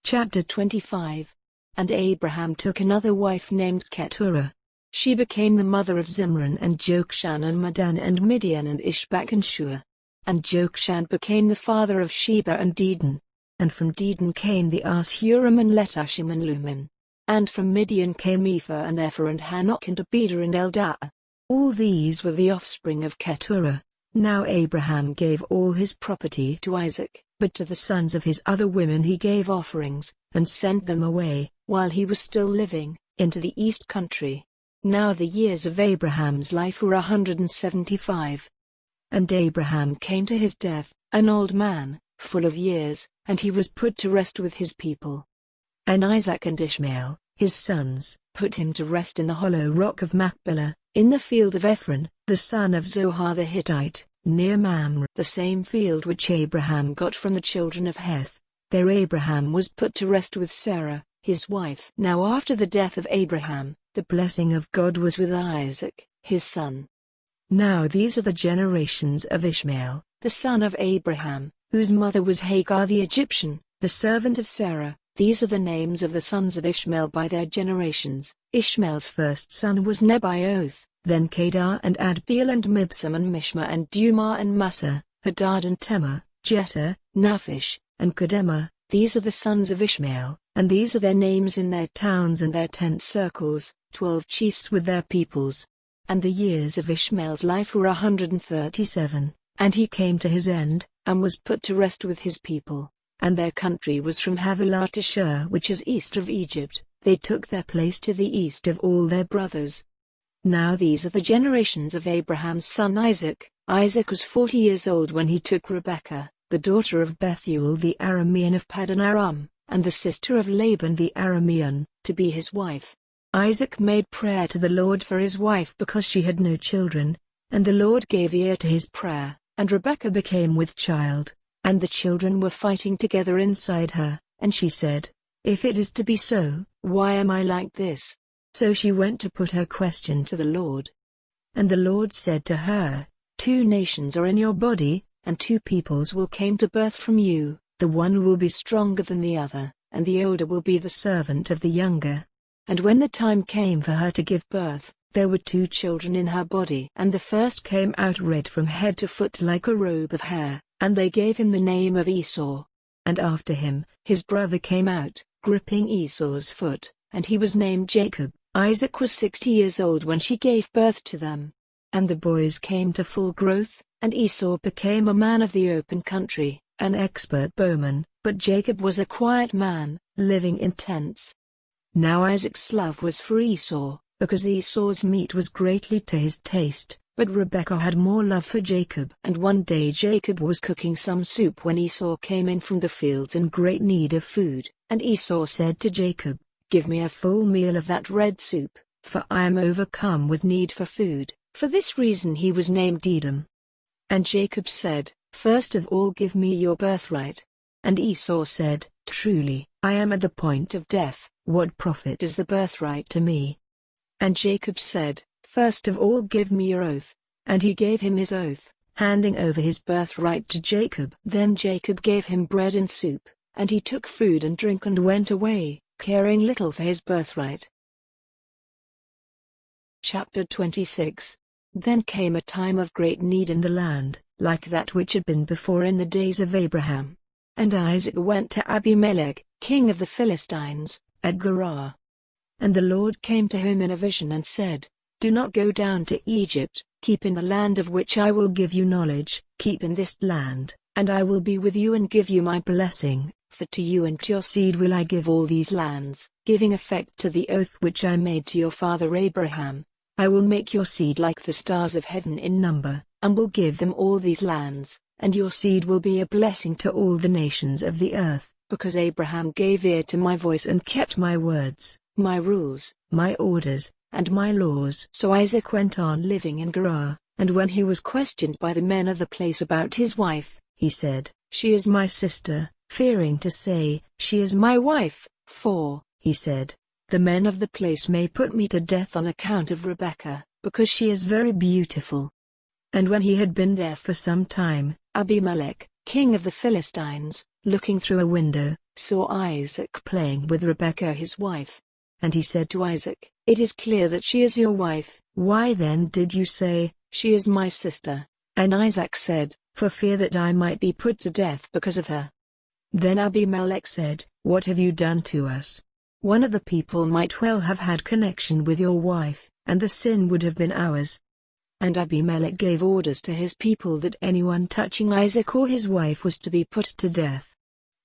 Chapter 25. And Abraham took another wife named Keturah. She became the mother of Zimran and Jokshan and Medan and Midian and Ishbak and Shua. And Jokshan became the father of Sheba and Dedan. And from Dedan came the Huram and Letashim and Lumin. And from Midian came Ephah and Epher and Hanok and Abida and Eldaah. All these were the offspring of Keturah. Now Abraham gave all his property to Isaac, but to the sons of his other women he gave offerings, and sent them away, while he was still living, into the east country. Now the years of Abraham's life were 175. And Abraham came to his death, an old man, full of years, and he was put to rest with his people. And Isaac and Ishmael, his sons, put him to rest in the hollow rock of Machpelah, in the field of Ephron, the son of Zohar the Hittite, near Mamre, the same field which Abraham got from the children of Heth. There Abraham was put to rest with Sarah, his wife. Now after the death of Abraham, the blessing of God was with Isaac, his son. Now these are the generations of Ishmael, the son of Abraham, whose mother was Hagar the Egyptian, the servant of Sarah. These are the names of the sons of Ishmael by their generations. Ishmael's first son was Nebaioth, then Kedar and Adbeel and Mibsam and Mishma and Dumah and Massa, Hadad and Tema, Jether, Naphish, and Kedemah. These are the sons of Ishmael, and these are their names in their towns and their tent circles, 12 chiefs with their peoples. And the years of Ishmael's life were 137, and he came to his end, and was put to rest with his people. And their country was from Havilah to Shur, which is east of Egypt. They took their place to the east of all their brothers. Now these are the generations of Abraham's son Isaac. Isaac was 40 years old when he took Rebekah, the daughter of Bethuel the Aramean of Paddan Aram, and the sister of Laban the Aramean, to be his wife. Isaac made prayer to the Lord for his wife because she had no children, and the Lord gave ear to his prayer, and Rebekah became with child, and the children were fighting together inside her, and she said, "If it is to be so, why am I like this?" So she went to put her question to the Lord. And the Lord said to her, "Two nations are in your body, and two peoples will come to birth from you, the one will be stronger than the other, and the older will be the servant of the younger." And when the time came for her to give birth, there were two children in her body, and the first came out red from head to foot like a robe of hair, and they gave him the name of Esau. And after him, his brother came out, gripping Esau's foot, and he was named Jacob. Isaac was 60 years old when she gave birth to them. And the boys came to full growth, and Esau became a man of the open country, an expert bowman, but Jacob was a quiet man, living in tents. Now Isaac's love was for Esau, because Esau's meat was greatly to his taste, but Rebekah had more love for Jacob. And one day Jacob was cooking some soup when Esau came in from the fields in great need of food, and Esau said to Jacob, "Give me a full meal of that red soup, for I am overcome with need for food." For this reason he was named Edom. And Jacob said, "First of all give me your birthright." And Esau said, "Truly, I am at the point of death, what profit is the birthright to me?" And Jacob said, "First of all give me your oath." And he gave him his oath, handing over his birthright to Jacob. Then Jacob gave him bread and soup, and he took food and drink and went away, caring little for his birthright. Chapter 26. Then came a time of great need in the land, like that which had been before in the days of Abraham. And Isaac went to Abimelech, king of the Philistines, at Gerar. And the Lord came to him in a vision and said, "Do not go down to Egypt, keep in the land of which I will give you knowledge, keep in this land, and I will be with you and give you my blessing. For to you and to your seed will I give all these lands, giving effect to the oath which I made to your father Abraham. I will make your seed like the stars of heaven in number, and will give them all these lands, and your seed will be a blessing to all the nations of the earth, because Abraham gave ear to my voice and kept my words, my rules, my orders, and my laws." So Isaac went on living in Gerar, and when he was questioned by the men of the place about his wife, he said, "She is my sister," fearing to say, "She is my wife," for, he said, "The men of the place may put me to death on account of Rebekah, because she is very beautiful." And when he had been there for some time, Abimelech, king of the Philistines, looking through a window, saw Isaac playing with Rebekah his wife. And he said to Isaac, "It is clear that she is your wife. Why then did you say, 'She is my sister'?" And Isaac said, "For fear that I might be put to death because of her." Then Abimelech said, "What have you done to us? One of the people might well have had connection with your wife, and the sin would have been ours." And Abimelech gave orders to his people that anyone touching Isaac or his wife was to be put to death.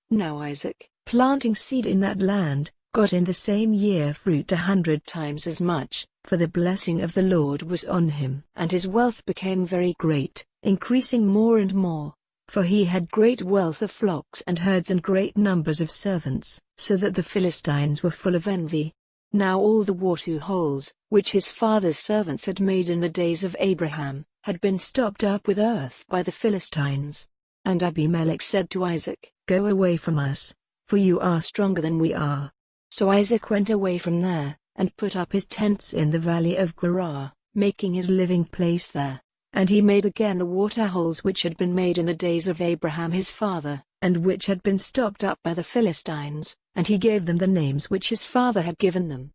Now Isaac, planting seed in that land, got in the same year fruit 100 times as much, for the blessing of the Lord was on him. And his wealth became very great, increasing more and more. For he had great wealth of flocks and herds and great numbers of servants, so that the Philistines were full of envy. Now all the water holes, which his father's servants had made in the days of Abraham, had been stopped up with earth by the Philistines. And Abimelech said to Isaac, "Go away from us, for you are stronger than we are." So Isaac went away from there, and put up his tents in the valley of Gerar, making his living place there. And he made again the water holes which had been made in the days of Abraham his father, and which had been stopped up by the Philistines, and he gave them the names which his father had given them.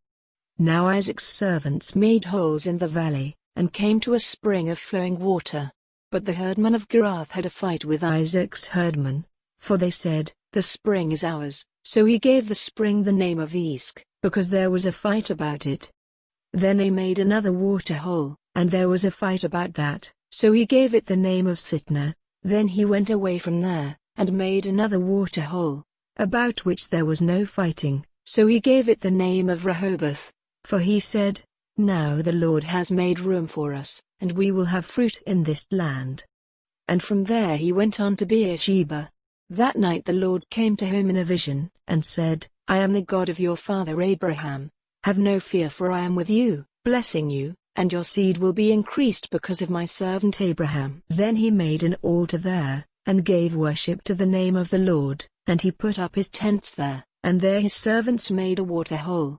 Now Isaac's servants made holes in the valley, and came to a spring of flowing water. But the herdmen of Gerar had a fight with Isaac's herdmen, for they said, "The spring is ours." So he gave the spring the name of Esk, because there was a fight about it. Then they made another water hole, and there was a fight about that, so he gave it the name of Sitnah. Then he went away from there, and made another water hole, about which there was no fighting, so he gave it the name of Rehoboth. For he said, Now the Lord has made room for us, and we will have fruit in this land. And from there he went on to Beersheba. That night the Lord came to him in a vision, and said, I am the God of your father Abraham. Have no fear, for I am with you, blessing you, and your seed will be increased because of my servant Abraham. Then he made an altar there, and gave worship to the name of the Lord, and he put up his tents there, and there his servants made a water hole.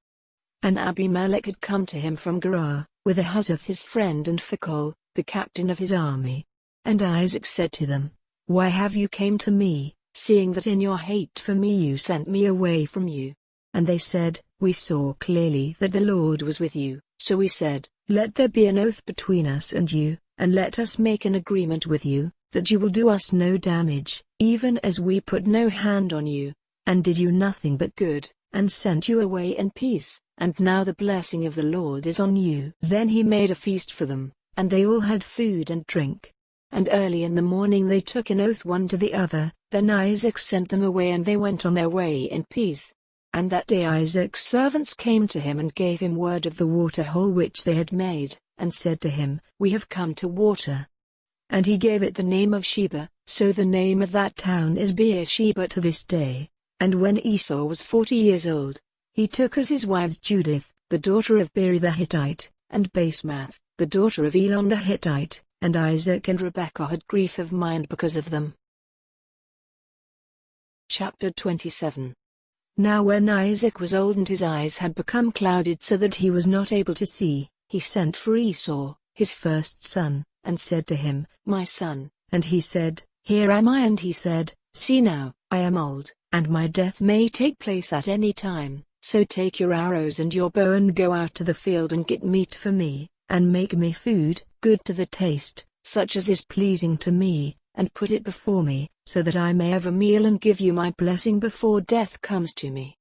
And Abimelech had come to him from Gerar, with Ahuzzath his friend and Phicol, the captain of his army. And Isaac said to them, Why have you come to me, seeing that in your hate for me you sent me away from you? And they said, We saw clearly that the Lord was with you, so we said, Let there be an oath between us and you, and let us make an agreement with you, that you will do us no damage, even as we put no hand on you, and did you nothing but good, and sent you away in peace, and now the blessing of the Lord is on you. Then he made a feast for them, and they all had food and drink. And early in the morning they took an oath one to the other, then Isaac sent them away and they went on their way in peace. And that day Isaac's servants came to him and gave him word of the water hole which they had made, and said to him, We have come to water. And he gave it the name of Sheba, so the name of that town is Beersheba to this day. And when Esau was 40 years old, he took as his wives Judith, the daughter of Beeri the Hittite, and Basemath, the daughter of Elon the Hittite, and Isaac and Rebekah had grief of mind because of them. Chapter 27. Now when Isaac was old and his eyes had become clouded so that he was not able to see, he sent for Esau, his first son, and said to him, My son. And he said, Here am I. And he said, See now, I am old, and my death may take place at any time, so take your arrows and your bow and go out to the field and get meat for me, and make me food, good to the taste, such as is pleasing to me, and put it before me, so that I may have a meal and give you my blessing before death comes to me.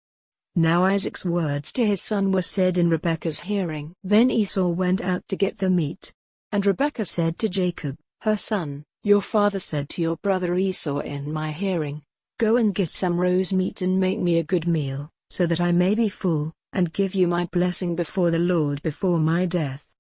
Now Isaac's words to his son were said in Rebekah's hearing. Then Esau went out to get the meat. And Rebekah said to Jacob, her son, Your father said to your brother Esau in my hearing, Go and get some roast meat and make me a good meal, so that I may be full, and give you my blessing before the Lord before my death.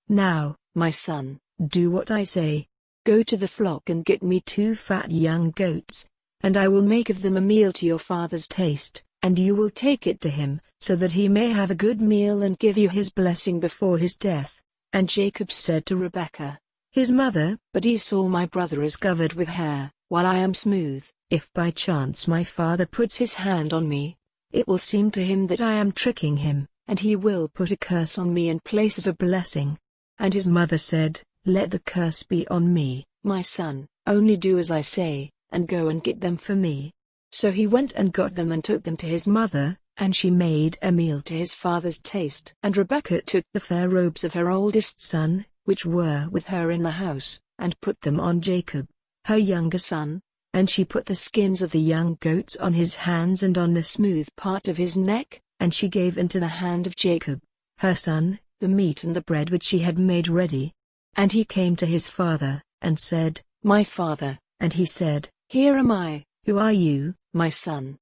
Now, my son, do what I say. Go to the flock and get me 2 fat young goats, and I will make of them a meal to your father's taste, and you will take it to him, so that he may have a good meal and give you his blessing before his death. And Jacob said to Rebekah, his mother, But Esau my brother is covered with hair, while I am smooth. If by chance my father puts his hand on me, it will seem to him that I am tricking him, and he will put a curse on me in place of a blessing. And his mother said, Let the curse be on me, my son, only do as I say, and go and get them for me. So he went and got them and took them to his mother, and she made a meal to his father's taste. And Rebekah took the fair robes of her oldest son, which were with her in the house, and put them on Jacob, her younger son, and she put the skins of the young goats on his hands and on the smooth part of his neck, and she gave into the hand of Jacob, her son, the meat and the bread which she had made ready. And he came to his father, and said, My father. And he said, Here am I. Who are you, my son?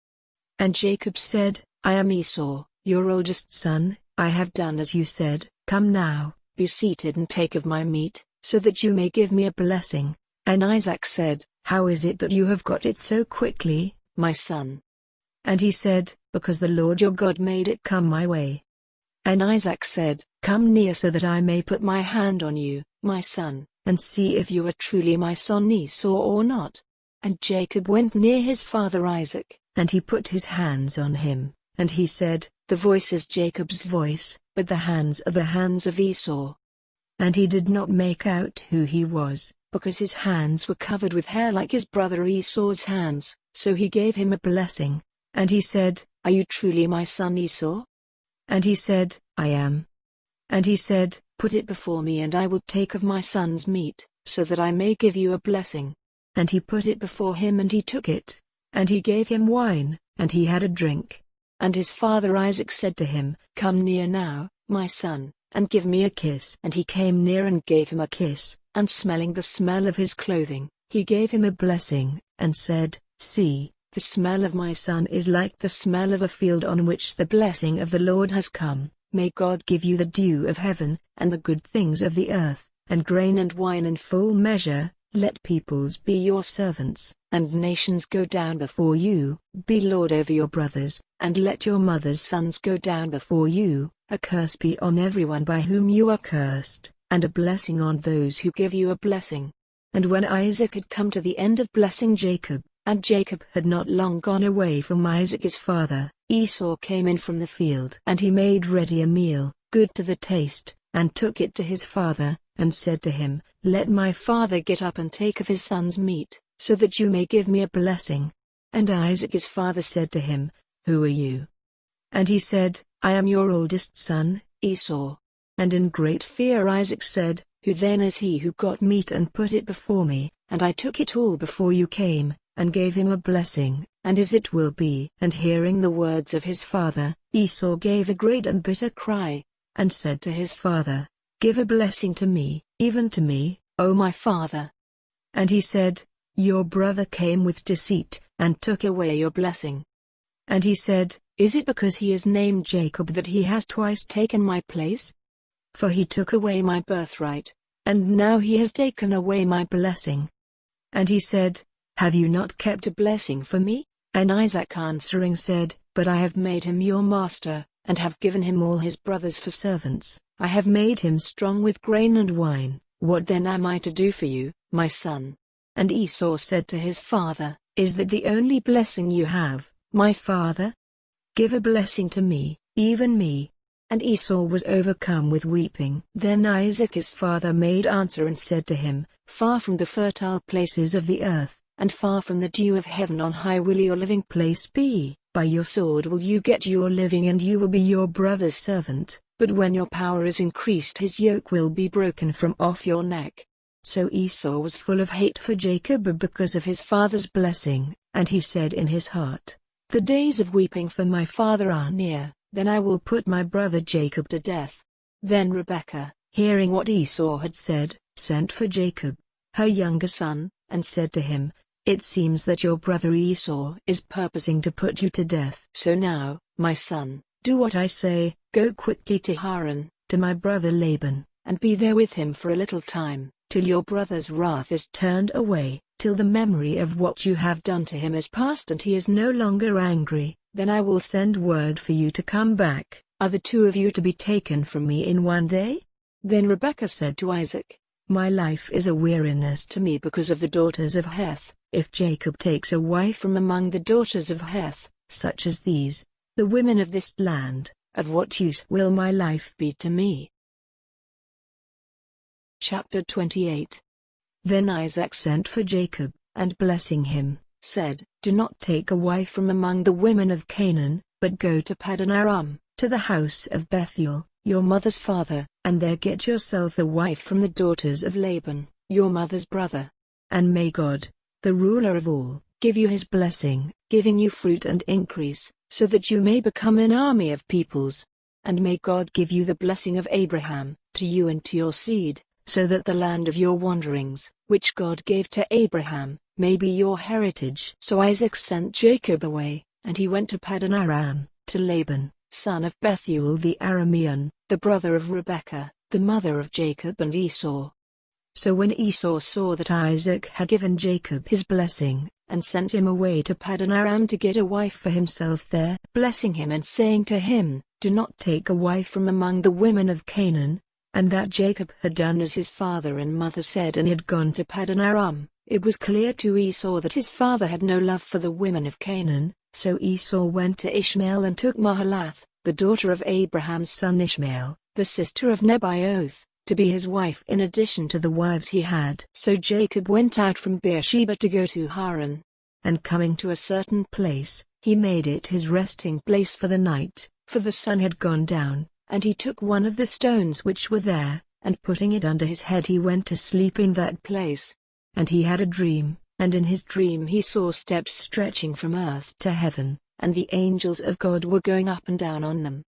And Jacob said, I am Esau, your oldest son. I have done as you said. Come now, be seated and take of my meat, so that you may give me a blessing. And Isaac said, How is it that you have got it so quickly, my son? And he said, Because the Lord your God made it come my way. And Isaac said, Come near so that I may put my hand on you, my son, and see if you are truly my son Esau or not. And Jacob went near his father Isaac, and he put his hands on him, and he said, The voice is Jacob's voice, but the hands are the hands of Esau. And he did not make out who he was, because his hands were covered with hair like his brother Esau's hands, so he gave him a blessing. And he said, Are you truly my son Esau? And he said, I am. And he said, Put it before me and I will take of my son's meat, so that I may give you a blessing. And he put it before him and he took it, and he gave him wine, and he had a drink. And his father Isaac said to him, Come near now, my son, and give me a kiss. And he came near and gave him a kiss, and smelling the smell of his clothing, he gave him a blessing, and said, See, the smell of my son is like the smell of a field on which the blessing of the Lord has come. May God give you the dew of heaven, and the good things of the earth, and grain and wine in full measure. Let peoples be your servants, and nations go down before you. Be lord over your brothers, and let your mother's sons go down before you. A curse be on everyone by whom you are cursed, and a blessing on those who give you a blessing. And when Isaac had come to the end of blessing Jacob, and Jacob had not long gone away from Isaac his father, Esau came in from the field. And he made ready a meal, good to the taste, and took it to his father, and said to him, Let my father get up and take of his son's meat, so that you may give me a blessing. And Isaac his father said to him, Who are you? And he said, I am your oldest son, Esau. And in great fear Isaac said, Who then is he who got meat and put it before me, and I took it all before you came, and gave him a blessing, and as it will be. And hearing the words of his father, Esau gave a great and bitter cry, and said to his father, Give a blessing to me, even to me, O my father. And he said, Your brother came with deceit, and took away your blessing. And he said, Is it because he is named Jacob that he has twice taken my place? For he took away my birthright, and now he has taken away my blessing. And he said, Have you not kept a blessing for me? And Isaac answering said, But I have made him your master, and have given him all his brothers for servants. I have made him strong with grain and wine. What then am I to do for you, my son? And Esau said to his father, Is that the only blessing you have, my father? Give a blessing to me, even me. And Esau was overcome with weeping. Then Isaac his father made answer and said to him, Far from the fertile places of the earth, and far from the dew of heaven on high will your living place be. By your sword will you get your living, and you will be your brother's servant. But when your power is increased, his yoke will be broken from off your neck. So Esau was full of hate for Jacob because of his father's blessing, and he said in his heart, The days of weeping for my father are near, then I will put my brother Jacob to death. Then Rebekah, hearing what Esau had said, sent for Jacob, her younger son, and said to him, It seems that your brother Esau is purposing to put you to death. So now, my son, do what I say. Go quickly to Haran, to my brother Laban, and be there with him for a little time, till your brother's wrath is turned away, till the memory of what you have done to him is past and he is no longer angry. Then I will send word for you to come back. Are the two of you to be taken from me in one day? Then Rebekah said to Isaac, My life is a weariness to me because of the daughters of Heth. If Jacob takes a wife from among the daughters of Heth, such as these, the women of this land, of what use will my life be to me? Chapter 28. Then Isaac sent for Jacob, and blessing him, said, Do not take a wife from among the women of Canaan, but go to Paddan Aram, to the house of Bethuel, your mother's father, and there get yourself a wife from the daughters of Laban, your mother's brother. And may God, the ruler of all, give you his blessing, giving you fruit and increase, so that you may become an army of peoples. And may God give you the blessing of Abraham, to you and to your seed, so that the land of your wanderings, which God gave to Abraham, may be your heritage. So Isaac sent Jacob away, and he went to Paddan Aram, to Laban, son of Bethuel the Aramean, the brother of Rebekah, the mother of Jacob and Esau. So when Esau saw that Isaac had given Jacob his blessing, and sent him away to Paddan Aram to get a wife for himself there, blessing him and saying to him, Do not take a wife from among the women of Canaan, and that Jacob had done as his father and mother said and had gone to Paddan Aram, it was clear to Esau that his father had no love for the women of Canaan. So Esau went to Ishmael and took Mahalath, the daughter of Abraham's son Ishmael, the sister of Nebaioth, to be his wife in addition to the wives he had. So Jacob went out from Beersheba to go to Haran. And coming to a certain place, he made it his resting place for the night, for the sun had gone down, and he took one of the stones which were there, and putting it under his head he went to sleep in that place. And he had a dream, and in his dream he saw steps stretching from earth to heaven, and the angels of God were going up and down on them.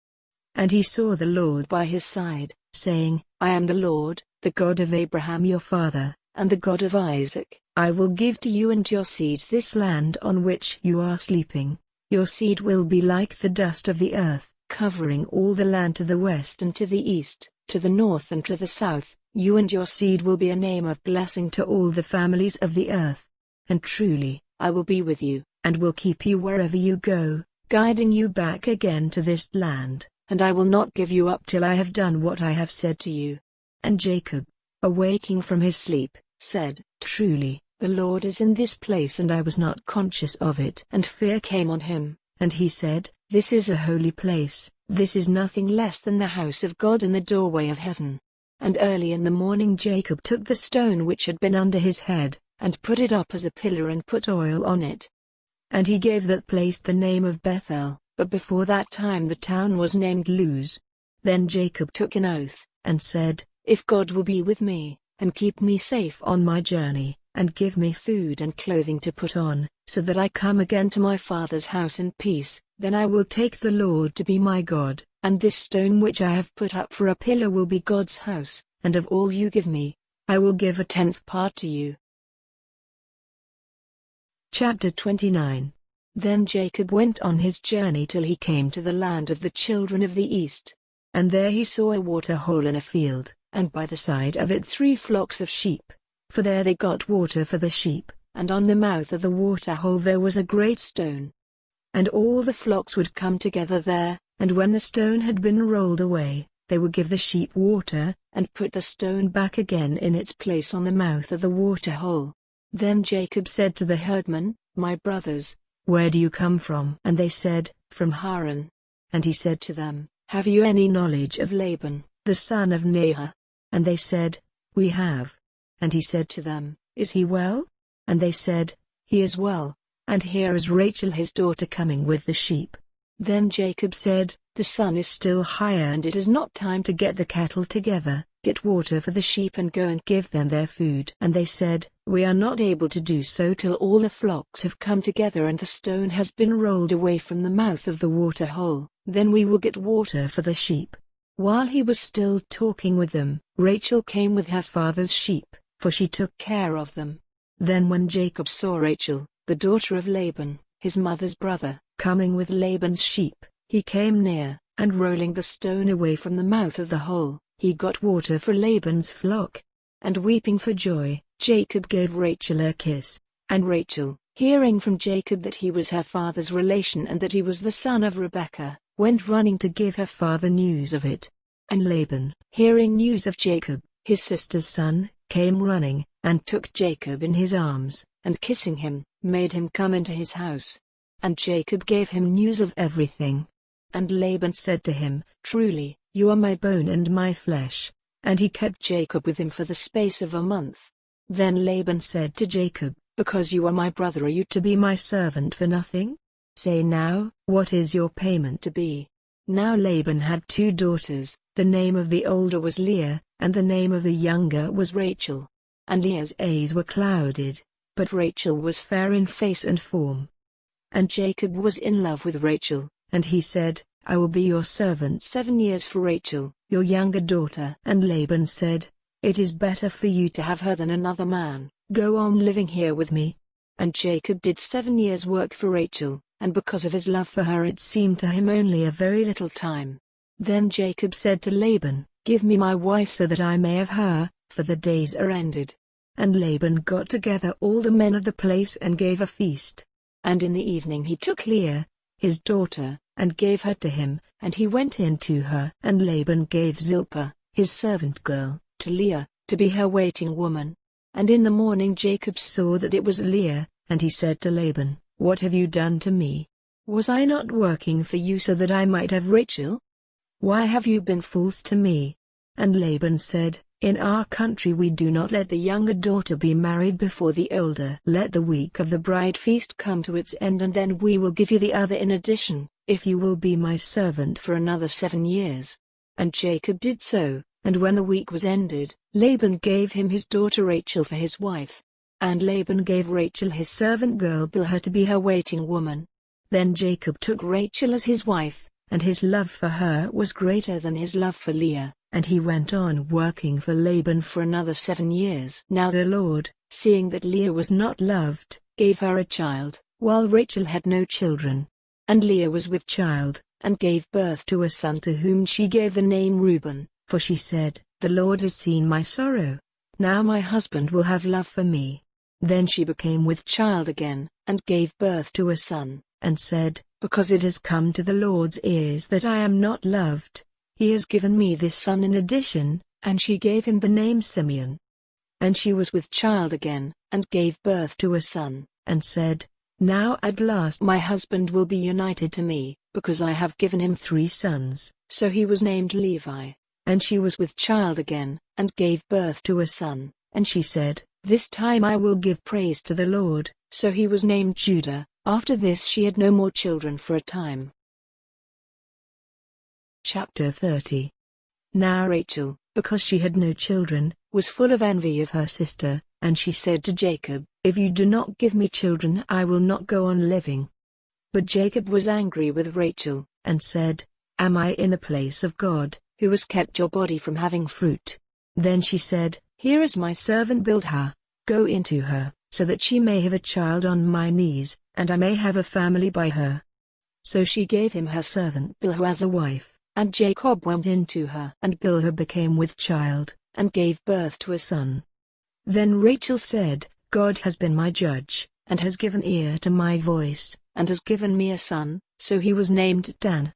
And he saw the Lord by his side, saying, I am the Lord, the God of Abraham your father, and the God of Isaac. I will give to you and your seed this land on which you are sleeping. Your seed will be like the dust of the earth, covering all the land to the west and to the east, to the north and to the south. You and your seed will be a name of blessing to all the families of the earth. And truly, I will be with you, and will keep you wherever you go, guiding you back again to this land, and I will not give you up till I have done what I have said to you." And Jacob, awaking from his sleep, said, "Truly, the Lord is in this place, and I was not conscious of it." And fear came on him, and he said, "This is a holy place, this is nothing less than the house of God and the doorway of heaven." And early in the morning Jacob took the stone which had been under his head, and put it up as a pillar and put oil on it. And he gave that place the name of Bethel, but before that time the town was named Luz. Then Jacob took an oath, and said, "If God will be with me, and keep me safe on my journey, and give me food and clothing to put on, so that I come again to my father's house in peace, then I will take the Lord to be my God, and this stone which I have put up for a pillar will be God's house, and of all you give me, I will give a 10th part to you." Chapter 29. Then Jacob went on his journey till he came to the land of the children of the east. And there he saw a water hole in a field, and by the side of it 3 flocks of sheep. For there they got water for the sheep, and on the mouth of the water hole there was a great stone. And all the flocks would come together there, and when the stone had been rolled away, they would give the sheep water, and put the stone back again in its place on the mouth of the water hole. Then Jacob said to the herdmen, "My brothers, where do you come from?" And they said, "From Haran." And he said to them, "Have you any knowledge of Laban, the son of Nahor?" And they said, "We have." And he said to them, "Is he well?" And they said, "He is well, and here is Rachel his daughter coming with the sheep." Then Jacob said, "The sun is still higher and it is not time to get the cattle together. Get water for the sheep and go and give them their food." And they said, "We are not able to do so till all the flocks have come together and the stone has been rolled away from the mouth of the water hole, then we will get water for the sheep." While he was still talking with them, Rachel came with her father's sheep, for she took care of them. Then when Jacob saw Rachel, the daughter of Laban, his mother's brother, coming with Laban's sheep, he came near, and rolling the stone away from the mouth of the hole, he got water for Laban's flock. And weeping for joy, Jacob gave Rachel a kiss. And Rachel, hearing from Jacob that he was her father's relation and that he was the son of Rebekah, went running to give her father news of it. And Laban, hearing news of Jacob, his sister's son, came running, and took Jacob in his arms, and kissing him, made him come into his house. And Jacob gave him news of everything. And Laban said to him, "Truly, you are my bone and my flesh." And he kept Jacob with him for the space of a month. Then Laban said to Jacob, "Because you are my brother, are you to be my servant for nothing? Say now, what is your payment to be?" Now Laban had 2 daughters, the name of the older was Leah, and the name of the younger was Rachel. And Leah's eyes were clouded, but Rachel was fair in face and form. And Jacob was in love with Rachel, and he said, "I will be your servant 7 years for Rachel, your younger daughter." And Laban said, "It is better for you to have her than another man, go on living here with me." And Jacob did 7 years' work for Rachel, and because of his love for her it seemed to him only a very little time. Then Jacob said to Laban, "Give me my wife so that I may have her, for the days are ended." And Laban got together all the men of the place and gave a feast. And in the evening he took Leah, his daughter, and gave her to him, and he went in to her. And Laban gave Zilpah, his servant girl, to Leah, to be her waiting woman. And in the morning Jacob saw that it was Leah, and he said to Laban, "What have you done to me? Was I not working for you so that I might have Rachel? Why have you been false to me?" And Laban said, "In our country we do not let the younger daughter be married before the older. Let the week of the bride feast come to its end, and then we will give you the other in addition, if you will be my servant for another 7 years." And Jacob did so, and when the week was ended, Laban gave him his daughter Rachel for his wife. And Laban gave Rachel his servant girl Bilhah to be her waiting woman. Then Jacob took Rachel as his wife, and his love for her was greater than his love for Leah, and he went on working for Laban for another 7 years. Now the Lord, seeing that Leah was not loved, gave her a child, while Rachel had no children. And Leah was with child, and gave birth to a son to whom she gave the name Reuben, for she said, "The Lord has seen my sorrow. Now my husband will have love for me." Then she became with child again, and gave birth to a son, and said, "Because it has come to the Lord's ears that I am not loved, he has given me this son in addition," and she gave him the name Simeon. And she was with child again, and gave birth to a son, and said, "Now at last my husband will be united to me, because I have given him 3 sons." So he was named Levi. And she was with child again, and gave birth to a son, and she said, "This time I will give praise to the Lord." So he was named Judah. After this she had no more children for a time. Chapter 30. Now Rachel, because she had no children, was full of envy of her sister, and she said to Jacob, "If you do not give me children I will not go on living." But Jacob was angry with Rachel, and said, "Am I in the place of God, who has kept your body from having fruit?" Then she said, "Here is my servant Bilhah, go into her, so that she may have a child on my knees, and I may have a family by her." So she gave him her servant Bilhah as a wife, and Jacob went into her. And Bilhah became with child, and gave birth to a son. Then Rachel said, "God has been my judge, and has given ear to my voice, and has given me a son," so he was named Dan.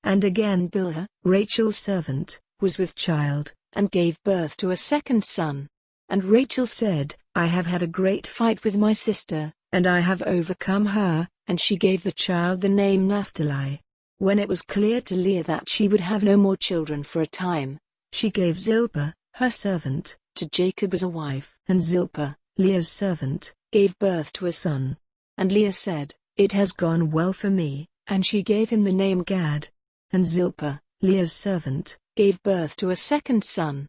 And again Bilhah, Rachel's servant, was with child, and gave birth to a second son. And Rachel said, "I have had a great fight with my sister, and I have overcome her," and she gave the child the name Naphtali. When it was clear to Leah that she would have no more children for a time, she gave Zilpah, her servant, to Jacob as a wife. And Zilpah, Leah's servant, gave birth to a son. And Leah said, "It has gone well for me," and she gave him the name Gad. And Zilpah, Leah's servant, gave birth to a second son.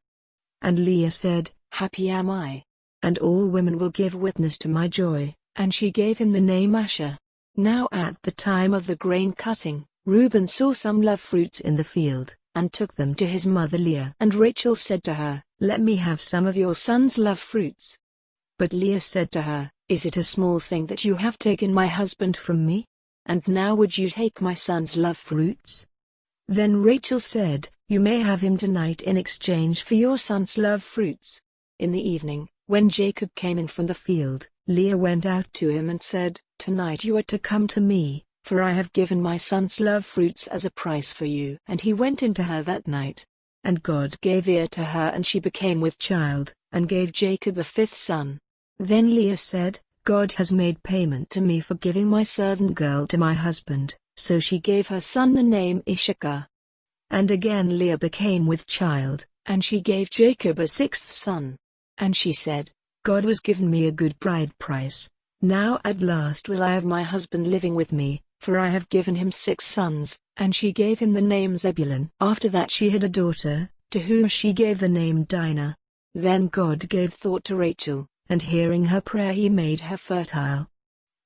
And Leah said, "Happy am I, and all women will give witness to my joy," and she gave him the name Asher. Now at the time of the grain cutting, Reuben saw some love fruits in the field, and took them to his mother Leah. And Rachel said to her, "Let me have some of your son's love fruits." But Leah said to her, "Is it a small thing that you have taken my husband from me? And now would you take my son's love fruits?" Then Rachel said, "You may have him tonight in exchange for your son's love fruits." In the evening, when Jacob came in from the field, Leah went out to him and said, "Tonight you are to come to me, for I have given my son's love fruits as a price for you." And he went into her that night. And God gave ear to her, and she became with child, and gave Jacob a 5th son. Then Leah said, "God has made payment to me for giving my servant girl to my husband," so she gave her son the name Issachar. And again Leah became with child, and she gave Jacob a 6th son. And she said, "God has given me a good bride price. Now at last will I have my husband living with me, for I have given him 6 sons," and she gave him the name Zebulun. After that she had a daughter, to whom she gave the name Dinah. Then God gave thought to Rachel, and hearing her prayer he made her fertile.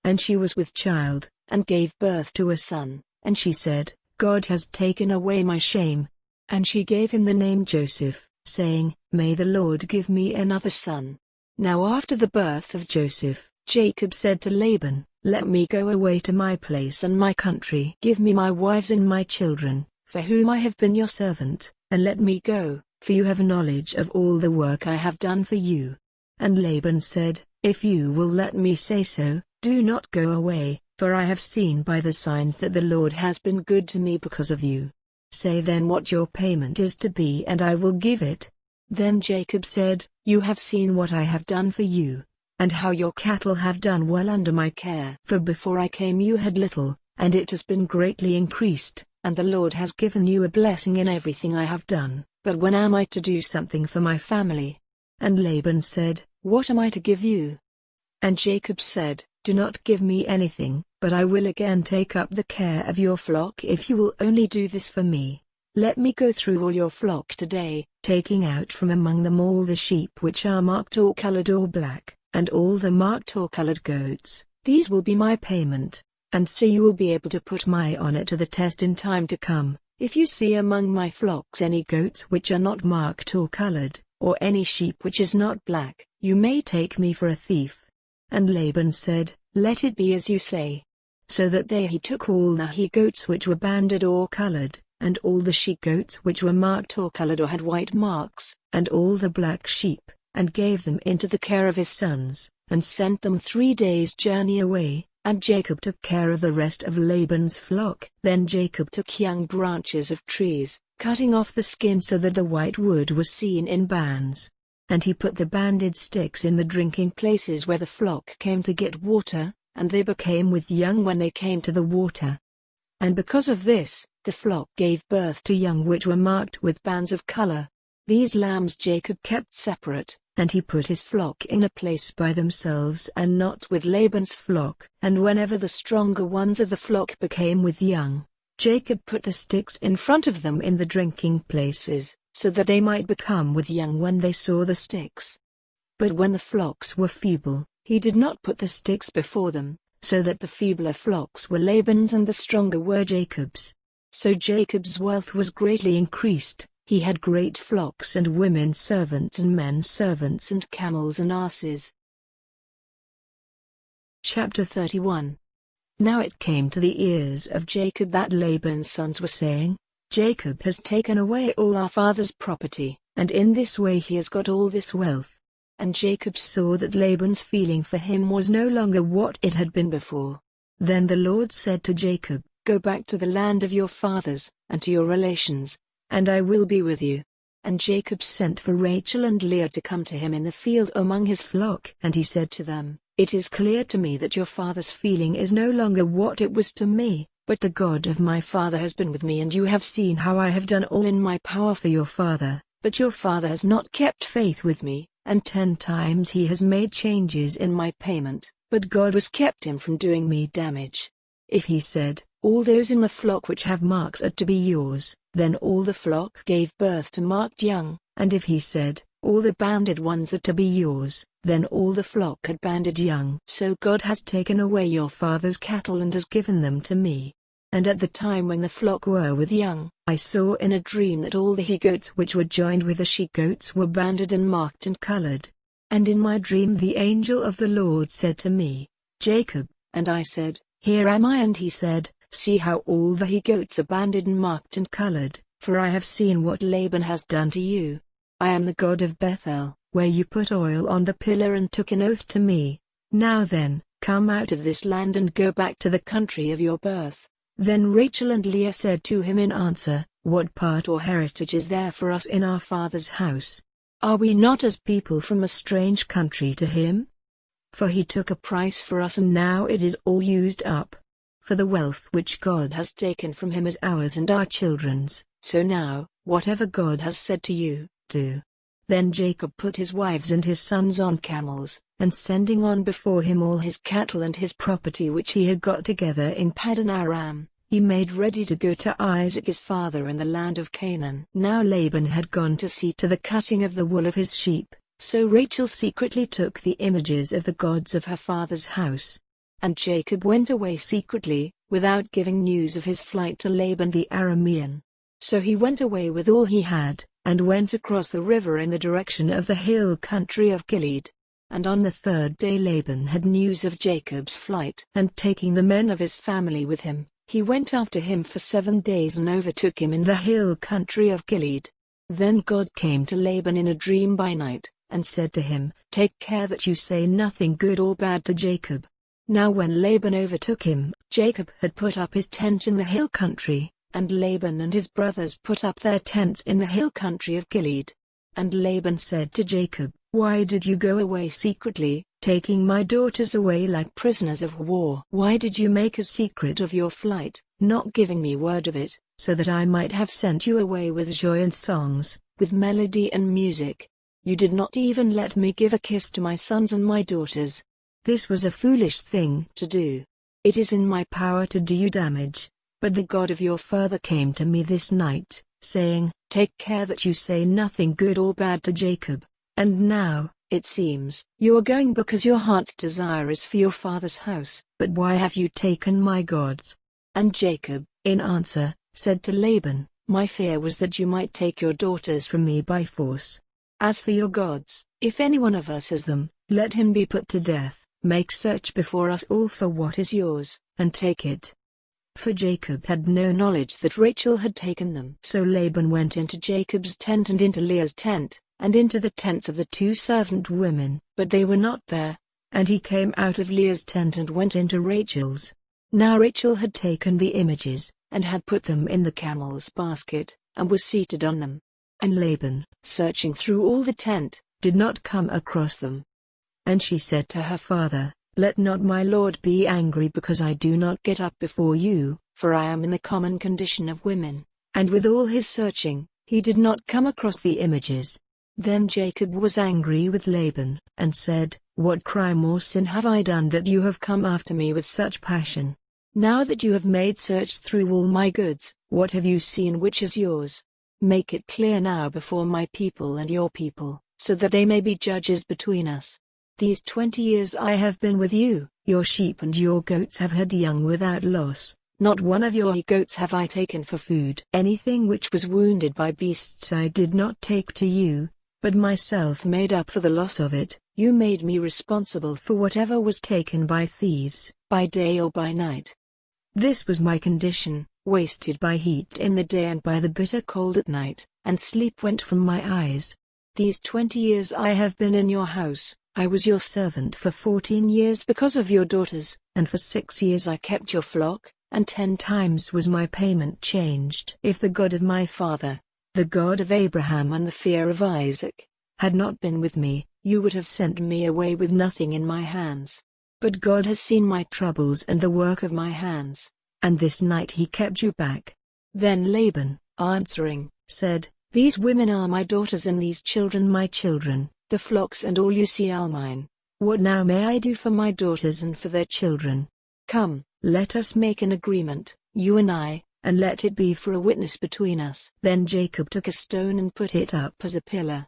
And she was with child, and gave birth to a son, and she said, "God has taken away my shame." And she gave him the name Joseph, saying, "May the Lord give me another son." Now after the birth of Joseph, Jacob said to Laban, "Let me go away to my place and my country. Give me my wives and my children, for whom I have been your servant, and let me go, for you have knowledge of all the work I have done for you." And Laban said, "If you will let me say so, do not go away, for I have seen by the signs that the Lord has been good to me because of you. Say then what your payment is to be, and I will give it." Then Jacob said, "You have seen what I have done for you, and how your cattle have done well under my care. For before I came you had little, and it has been greatly increased, and the Lord has given you a blessing in everything I have done. But when am I to do something for my family?" And Laban said, "What am I to give you?" And Jacob said, "Do not give me anything, but I will again take up the care of your flock if you will only do this for me. Let me go through all your flock today, taking out from among them all the sheep which are marked or colored or black, and all the marked or colored goats. These will be my payment, and so you will be able to put my honor to the test in time to come. If you see among my flocks any goats which are not marked or colored, or any sheep which is not black, you may take me for a thief." And Laban said, "Let it be as you say." So that day he took all the he-goats which were banded or colored, and all the she-goats which were marked or colored or had white marks, and all the black sheep, and gave them into the care of his sons, and sent them 3 days' journey away, and Jacob took care of the rest of Laban's flock. Then Jacob took young branches of trees, cutting off the skin so that the white wood was seen in bands. And he put the banded sticks in the drinking places where the flock came to get water, and they became with young when they came to the water. And because of this, the flock gave birth to young which were marked with bands of color. These lambs Jacob kept separate, and he put his flock in a place by themselves and not with Laban's flock. And whenever the stronger ones of the flock became with young, Jacob put the sticks in front of them in the drinking places, so that they might become with young when they saw the sticks. But when the flocks were feeble, he did not put the sticks before them, so that the feebler flocks were Laban's and the stronger were Jacob's. So Jacob's wealth was greatly increased. He had great flocks and women servants and men servants and camels and asses. Chapter 31. Now it came to the ears of Jacob that Laban's sons were saying, Jacob has taken away all our father's property, and in this way he has got all this wealth. And Jacob saw that Laban's feeling for him was no longer what it had been before. Then the Lord said to Jacob, Go back to the land of your fathers, and to your relations, and I will be with you. And Jacob sent for Rachel and Leah to come to him in the field among his flock. And he said to them, It is clear to me that your father's feeling is no longer what it was to me, but the God of my father has been with me, and you have seen how I have done all in my power for your father. But your father has not kept faith with me, and 10 times he has made changes in my payment, but God has kept him from doing me damage. If he said, All those in the flock which have marks are to be yours, then all the flock gave birth to marked young, and if he said, All the banded ones are to be yours, then all the flock had banded young. So God has taken away your father's cattle and has given them to me. And at the time when the flock were with young, I saw in a dream that all the he-goats which were joined with the she-goats were banded and marked and colored. And in my dream the angel of the Lord said to me, Jacob, and I said, Here am I. And he said, See how all the he-goats are banded and marked and colored, for I have seen what Laban has done to you. I am the God of Bethel, where you put oil on the pillar and took an oath to me. Now then, come out of this land and go back to the country of your birth. Then Rachel and Leah said to him in answer, What part or heritage is there for us in our father's house? Are we not as people from a strange country to him? For he took a price for us, and now it is all used up. For the wealth which God has taken from him is ours and our children's, so now, whatever God has said to you, do. Then Jacob put his wives and his sons on camels, and sending on before him all his cattle and his property which he had got together in Paddan Aram, he made ready to go to Isaac his father in the land of Canaan. Now Laban had gone to see to the cutting of the wool of his sheep, so Rachel secretly took the images of the gods of her father's house. And Jacob went away secretly, without giving news of his flight to Laban the Aramean. So he went away with all he had, and went across the river in the direction of the hill country of Gilead. And on the 3rd day Laban had news of Jacob's flight, and taking the men of his family with him, he went after him for 7 days and overtook him in the hill country of Gilead. Then God came to Laban in a dream by night, and said to him, Take care that you say nothing good or bad to Jacob. Now when Laban overtook him, Jacob had put up his tent in the hill country, and Laban and his brothers put up their tents in the hill country of Gilead. And Laban said to Jacob, Why did you go away secretly, taking my daughters away like prisoners of war? Why did you make a secret of your flight, not giving me word of it, so that I might have sent you away with joy and songs, with melody and music? You did not even let me give a kiss to my sons and my daughters. This was a foolish thing to do. It is in my power to do you damage. But the God of your father came to me this night, saying, Take care that you say nothing good or bad to Jacob. And now, it seems, you are going because your heart's desire is for your father's house. But why have you taken my gods? And Jacob, in answer, said to Laban, My fear was that you might take your daughters from me by force. As for your gods, if any one of us has them, let him be put to death. make search before us all for what is yours, and take it." For Jacob had no knowledge that Rachel had taken them. So Laban went into Jacob's tent and into Leah's tent, and into the tents of the 2 servant women, but they were not there. And he came out of Leah's tent and went into Rachel's. Now Rachel had taken the images, and had put them in the camel's basket, and was seated on them. And Laban, searching through all the tent, did not come across them. And she said to her father, "Let not my lord be angry because I do not get up before you, for I am in the common condition of women." And with all his searching, he did not come across the images. Then Jacob was angry with Laban, and said, "What crime or sin have I done that you have come after me with such passion? Now that you have made search through all my goods, what have you seen which is yours? Make it clear now before my people and your people, so that they may be judges between us. These 20 years I have been with you, your sheep and your goats have had young without loss. Not one of your goats have I taken for food. Anything which was wounded by beasts I did not take to you, but myself made up for the loss of it. You made me responsible for whatever was taken by thieves, by day or by night. This was my condition, wasted by heat in the day and by the bitter cold at night, and sleep went from my eyes. These 20 years I have been in your house. I was your servant for 14 years because of your daughters, and for 6 years I kept your flock, and 10 times was my payment changed. If the God of my father, the God of Abraham and the fear of Isaac, had not been with me, you would have sent me away with nothing in my hands. But God has seen my troubles and the work of my hands, and this night he kept you back." Then Laban, answering, said, "These women are my daughters and these children my children, the flocks and all you see are mine. What now may I do for my daughters and for their children? Come, let us make an agreement, you and I, and let it be for a witness between us." Then Jacob took a stone and put it up as a pillar.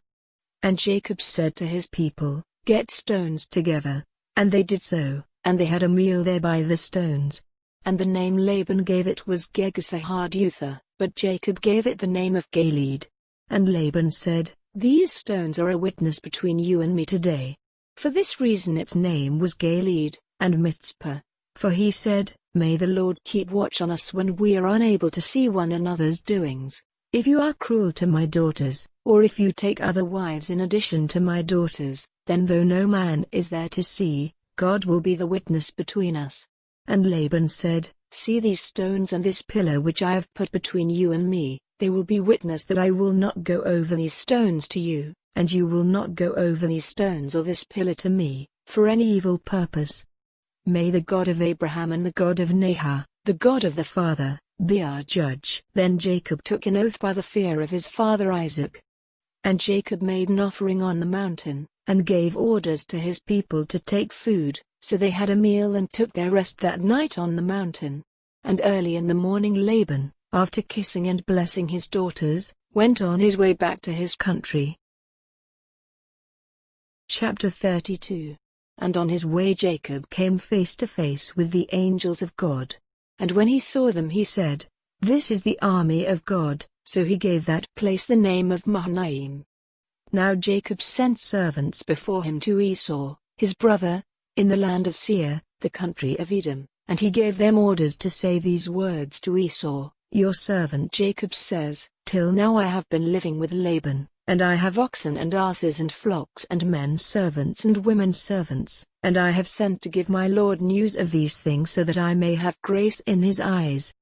And Jacob said to his people, "Get stones together." And they did so, and they had a meal there by the stones. And the name Laban gave it was Gegusahadutha, but Jacob gave it the name of Galeed. And Laban said, "These stones are a witness between you and me today." For this reason its name was Galeed, and Mitzpah. For he said, "May the Lord keep watch on us when we are unable to see one another's doings. If you are cruel to my daughters, or if you take other wives in addition to my daughters, then though no man is there to see, God will be the witness between us." And Laban said, "See these stones and this pillar which I have put between you and me, they will be witness that I will not go over these stones to you, and you will not go over these stones or this pillar to me, for any evil purpose. May the God of Abraham and the God of Nahor, the God of the father, be our judge." Then Jacob took an oath by the fear of his father Isaac. And Jacob made an offering on the mountain, and gave orders to his people to take food, so they had a meal and took their rest that night on the mountain. And early in the morning Laban, after kissing and blessing his daughters, went on his way back to his country. Chapter 32. And on his way Jacob came face to face with the angels of God. And when he saw them he said, "This is the army of God," so he gave that place the name of Mahanaim. Now Jacob sent servants before him to Esau, his brother, in the land of Seir, the country of Edom, and he gave them orders to say these words to Esau, "Your servant Jacob says, till now I have been living with Laban, and I have oxen and asses and flocks and men servants and women servants, and I have sent to give my lord news of these things so that I may have grace in his eyes."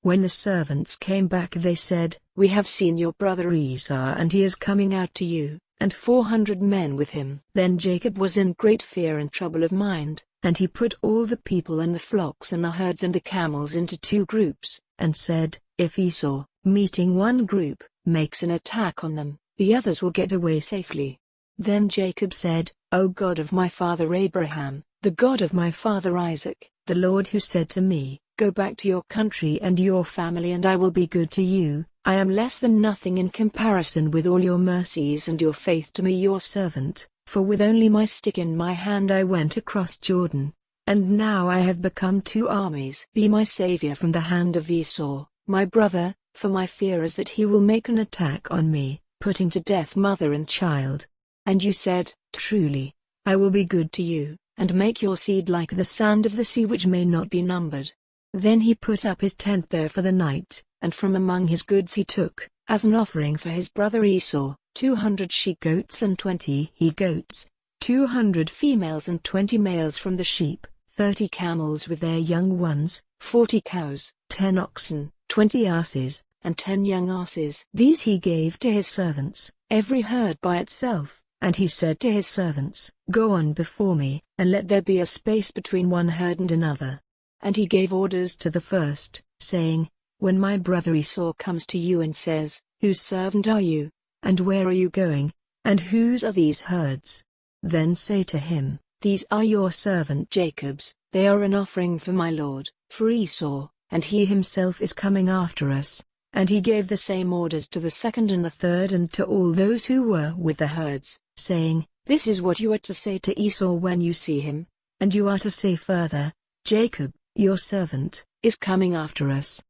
When the servants came back they said, "We have seen your brother Esau and he is coming out to you, and 400 men with him." Then Jacob was in great fear and trouble of mind, and he put all the people and the flocks and the herds and the camels into 2 groups, and said, "If Esau, meeting one group, makes an attack on them, the others will get away safely." Then Jacob said, "O God of my father Abraham, the God of my father Isaac, the Lord who said to me, 'Go back to your country and your family and I will be good to you,' I am less than nothing in comparison with all your mercies and your faith to me your servant, for with only my stick in my hand I went across Jordan, and now I have become 2 armies. Be my savior from the hand of Esau, my brother, for my fear is that he will make an attack on me, putting to death mother and child." And you said, "Truly, I will be good to you, and make your seed like the sand of the sea which may not be numbered. Then he put up his tent there for the night, and from among his goods he took, as an offering for his brother Esau, 200 she-goats and 20 he-goats, 200 females and 20 males from the sheep, 30 camels with their young ones, 40 cows, 10 oxen, 20 asses, and 10 young asses. These he gave to his servants, every herd by itself, and he said to his servants, "Go on before me, and let there be a space between one herd and another." And he gave orders to the first, saying, "When my brother Esau comes to you and says, 'Whose servant are you? And where are you going? And whose are these herds?' Then say to him, 'These are your servant Jacob's, they are an offering for my lord, for Esau, and he himself is coming after us.'" And he gave the same orders to the second and the third and to all those who were with the herds, saying, "This is what you are to say to Esau when you see him, and you are to say further, 'Jacob, your servant, is coming after us.'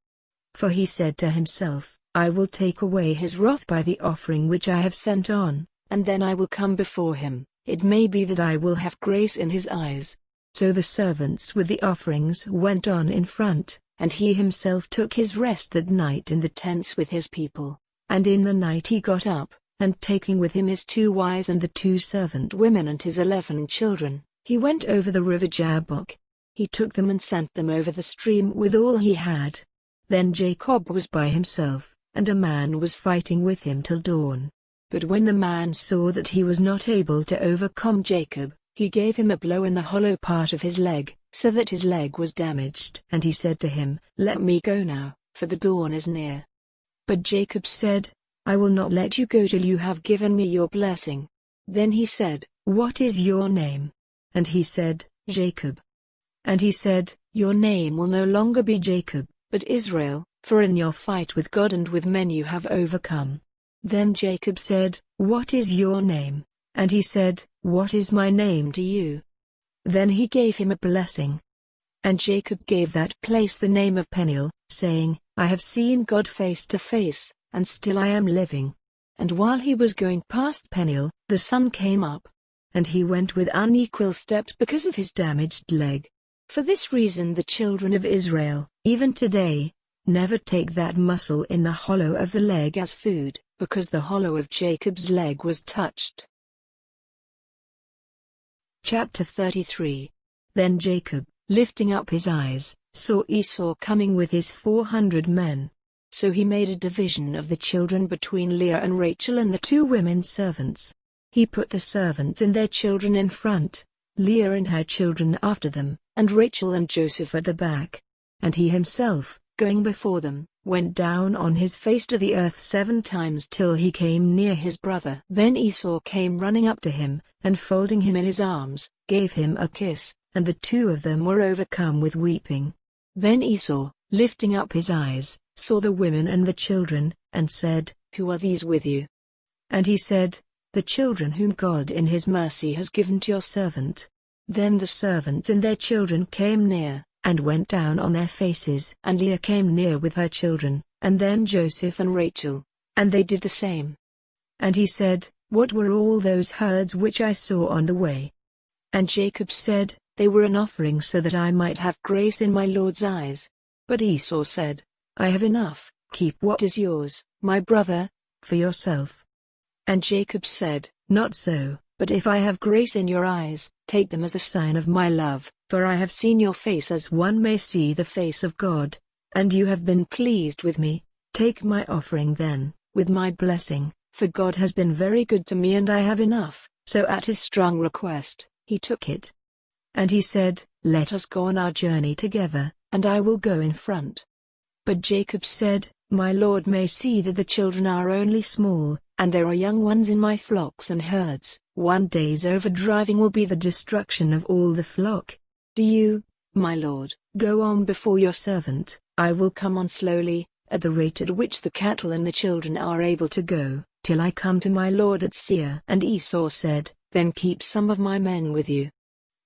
For he said to himself, 'I will take away his wrath by the offering which I have sent on, and then I will come before him, it may be that I will have grace in his eyes.'" So the servants with the offerings went on in front, and he himself took his rest that night in the tents with his people. And in the night he got up, and taking with him his 2 wives and the 2 servant women and his 11 children, he went over the river Jabbok. He took them and sent them over the stream with all he had. Then Jacob was by himself, and a man was fighting with him till dawn. But when the man saw that he was not able to overcome Jacob, he gave him a blow in the hollow part of his leg, so that his leg was damaged. And he said to him, "Let me go now, for the dawn is near." But Jacob said, "I will not let you go till you have given me your blessing." Then he said, "What is your name?" And he said, "Jacob." And he said, "Your name will no longer be Jacob, but Israel, for in your fight with God and with men you have overcome." Then Jacob said, "What is your name?" And he said, "What is my name to you?" Then he gave him a blessing. And Jacob gave that place the name of Peniel, saying, "I have seen God face to face, and still I am living." And while he was going past Peniel, the sun came up. And he went with unequal steps because of his damaged leg. For this reason the children of Israel, even today, never take that muscle in the hollow of the leg as food, because the hollow of Jacob's leg was touched. Chapter 33. Then Jacob, lifting up his eyes, saw Esau coming with his 400 men. So he made a division of the children between Leah and Rachel and the 2 women servants. He put the servants and their children in front, Leah and her children after them, and Rachel and Joseph at the back. And he himself, going before them, went down on his face to the earth 7 times till he came near his brother. Then Esau came running up to him, and folding him in his arms, gave him a kiss, and the 2 of them were overcome with weeping. Then Esau, lifting up his eyes, saw the women and the children, and said, "Who are these with you?" And he said, "The children whom God in his mercy has given to your servant." Then the servants and their children came near, and went down on their faces. And Leah came near with her children, and then Joseph and Rachel, and they did the same. And he said, "What were all those herds which I saw on the way?" And Jacob said, "They were an offering so that I might have grace in my Lord's eyes." But Esau said, "I have enough, keep what is yours, my brother, for yourself." And Jacob said, "Not so, but if I have grace in your eyes, take them as a sign of my love, for I have seen your face as one may see the face of God, and you have been pleased with me. Take my offering then, with my blessing, for God has been very good to me and I have enough." So at his strong request, he took it. And he said, "Let us go on our journey together, and I will go in front." But Jacob said, "My Lord may see that the children are only small, and there are young ones in my flocks and herds. One day's overdriving will be the destruction of all the flock. Do you, my Lord, go on before your servant, I will come on slowly, at the rate at which the cattle and the children are able to go, till I come to my Lord at Seir." And Esau said, "Then keep some of my men with you."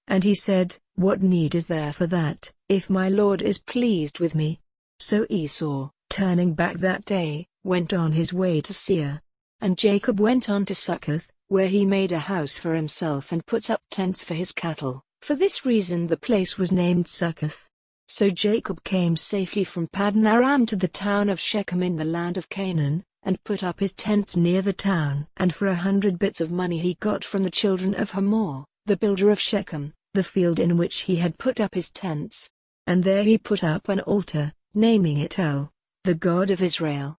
And he said, "What need is there for that, if my Lord is pleased with me?" So Esau, turning back that day, went on his way to Seir. And Jacob went on to Succoth, where he made a house for himself and put up tents for his cattle, For this reason the place was named Succoth. So Jacob came safely from Paddan Aram to the town of Shechem in the land of Canaan, and put up his tents near the town. And for 100 bits of money he got from the children of Hamor, the builder of Shechem, the field in which he had put up his tents. And there he put up an altar, naming it El, the God of Israel.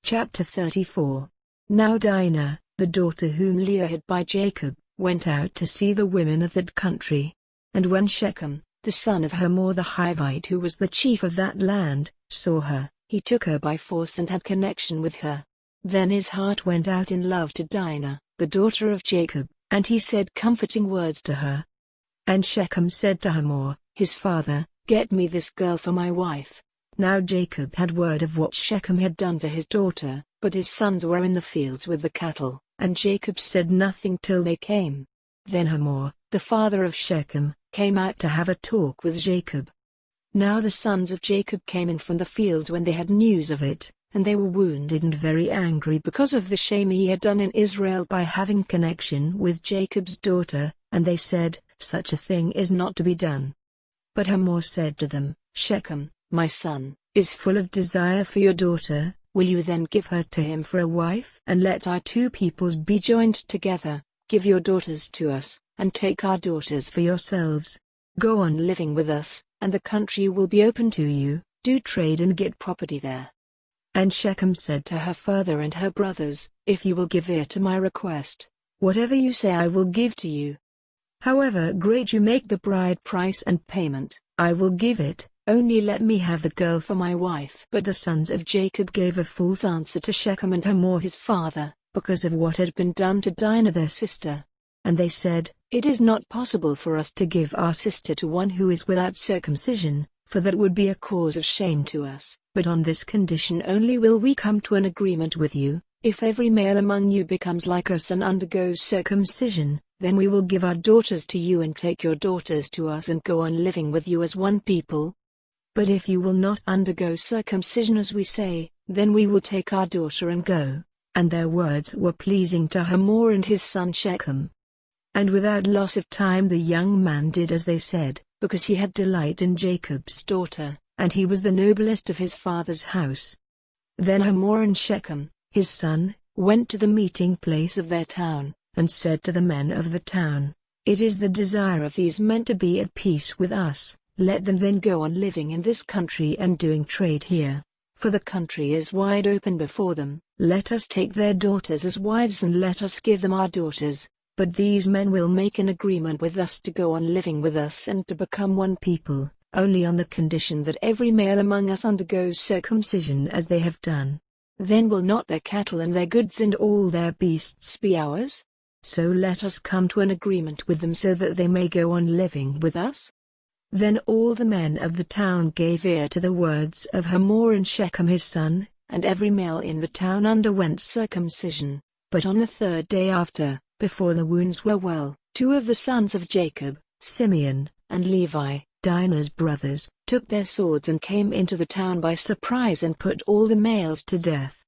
Chapter 34. Now Dinah, the daughter whom Leah had by Jacob, went out to see the women of that country. And when Shechem, the son of Hamor the Hivite who was the chief of that land, saw her, he took her by force and had connection with her. Then his heart went out in love to Dinah, the daughter of Jacob, and he said comforting words to her. And Shechem said to Hamor, his father, "Get me this girl for my wife." Now Jacob had word of what Shechem had done to his daughter, but his sons were in the fields with the cattle, and Jacob said nothing till they came. Then Hamor, the father of Shechem, came out to have a talk with Jacob. Now the sons of Jacob came in from the fields when they had news of it, and they were wounded and very angry because of the shame he had done in Israel by having connection with Jacob's daughter, and they said, "Such a thing is not to be done." But Hamor said to them, "Shechem, my son, is full of desire for your daughter. Will you then give her to him for a wife? And let our two peoples be joined together. Give your daughters to us, and take our daughters for yourselves. Go on living with us, and the country will be open to you. Do trade and get property there." And Shechem said to her father and her brothers, "If you will give ear to my request, whatever you say I will give to you. However great you make the bride price and payment, I will give it. Only let me have the girl for my wife." But the sons of Jacob gave a false answer to Shechem and Hamor his father, because of what had been done to Dinah their sister. And they said, "It is not possible for us to give our sister to one who is without circumcision, for that would be a cause of shame to us. But on this condition only will we come to an agreement with you: if every male among you becomes like us and undergoes circumcision, then we will give our daughters to you and take your daughters to us and go on living with you as one people. But if you will not undergo circumcision as we say, then we will take our daughter and go." And their words were pleasing to Hamor and his son Shechem. And without loss of time the young man did as they said, because he had delight in Jacob's daughter, and he was the noblest of his father's house. Then Hamor and Shechem, his son, went to the meeting place of their town, and said to the men of the town, "It is the desire of these men to be at peace with us. Let them then go on living in this country and doing trade here, for the country is wide open before them. Let us take their daughters as wives and let us give them our daughters. But these men will make an agreement with us to go on living with us and to become one people, only on the condition that every male among us undergoes circumcision as they have done. Then will not their cattle and their goods and all their beasts be ours? So let us come to an agreement with them so that they may go on living with us." Then all the men of the town gave ear to the words of Hamor and Shechem his son, and every male in the town underwent circumcision. But on the third day after, before the wounds were well, two of the sons of Jacob, Simeon and Levi, Dinah's brothers, took their swords and came into the town by surprise and put all the males to death.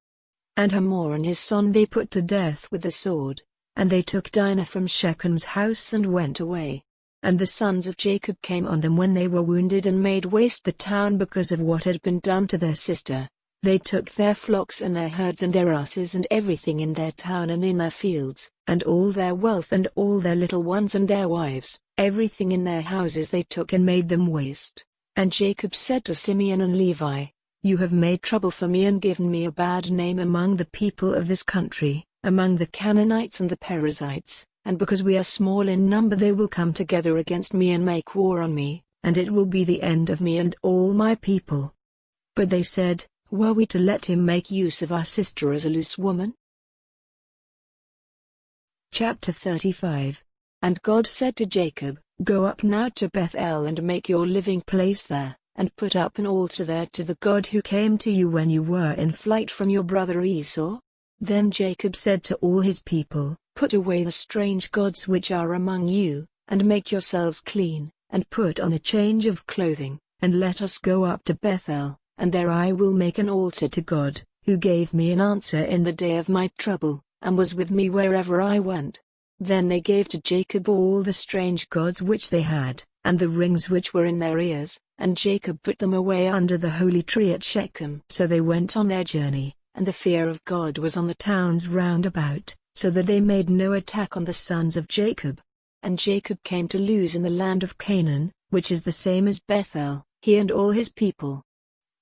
And Hamor and his son they put to death with the sword. And they took Dinah from Shechem's house and went away. And the sons of Jacob came on them when they were wounded and made waste the town because of what had been done to their sister. They took their flocks and their herds and their asses and everything in their town and in their fields, and all their wealth and all their little ones and their wives, everything in their houses they took and made them waste. And Jacob said to Simeon and Levi, "You have made trouble for me and given me a bad name among the people of this country, among the Canaanites and the Perizzites. And because we are small in number they will come together against me and make war on me, and it will be the end of me and all my people." But they said, "Were we to let him make use of our sister as a loose woman?" Chapter 35. And God said to Jacob, "Go up now to Bethel and make your living place there, and put up an altar there to the God who came to you when you were in flight from your brother Esau." Then Jacob said to all his people, "Put away the strange gods which are among you, and make yourselves clean, and put on a change of clothing, and let us go up to Bethel, and there I will make an altar to God, who gave me an answer in the day of my trouble, and was with me wherever I went." Then they gave to Jacob all the strange gods which they had, and the rings which were in their ears, and Jacob put them away under the holy tree at Shechem. So they went on their journey, and the fear of God was on the towns round about, so that they made no attack on the sons of Jacob. And Jacob came to Luz in the land of Canaan, which is the same as Bethel, he and all his people.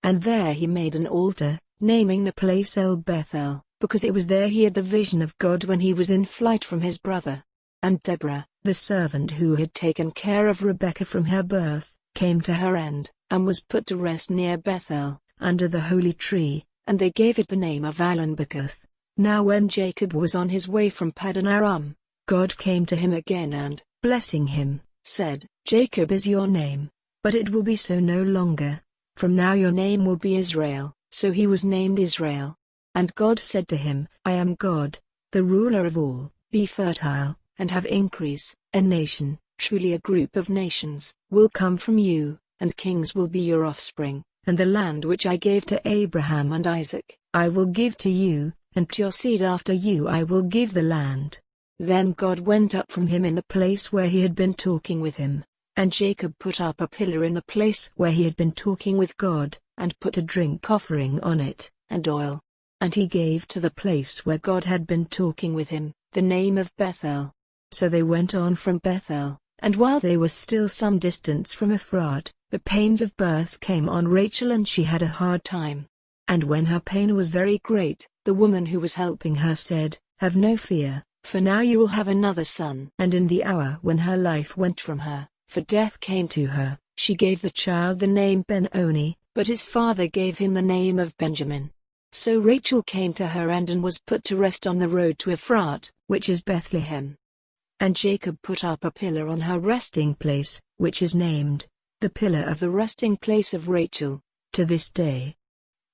And there he made an altar, naming the place El Bethel, because it was there he had the vision of God when he was in flight from his brother. And Deborah, the servant who had taken care of Rebekah from her birth, came to her end, and was put to rest near Bethel, under the holy tree, and they gave it the name of Allanbacuth. Now when Jacob was on his way from Paddan Aram, God came to him again and, blessing him, said, Jacob is your name, but it will be so no longer. From now your name will be Israel. So he was named Israel. And God said to him, I am God, the ruler of all. Be fertile, and have increase. A nation, truly a group of nations, will come from you, and kings will be your offspring. And the land which I gave to Abraham and Isaac, I will give to you, and to your seed after you I will give the land. Then God went up from him in the place where he had been talking with him, and Jacob put up a pillar in the place where he had been talking with God, and put a drink offering on it, and oil. And he gave to the place where God had been talking with him, the name of Bethel. So they went on from Bethel, and while they were still some distance from Ephrat, the pains of birth came on Rachel and she had a hard time. And when her pain was very great, the woman who was helping her said, Have no fear, for now you will have another son. And in the hour when her life went from her, for death came to her, she gave the child the name Ben-Oni, but his father gave him the name of Benjamin. So Rachel came to her end and was put to rest on the road to Ephrat, which is Bethlehem. And Jacob put up a pillar on her resting place, which is named, the pillar of the resting place of Rachel, to this day.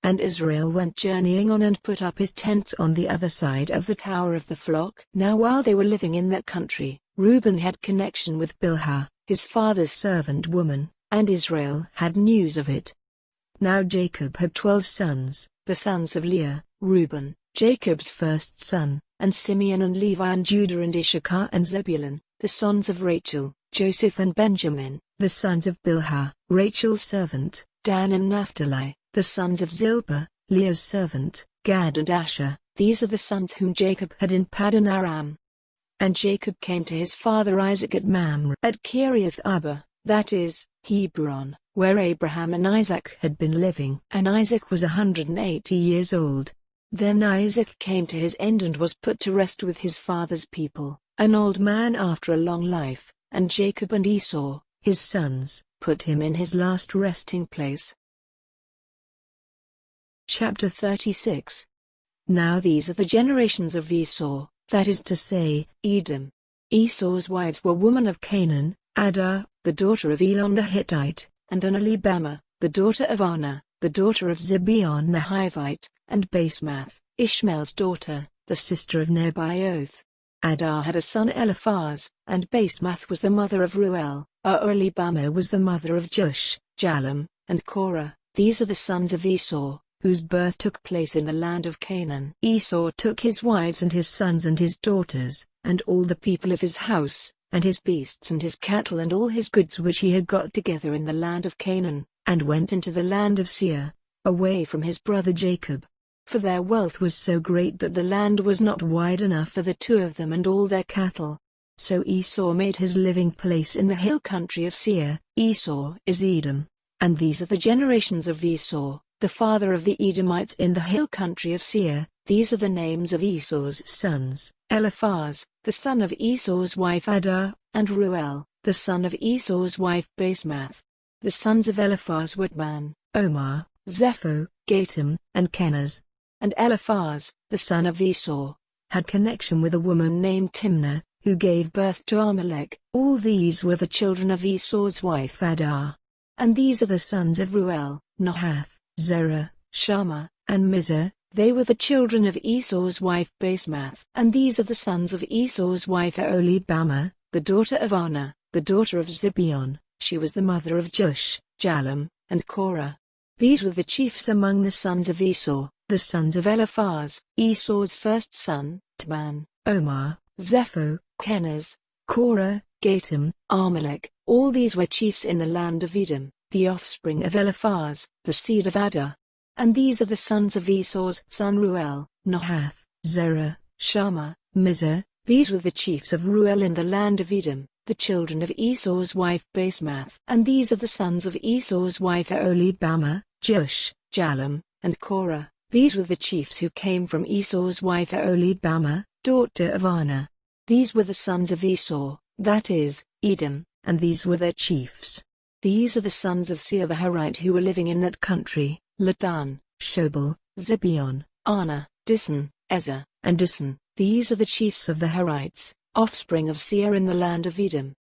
And Israel went journeying on and put up his tents on the other side of the tower of the flock. Now while they were living in that country, Reuben had connection with Bilhah, his father's servant woman, and Israel had news of it. Now Jacob had 12 sons, the sons of Leah, Reuben, Jacob's first son, and Simeon and Levi and Judah and Issachar and Zebulun, the sons of Rachel, Joseph and Benjamin, the sons of Bilhah, Rachel's servant, Dan and Naphtali, the sons of Zilpah, Leah's servant, Gad and Asher. These are the sons whom Jacob had in Paddan Aram. And Jacob came to his father Isaac at Mamre at Kiriath Arba, that is, Hebron, where Abraham and Isaac had been living. And Isaac was 180 years old. Then Isaac came to his end and was put to rest with his father's people, an old man after a long life, and Jacob and Esau, his sons, put him in his last resting place. Chapter 36. Now these are the generations of Esau, that is to say, Edom. Esau's wives were women of Canaan, Adah, the daughter of Elon the Hittite, and Aholibamah, the daughter of Anah, the daughter of Zibeon the Hivite, and Basemath, Ishmael's daughter, the sister of Nebaioth. Adah had a son Eliphaz, and Basemath was the mother of Ruel. Aholibamah was the mother of Jush, Jalam, and Korah. These are the sons of Esau, whose birth took place in the land of Canaan. Esau took his wives and his sons and his daughters, and all the people of his house, and his beasts and his cattle and all his goods which he had got together in the land of Canaan, and went into the land of Seir, away from his brother Jacob. For their wealth was so great that the land was not wide enough for the two of them and all their cattle. So Esau made his living place in the hill country of Seir. Esau is Edom. And these are the generations of Esau, the father of the Edomites in the hill country of Seir. These are the names of Esau's sons: Eliphaz, the son of Esau's wife Adah, and Ruel, the son of Esau's wife Basemath. The sons of Eliphaz were Man, Omar, Zepho, Gatam, and Kenaz. And Eliphaz, the son of Esau, had connection with a woman named Timnah, who gave birth to Amalek. All these were the children of Esau's wife Adah. And these are the sons of Ruel, Nahath, Zerah, Shammah, and Mizah. They were the children of Esau's wife Basemath. And these are the sons of Esau's wife Aholibamah, the daughter of Anah, the daughter of Zibeon. She was the mother of Jush, Jalam, and Korah. These were the chiefs among the sons of Esau, the sons of Eliphaz, Esau's first son, Tman, Omar, Zepho, Kenaz, Korah, Gatam, Amalek. All these were chiefs in the land of Edom, the offspring of Eliphaz, the seed of Ada. And these are the sons of Esau's son Ruel, Nahath, Zerah, Shammah, Mizah. These were the chiefs of Ruel in the land of Edom, the children of Esau's wife Basemath. And these are the sons of Esau's wife Aholibamah, Jeush, Jalam, and Korah. These were the chiefs who came from Esau's wife Aholibamah, daughter of Anah. These were the sons of Esau, that is, Edom, and these were their chiefs. These are the sons of Seir the Horite who were living in that country: Ladan, Shobal, Zibeon, Anah, Dissan, Ezer, and Dissan. These are the chiefs of the Horites, offspring of Seir in the land of Edom.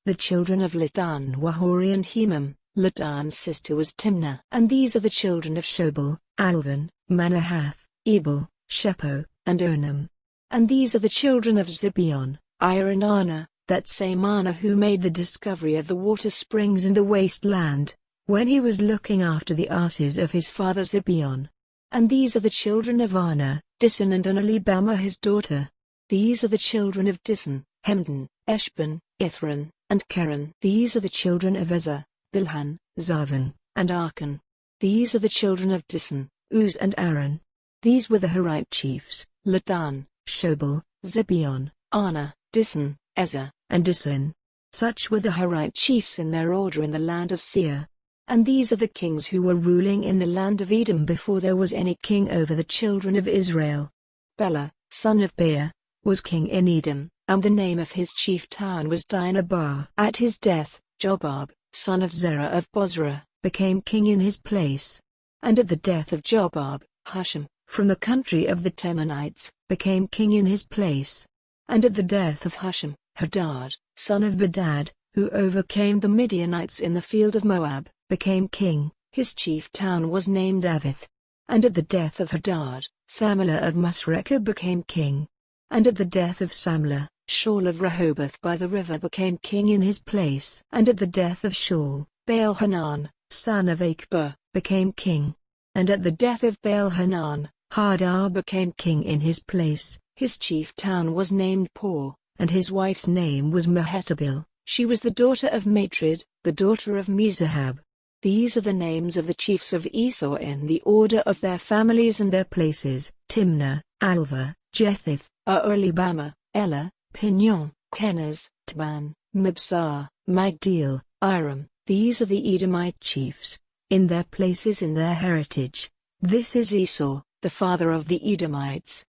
The children of Ladan were Hori and Hemam. Ladan's sister was Timnah. And these are the children of Shobal: Alvan, Manahath, Ebal, Shepho, and Onam. And these are the children of Zibeon, Ir and Anah, that same Anah who made the discovery of the water springs in the wasteland, when he was looking after the asses of his father Zibeon. And these are the children of Anah, Dissan and Aholibamah his daughter. These are the children of Dissan: Hemdan, Eshban, Ithran, and Keran. These are the children of Ezer: Bilhan, Zavan, and Arkan. These are the children of Dissan: Uz and Aaron. These were the Horite chiefs: Ladan, Shobal, Zibeon, Anah, Dissan, Ezer, and Dissan. Such were the Horite chiefs in their order in the land of Seir. And these are the kings who were ruling in the land of Edom before there was any king over the children of Israel. Bela, son of Beer, was king in Edom, and the name of his chief town was Dinhabah. At his death, Jobab, son of Zerah of Bozrah, became king in his place. And at the death of Jobab, Husham, from the country of the Temanites, became king in his place. And at the death of Husham, Hadad, son of Bedad, who overcame the Midianites in the field of Moab, became king. His chief town was named Avith. And at the death of Hadad, Samlah of Masrekah became king. And at the death of Samlah, Shaul of Rehoboth by the river became king in his place. And at the death of Shaul, Baal-Hanan, son of Achbor, became king. And at the death of Baal-Hanan, Hadar became king in his place. His chief town was named Por, and his wife's name was Mehetabel. She was the daughter of Matred, the daughter of Mezahab. These are the names of the chiefs of Esau in the order of their families and their places: Timnah, Alva, Jetheth, Aholibamah, Ela, Pinion, Kenaz, Tban, Mibsar, Magdiel, Iram. These are the Edomite chiefs, in their places in their heritage. This is Esau, the father of the Edomites.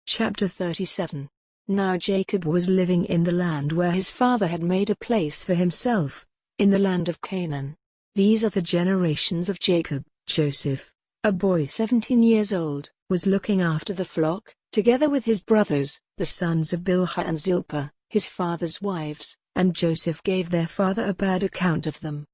Chapter 37. Now Jacob was living in the land where his father had made a place for himself, in the land of Canaan. These are the generations of Jacob. Joseph, a boy 17 years old, was looking after the flock, together with his brothers, the sons of Bilhah and Zilpah, his father's wives, and Joseph gave their father a bad account of them.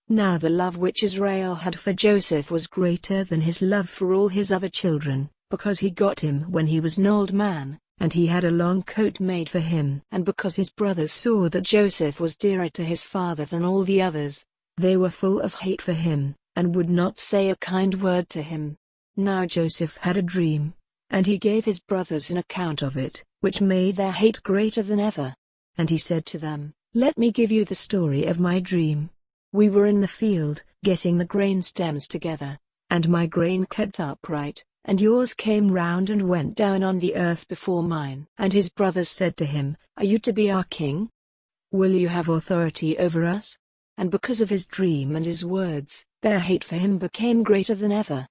Now the love which Israel had for Joseph was greater than his love for all his other children, because he got him when he was an old man, and he had a long coat made for him. And because his brothers saw that Joseph was dearer to his father than all the others, they were full of hate for him, and would not say a kind word to him. Now Joseph had a dream, and he gave his brothers an account of it, which made their hate greater than ever. And he said to them, "Let me give you the story of my dream. We were in the field, getting the grain stems together, and my grain kept upright, and yours came round and went down on the earth before mine." And his brothers said to him, "Are you to be our king? Will you have authority over us?" And because of his dream and his words, their hate for him became greater than ever.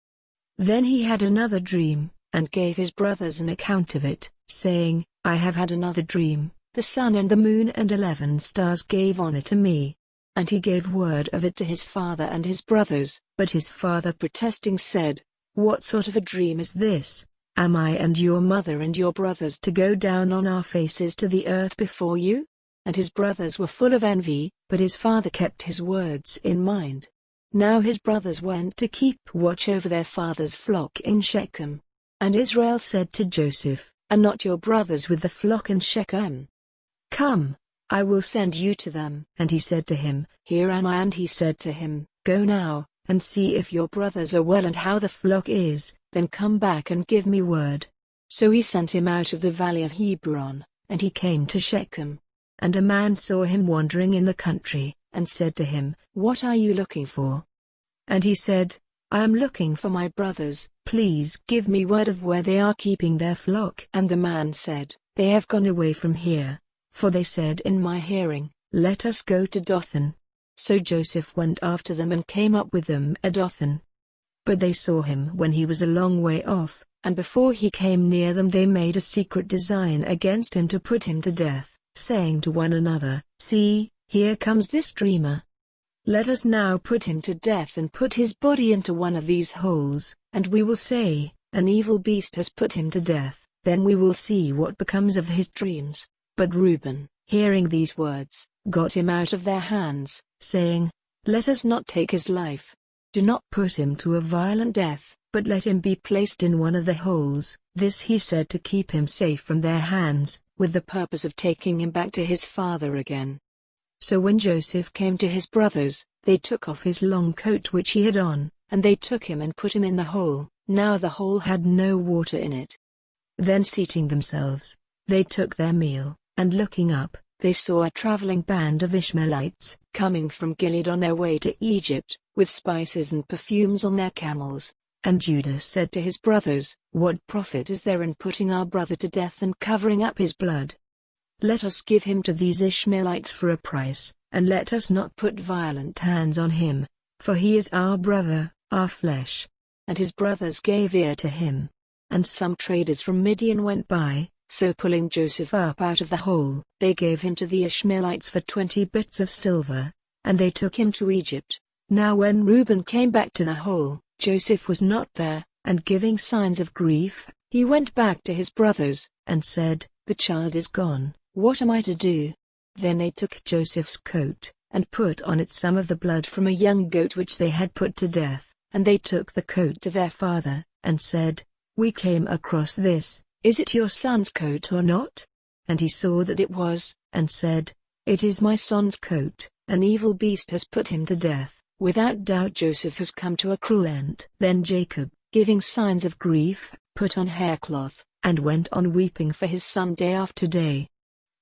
Then he had another dream, and gave his brothers an account of it, saying, "I have had another dream. The sun and the moon and 11 stars gave honor to me." And he gave word of it to his father and his brothers. But his father protesting said, "What sort of a dream is this? Am I and your mother and your brothers to go down on our faces to the earth before you?" And his brothers were full of envy, but his father kept his words in mind. Now his brothers went to keep watch over their father's flock in Shechem. And Israel said to Joseph, "Are not your brothers with the flock in Shechem? Come, I will send you to them." And he said to him, "Here am I." And he said to him, "Go now, and see if your brothers are well and how the flock is, then come back and give me word." So he sent him out of the valley of Hebron, and he came to Shechem. And a man saw him wandering in the country, and said to him, What are you looking for? And he said, I am looking for my brothers, please give me word of where they are keeping their flock. And the man said, They have gone away from here. For they said in my hearing, Let us go to Dothan. So Joseph went after them and came up with them at Dothan. But they saw him when he was a long way off, and before he came near them they made a secret design against him to put him to death, saying to one another, See, here comes this dreamer. Let us now put him to death and put his body into one of these holes, and we will say, An evil beast has put him to death, then we will see what becomes of his dreams. But Reuben, hearing these words, got him out of their hands, saying, Let us not take his life. Do not put him to a violent death, but let him be placed in one of the holes. This he said to keep him safe from their hands, with the purpose of taking him back to his father again. So when Joseph came to his brothers, they took off his long coat which he had on, and they took him and put him in the hole. Now the hole had no water in it. Then seating themselves, they took their meal, and looking up, they saw a traveling band of Ishmaelites coming from Gilead on their way to Egypt, with spices and perfumes on their camels. And Judah said to his brothers, What profit is there in putting our brother to death and covering up his blood? Let us give him to these Ishmaelites for a price, and let us not put violent hands on him, for he is our brother, our flesh. And his brothers gave ear to him. And some traders from Midian went by, so pulling Joseph up out of the hole, they gave him to the Ishmaelites for 20 bits of silver, and they took him to Egypt. Now when Reuben came back to the hole, Joseph was not there, and giving signs of grief, he went back to his brothers, and said, The child is gone, what am I to do? Then they took Joseph's coat, and put on it some of the blood from a young goat which they had put to death, and they took the coat to their father, and said, We came across this, is it your son's coat or not? And he saw that it was, and said, It is my son's coat, an evil beast has put him to death. Without doubt Joseph has come to a cruel end. Then Jacob, giving signs of grief, put on haircloth, and went on weeping for his son day after day.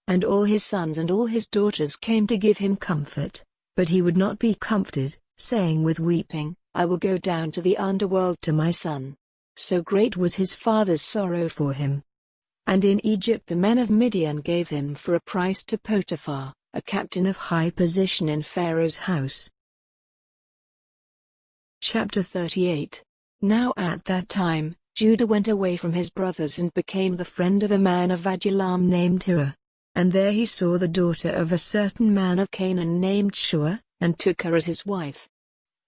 And all his sons and all his daughters came to give him comfort, but he would not be comforted, saying with weeping, I will go down to the underworld to my son. So great was his father's sorrow for him. And in Egypt the men of Midian gave him for a price to Potiphar, a captain of high position in Pharaoh's house. Chapter 38. Now at that time, Judah went away from his brothers and became the friend of a man of Adullam named Hira. And there he saw the daughter of a certain man of Canaan named Shua, and took her as his wife.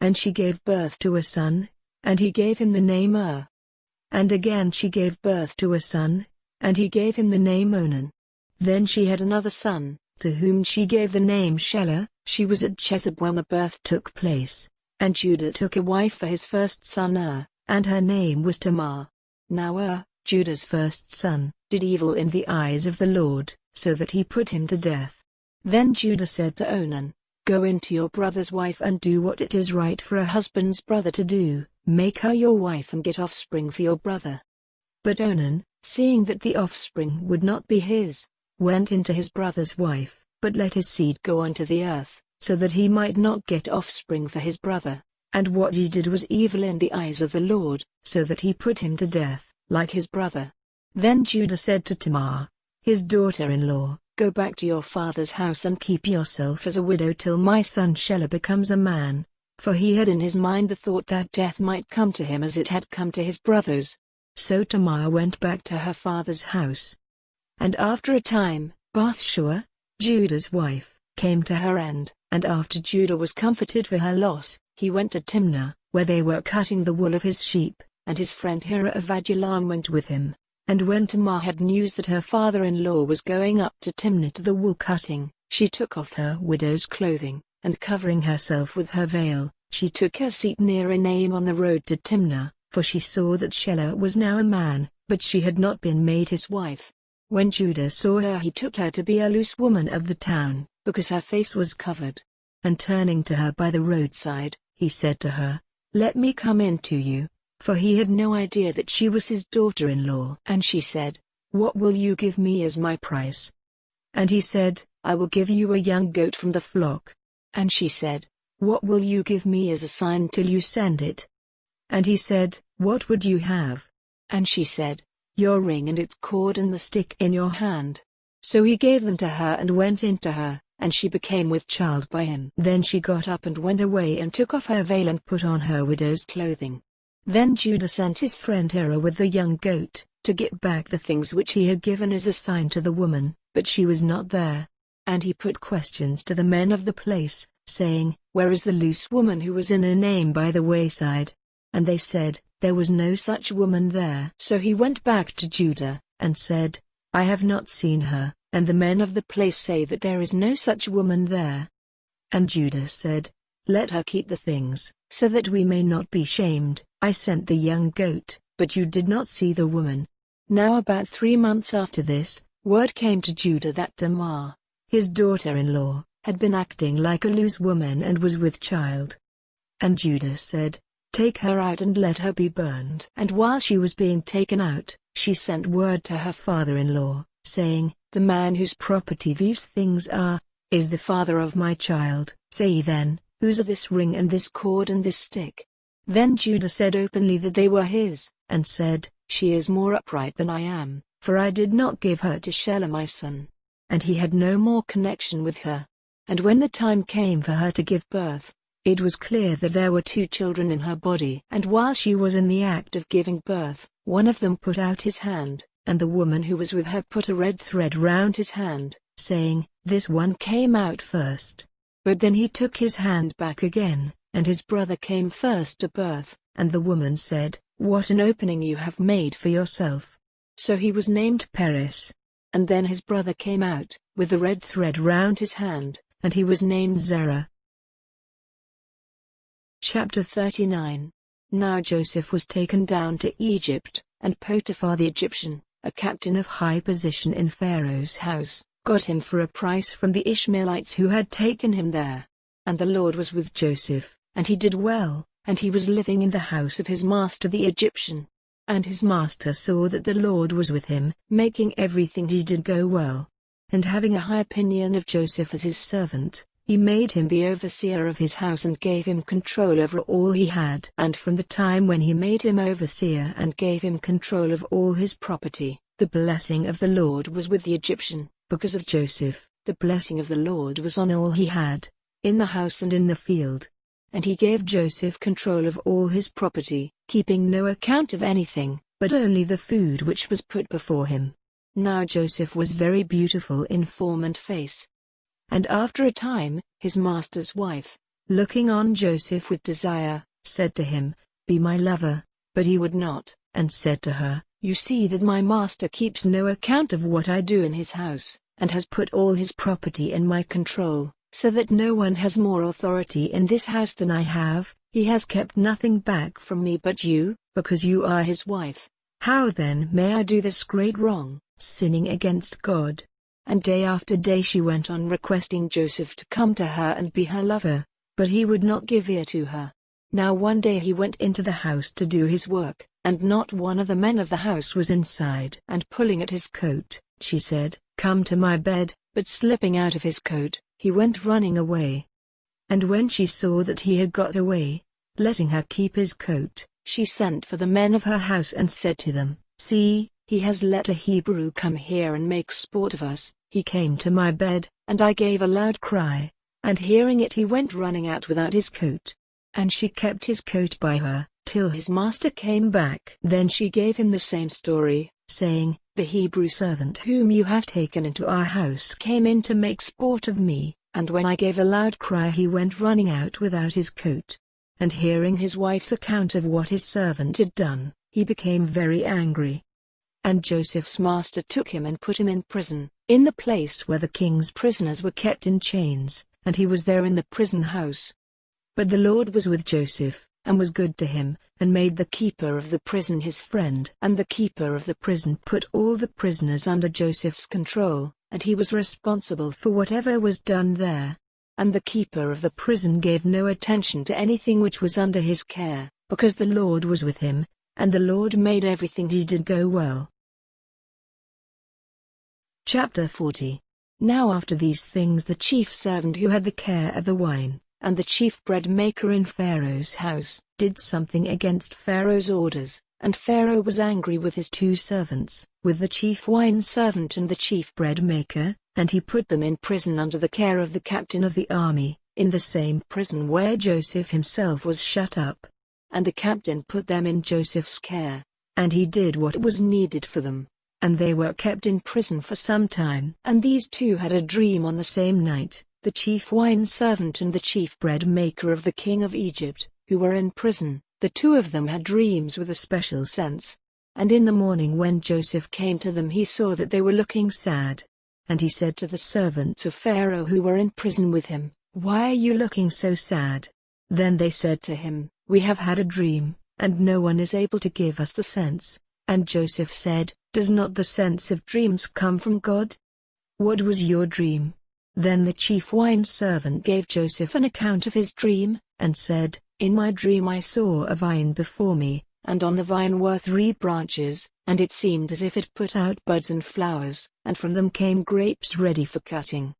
And she gave birth to a son, and he gave him the name And again she gave birth to a son, and he gave him the name Onan. Then she had another son, to whom she gave the name Shelah. She was at Chezib when the birth took place. And Judah took a wife for his first son and her name was Tamar. Now Judah's first son, did evil in the eyes of the Lord, so that he put him to death. Then Judah said to Onan, Go into your brother's wife and do what it is right for a husband's brother to do, make her your wife and get offspring for your brother. But Onan, seeing that the offspring would not be his, went into his brother's wife, but let his seed go on to the earth, so that he might not get offspring for his brother. And what he did was evil in the eyes of the Lord, so that he put him to death, like his brother. Then Judah said to Tamar, his daughter-in-law, Go back to your father's house and keep yourself as a widow till my son Shelah becomes a man, for he had in his mind the thought that death might come to him as it had come to his brothers. So Tamar went back to her father's house. And after a time, Bathshua, Judah's wife, came to her end, and after Judah was comforted for her loss, he went to Timnah, where they were cutting the wool of his sheep, and his friend Hira of Adullam went with him. And when Tamar had news that her father-in-law was going up to Timnah to the wool cutting, she took off her widow's clothing, and covering herself with her veil, she took her seat near Enaim on the road to Timnah, for she saw that Shelah was now a man, but she had not been made his wife. When Judah saw her he took her to be a loose woman of the town, because her face was covered. And turning to her by the roadside, he said to her, Let me come in to you. for he had no idea that she was his daughter-in-law. And she said, "What will you give me as my price?" And he said, "I will give you a young goat from the flock." And she said, "What will you give me as a sign till you send it?" And he said, "What would you have?" And she said, "Your ring and its cord and the stick in your hand." So he gave them to her and went in to her, and she became with child by him. Then she got up and went away and took off her veil and put on her widow's clothing. Then Judah sent his friend Hira with the young goat, to get back the things which he had given as a sign to the woman, but she was not there. And he put questions to the men of the place, saying, "Where is the loose woman who was in Enaim by the wayside?" And they said, "There was no such woman there." So he went back to Judah, and said, "I have not seen her, and the men of the place say that there is no such woman there." And Judah said, "Let her keep the things, so that we may not be shamed. I sent the young goat, but you did not see the woman." Now about 3 months after this, word came to Judah that Tamar, his daughter-in-law, had been acting like a loose woman and was with child. And Judah said, "Take her out and let her be burned." And while she was being taken out, she sent word to her father-in-law, saying, "The man whose property these things are, is the father of my child. Say then, whose are this ring and this cord and this stick?" Then Judah said openly that they were his, and said, "She is more upright than I am, for I did not give her to Shelah my son." And he had no more connection with her. And when the time came for her to give birth, it was clear that there were 2 children in her body. And while she was in the act of giving birth, one of them put out his hand, and the woman who was with her put a red thread round his hand, saying, "This one came out first." But then he took his hand back again, and his brother came first to birth, and the woman said, "What an opening you have made for yourself." So he was named Perez. And then his brother came out, with the red thread round his hand, and he was named Zerah. Chapter 39. Now Joseph was taken down to Egypt, and Potiphar the Egyptian, a captain of high position in Pharaoh's house, got him for a price from the Ishmaelites who had taken him there. And the Lord was with Joseph, and he did well, and he was living in the house of his master the Egyptian. And his master saw that the Lord was with him, making everything he did go well. And having a high opinion of Joseph as his servant, he made him the overseer of his house and gave him control over all he had. And from the time when he made him overseer and gave him control of all his property, the blessing of the Lord was with the Egyptian. Because of Joseph, the blessing of the Lord was on all he had, in the house and in the field. And he gave Joseph control of all his property, keeping no account of anything, but only the food which was put before him. Now Joseph was very beautiful in form and face. And after a time, his master's wife, looking on Joseph with desire, said to him, "Be my lover." But he would not, and said to her, "You see that my master keeps no account of what I do in his house, and has put all his property in my control, so that no one has more authority in this house than I have. He has kept nothing back from me but you, because you are his wife. How then may I do this great wrong, sinning against God?" And day after day she went on requesting Joseph to come to her and be her lover, but he would not give ear to her. Now one day he went into the house to do his work, and not one of the men of the house was inside. And pulling at his coat, she said, "Come to my bed," but slipping out of his coat, he went running away. And when she saw that he had got away, letting her keep his coat, she sent for the men of her house and said to them, "See, he has let a Hebrew come here and make sport of us." He came to my bed, and I gave a loud cry, and hearing it he went running out without his coat. And she kept his coat by her, till his master came back. Then she gave him the same story, saying, "The Hebrew servant whom you have taken into our house came in to make sport of me, and when I gave a loud cry he went running out without his coat." And hearing his wife's account of what his servant had done, he became very angry. And Joseph's master took him and put him in prison, in the place where the king's prisoners were kept in chains, and he was there in the prison house. But the Lord was with Joseph, and was good to him, and made the keeper of the prison his friend. And the keeper of the prison put all the prisoners under Joseph's control, and he was responsible for whatever was done there. And the keeper of the prison gave no attention to anything which was under his care, because the Lord was with him, and the Lord made everything he did go well. Chapter 40. Now after these things the chief servant who had the care of the wine, and the chief bread maker in Pharaoh's house, did something against Pharaoh's orders, and Pharaoh was angry with his two servants, with the chief wine servant and the chief bread maker, and he put them in prison under the care of the captain of the army, in the same prison where Joseph himself was shut up. And the captain put them in Joseph's care, and he did what was needed for them, and they were kept in prison for some time. And these two had a dream on the same night, the chief wine servant and the chief bread maker of the king of Egypt, who were in prison. The two of them had dreams with a special sense. And in the morning when Joseph came to them he saw that they were looking sad. And he said to the servants of Pharaoh who were in prison with him, "Why are you looking so sad?" Then they said to him, "We have had a dream, and no one is able to give us the sense." And Joseph said, "Does not the sense of dreams come from God? What was your dream?" Then the chief wine servant gave Joseph an account of his dream, and said, "In my dream I saw a vine before me, and on the vine were 3 branches, and it seemed as if it put out buds and flowers, and from them came grapes ready for cutting.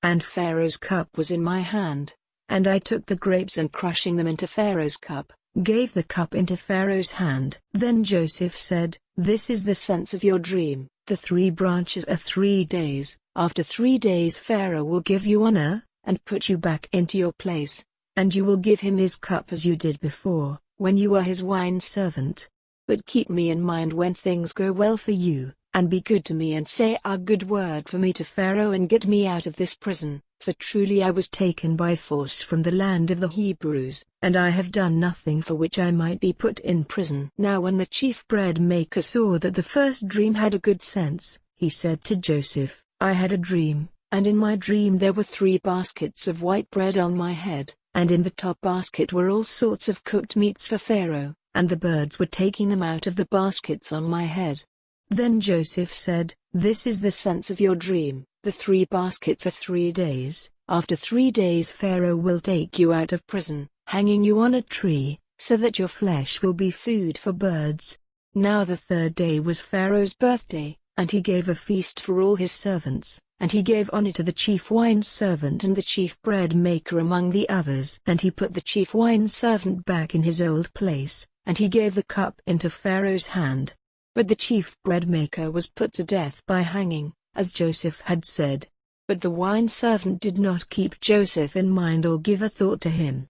And Pharaoh's cup was in my hand, and I took the grapes and crushing them into Pharaoh's cup, gave the cup into Pharaoh's hand." Then Joseph said, "This is the sense of your dream. The 3 branches are 3 days. After 3 days Pharaoh will give you honor, and put you back into your place, and you will give him his cup as you did before, when you were his wine servant. But keep me in mind when things go well for you, and be good to me and say a good word for me to Pharaoh and get me out of this prison, for truly I was taken by force from the land of the Hebrews, and I have done nothing for which I might be put in prison." Now when the chief bread maker saw that the first dream had a good sense, he said to Joseph, "I had a dream, and in my dream there were 3 baskets of white bread on my head, and in the top basket were all sorts of cooked meats for Pharaoh, and the birds were taking them out of the baskets on my head." Then Joseph said, "This is the sense of your dream. The 3 baskets are 3 days. After 3 days Pharaoh will take you out of prison, hanging you on a tree, so that your flesh will be food for birds." Now the 3rd day was Pharaoh's birthday, and he gave a feast for all his servants, and he gave honor to the chief wine servant and the chief bread maker among the others. And he put the chief wine servant back in his old place, and he gave the cup into Pharaoh's hand. But the chief bread maker was put to death by hanging, as Joseph had said. But the wine servant did not keep Joseph in mind or give a thought to him.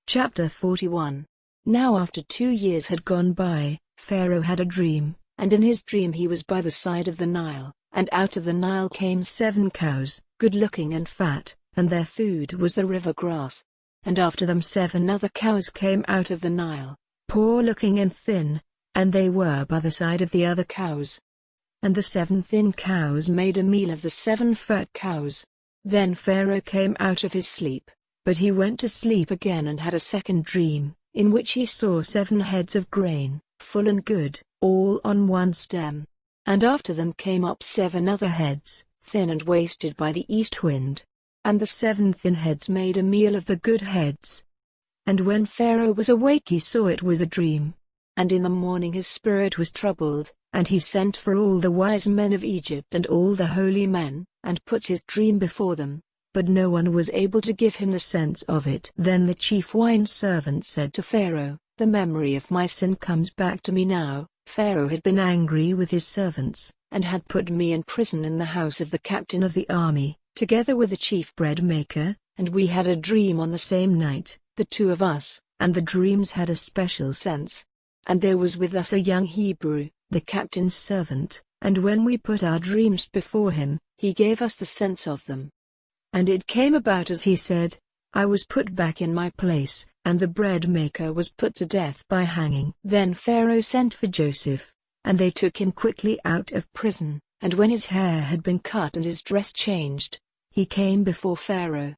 Chapter 41. Now after 2 years had gone by, Pharaoh had a dream, and in his dream he was by the side of the Nile, and out of the Nile came 7 cows, good-looking and fat, and their food was the river grass. And after them 7 other cows came out of the Nile, poor-looking and thin, and they were by the side of the other cows. And the 7 thin cows made a meal of the 7 fat cows. Then Pharaoh came out of his sleep, but he went to sleep again and had a second dream, in which he saw 7 heads of grain, full and good, all on one stem. And after them came up 7 other heads, thin and wasted by the east wind. And the 7 thin heads made a meal of the good heads. And when Pharaoh was awake he saw it was a dream. And in the morning his spirit was troubled, and he sent for all the wise men of Egypt and all the holy men, and put his dream before them. But no one was able to give him the sense of it. Then the chief wine servant said to Pharaoh, "The memory of my sin comes back to me now." Pharaoh had been angry with his servants, and had put me in prison in the house of the captain of the army, together with the chief bread maker, and we had a dream on the same night, the 2 of us, and the dreams had a special sense. And there was with us a young Hebrew, the captain's servant, and when we put our dreams before him, he gave us the sense of them. And it came about as he said. I was put back in my place, and the bread maker was put to death by hanging. Then Pharaoh sent for Joseph, and they took him quickly out of prison, and when his hair had been cut and his dress changed, he came before Pharaoh.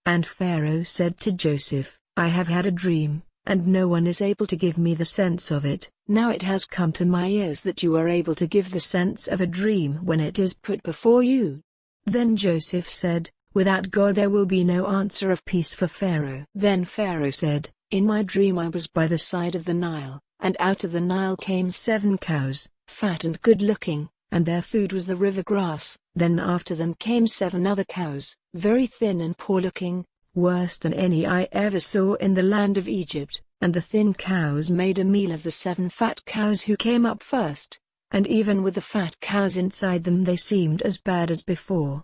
And Pharaoh said to Joseph, "I have had a dream, and no one is able to give me the sense of it. Now it has come to my ears that you are able to give the sense of a dream when it is put before you." Then Joseph said, without God there will be no answer of peace for Pharaoh. Then Pharaoh said, in my dream I was by the side of the Nile, and out of the Nile came 7 cows, fat and good-looking, and their food was the river grass. Then after them came 7 other cows, very thin and poor-looking, worse than any I ever saw in the land of Egypt, and the thin cows made a meal of the 7 fat cows who came up first, and even with the fat cows inside them they seemed as bad as before.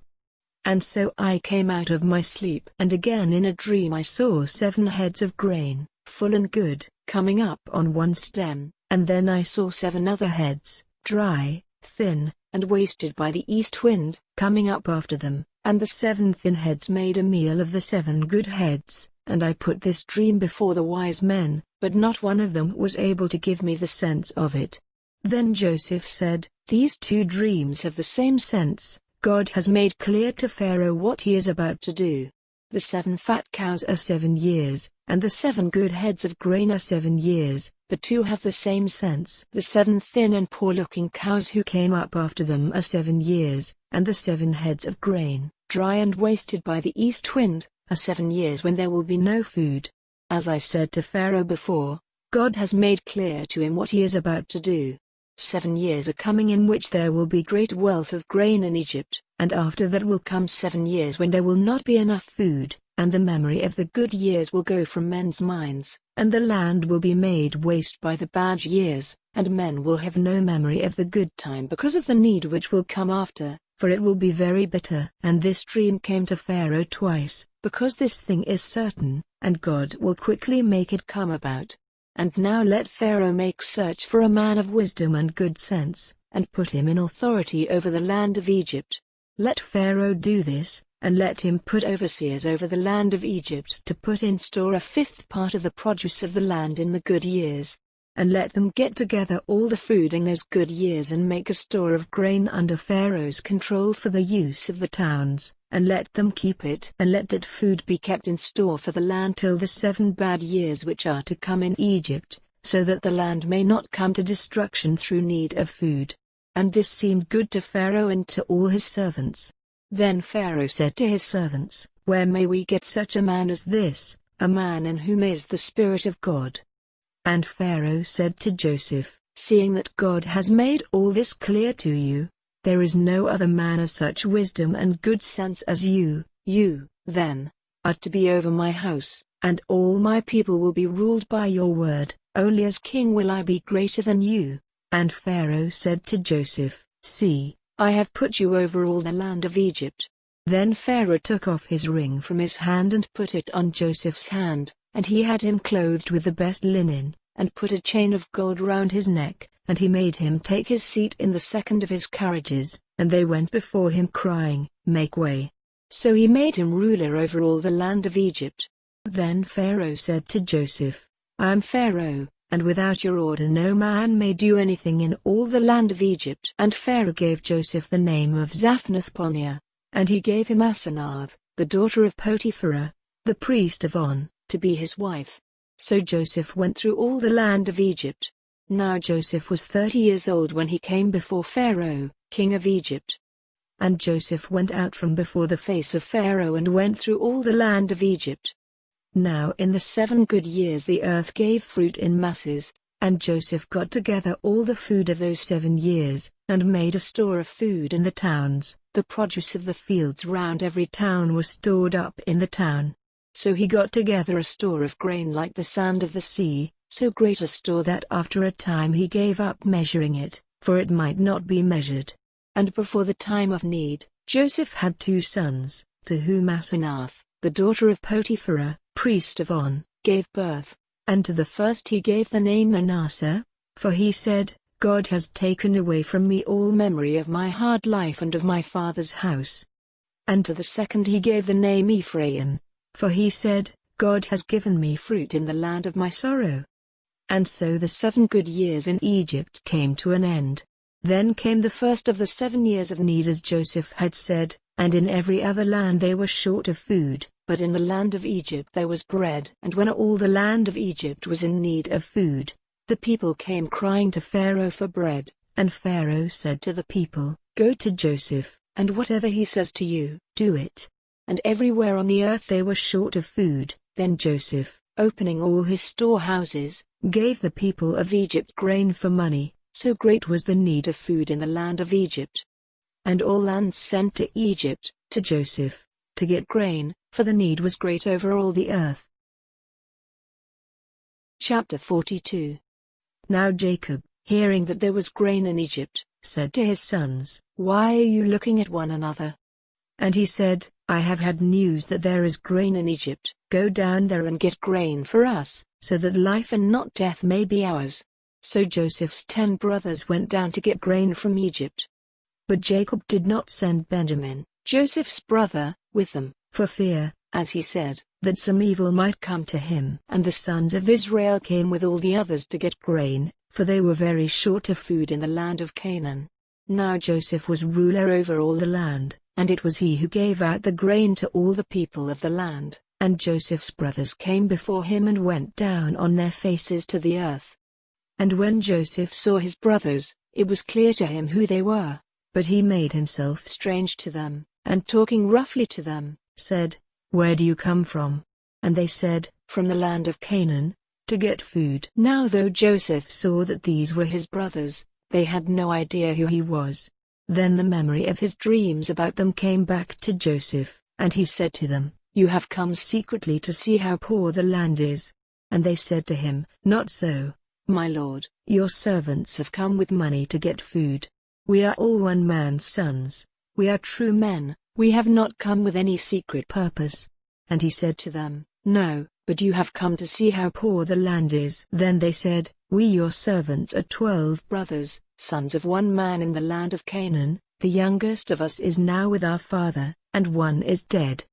And so I came out of my sleep, and again in a dream I saw 7 heads of grain, full and good, coming up on one stem, and then I saw 7 other heads, dry, thin, and wasted by the east wind, coming up after them, and the 7 thin heads made a meal of the 7 good heads, and I put this dream before the wise men, but not one of them was able to give me the sense of it. Then Joseph said, these 2 dreams have the same sense. God has made clear to Pharaoh what he is about to do. The 7 fat cows are 7 years, and the 7 good heads of grain are 7 years, the 2 have the same sense. The 7 thin and poor-looking cows who came up after them are 7 years, and the 7 heads of grain, dry and wasted by the east wind, are 7 years when there will be no food. As I said to Pharaoh before, God has made clear to him what he is about to do. 7 years are coming in which there will be great wealth of grain in Egypt, and after that will come 7 years when there will not be enough food, and the memory of the good years will go from men's minds, and the land will be made waste by the bad years, and men will have no memory of the good time because of the need which will come after, for it will be very bitter. And this dream came to Pharaoh twice, because this thing is certain, and God will quickly make it come about. And now let Pharaoh make search for a man of wisdom and good sense, and put him in authority over the land of Egypt. Let Pharaoh do this, and let him put overseers over the land of Egypt to put in store a 5th part of the produce of the land in the good years. And let them get together all the food in those good years and make a store of grain under Pharaoh's control for the use of the towns, and let them keep it. And let that food be kept in store for the land till the 7 bad years which are to come in Egypt, so that the land may not come to destruction through need of food. And this seemed good to Pharaoh and to all his servants. Then Pharaoh said to his servants, where may we get such a man as this, a man in whom is the Spirit of God? And Pharaoh said to Joseph, seeing that God has made all this clear to you, there is no other man of such wisdom and good sense as you. You, then, are to be over my house, and all my people will be ruled by your word. Only as king will I be greater than you. And Pharaoh said to Joseph, see, I have put you over all the land of Egypt. Then Pharaoh took off his ring from his hand and put it on Joseph's hand, and he had him clothed with the best linen, and put a chain of gold round his neck, and he made him take his seat in the second of his carriages, and they went before him crying, make way. So he made him ruler over all the land of Egypt. Then Pharaoh said to Joseph, I am Pharaoh, and without your order no man may do anything in all the land of Egypt. And Pharaoh gave Joseph the name of Zaphnath-Paneah, and he gave him Asenath, the daughter of Potiphar, the priest of On, to be his wife. So Joseph went through all the land of Egypt. Now Joseph was 30 years old when he came before Pharaoh, king of Egypt. And Joseph went out from before the face of Pharaoh and went through all the land of Egypt. Now in the 7 good years the earth gave fruit in masses, and Joseph got together all the food of those 7 years, and made a store of food in the towns. The produce of the fields round every town was stored up in the town. So he got together a store of grain like the sand of the sea, so great a store that after a time he gave up measuring it, for it might not be measured. And before the time of need, Joseph had 2 sons, to whom Asenath, the daughter of Potiphar, priest of On, gave birth. And to the first he gave the name Manasseh, for he said, God has taken away from me all memory of my hard life and of my father's house. And to the second he gave the name Ephraim, for he said, God has given me fruit in the land of my sorrow. And so the 7 good years in Egypt came to an end. Then came the first of the 7 years of need as Joseph had said, and in every other land they were short of food, but in the land of Egypt there was bread. And when all the land of Egypt was in need of food, the people came crying to Pharaoh for bread, and Pharaoh said to the people, Go to Joseph, and whatever he says to you, do it. and everywhere on the earth they were short of food. Then Joseph, opening all his storehouses, gave the people of Egypt grain for money, so great was the need of food in the land of Egypt. And all lands sent to Egypt, to Joseph, to get grain, for the need was great over all the earth. Chapter 42. Now Jacob, hearing that there was grain in Egypt, said to his sons, "Why are you looking at one another?" And he said, "I have had news that there is grain in Egypt. Go down there and get grain for us, so that life and not death may be ours." So Joseph's 10 brothers went down to get grain from Egypt. But Jacob did not send Benjamin, Joseph's brother, with them, for fear, as he said, that some evil might come to him. And the sons of Israel came with all the others to get grain, for they were very short of food in the land of Canaan. Now Joseph was ruler over all the land, and it was he who gave out the grain to all the people of the land. And Joseph's brothers came before him and went down on their faces to the earth. And when Joseph saw his brothers, it was clear to him who they were, but he made himself strange to them, and talking roughly to them, said, "Where do you come from?" And they said, "From the land of Canaan, to get food." Now though Joseph saw that these were his brothers, they had no idea who he was. Then the memory of his dreams about them came back to Joseph, and he said to them, "You have come secretly to see how poor the land is." And they said to him, "Not so, my lord, your servants have come with money to get food. We are all one man's sons, we are true men, we have not come with any secret purpose." And he said to them, "No, but you have come to see how poor the land is." Then they said, "We your servants are 12 brothers, sons of one man in the land of Canaan. The youngest of us is now with our father, and one is dead."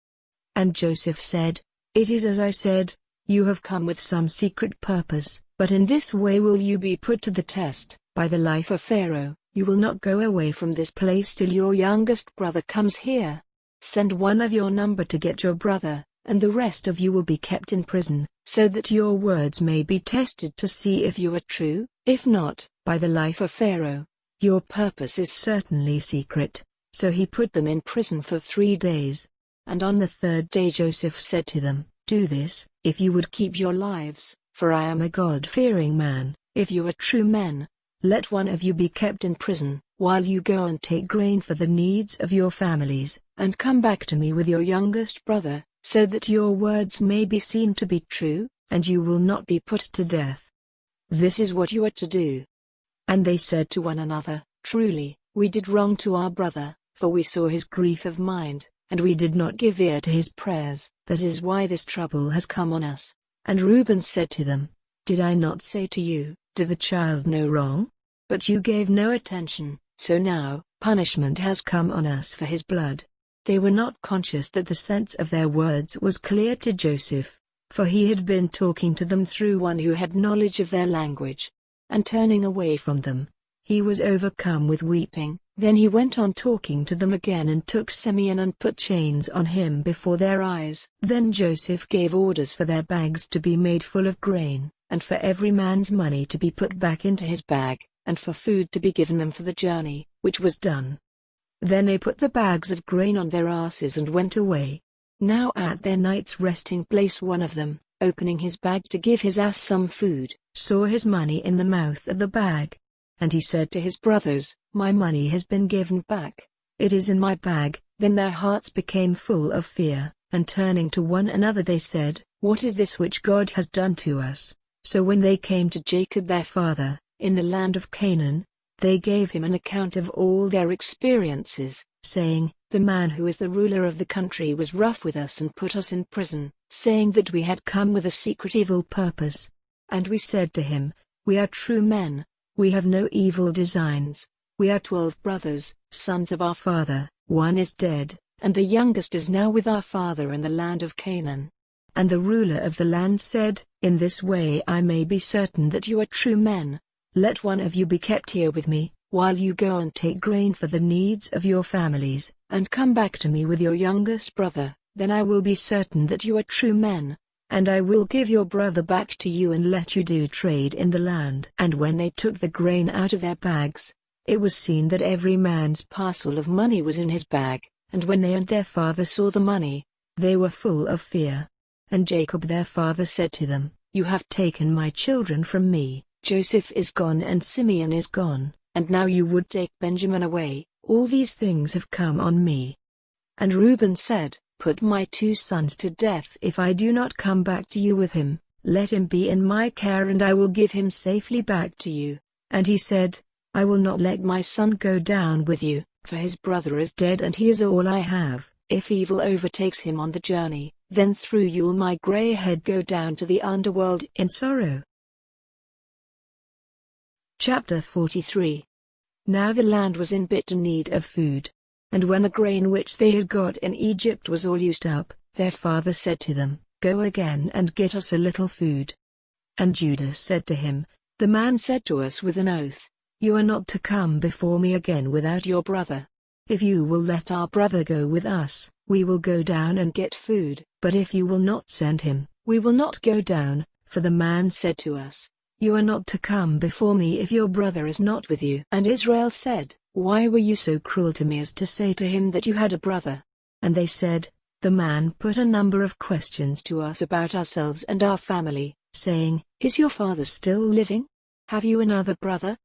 And Joseph said, "It is as I said, you have come with some secret purpose, but in this way will you be put to the test. By the life of Pharaoh, you will not go away from this place till your youngest brother comes here. Send one of your number to get your brother, and the rest of you will be kept in prison, so that your words may be tested to see if you are true. If not, by the life of Pharaoh, your purpose is certainly secret." So he put them in prison for 3 days. And on the 3rd day Joseph said to them, "Do this, if you would keep your lives, for I am a God-fearing man. If you are true men, let one of you be kept in prison, while you go and take grain for the needs of your families, and come back to me with your youngest brother, so that your words may be seen to be true, and you will not be put to death. This is what you are to do." And they said to one another, "Truly, we did wrong to our brother, for we saw his grief of mind, and we did not give ear to his prayers. That is why this trouble has come on us." And Reuben said to them, "Did I not say to you, do the child no wrong? But you gave no attention, so now, punishment has come on us for his blood." They were not conscious that the sense of their words was clear to Joseph, for he had been talking to them through one who had knowledge of their language. And turning away from them, he was overcome with weeping. Then he went on talking to them again and took Simeon and put chains on him before their eyes. Then Joseph gave orders for their bags to be made full of grain, and for every man's money to be put back into his bag, and for food to be given them for the journey, which was done. Then they put the bags of grain on their asses and went away. Now at their night's resting place one of them, opening his bag to give his ass some food, saw his money in the mouth of the bag. And he said to his brothers, "My money has been given back. It is in my bag." Then their hearts became full of fear, and turning to one another they said, "What is this which God has done to us?" So when they came to Jacob their father, in the land of Canaan, they gave him an account of all their experiences, saying, "The man who is the ruler of the country was rough with us and put us in prison, saying that we had come with a secret evil purpose. And we said to him, We are true men, we have no evil designs. We are 12 brothers, sons of our father, one is dead, and the youngest is now with our father in the land of Canaan." And the ruler of the land said, "In this way I may be certain that you are true men. Let one of you be kept here with me, while you go and take grain for the needs of your families, and come back to me with your youngest brother. Then I will be certain that you are true men, and I will give your brother back to you and let you do trade in the land." And when they took the grain out of their bags, it was seen that every man's parcel of money was in his bag, and when they and their father saw the money, they were full of fear. And Jacob their father said to them, "You have taken my children from me, Joseph is gone and Simeon is gone, and now you would take Benjamin away. All these things have come on me." And Reuben said, "Put my 2 sons to death if I do not come back to you with him. Let him be in my care and I will give him safely back to you." And he said, "I will not let my son go down with you, for his brother is dead and he is all I have. If evil overtakes him on the journey, then through you will my gray head go down to the underworld in sorrow." Chapter 43. Now the land was in bitter need of food. And when the grain which they had got in Egypt was all used up, their father said to them, "Go again and get us a little food." And Judah said to him, "The man said to us with an oath, 'You are not to come before me again without your brother. If you will let our brother go with us, we will go down and get food, but if you will not send him, we will not go down.' For the man said to us, 'You are not to come before me if your brother is not with you.' And Israel said, 'Why were you so cruel to me as to say to him that you had a brother?' And they said, 'The man put a number of questions to us about ourselves and our family, saying, Is your father still living? Have you another brother?'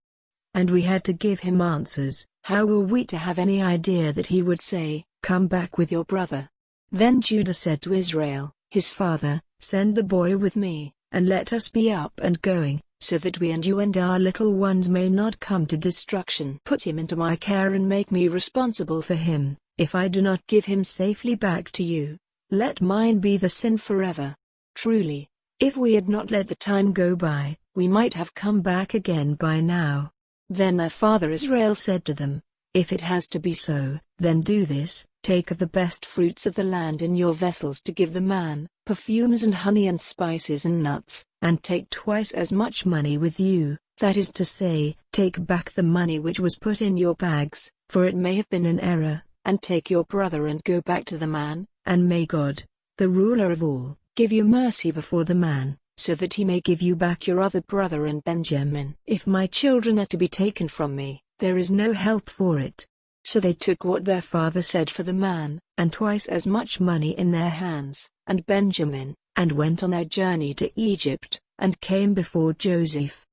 And we had to give him answers. How were we to have any idea that he would say, 'Come back with your brother'?" Then Judah said to Israel, his father, "Send the boy with me, and let us be up and going, so that we and you and our little ones may not come to destruction. Put him into my care and make me responsible for him. If I do not give him safely back to you, let mine be the sin forever. Truly, if we had not let the time go by, we might have come back again by now." Then their father Israel said to them, "If it has to be so, then do this: take of the best fruits of the land in your vessels to give the man, perfumes and honey and spices and nuts, and take twice as much money with you, that is to say, take back the money which was put in your bags, for it may have been an error, and take your brother and go back to the man, and may God, the ruler of all, give you mercy before the man, so that he may give you back your other brother and Benjamin. If my children are to be taken from me, there is no help for it." So they took what their father said for the man, and twice as much money in their hands, and Benjamin, and went on their journey to Egypt, and came before Joseph.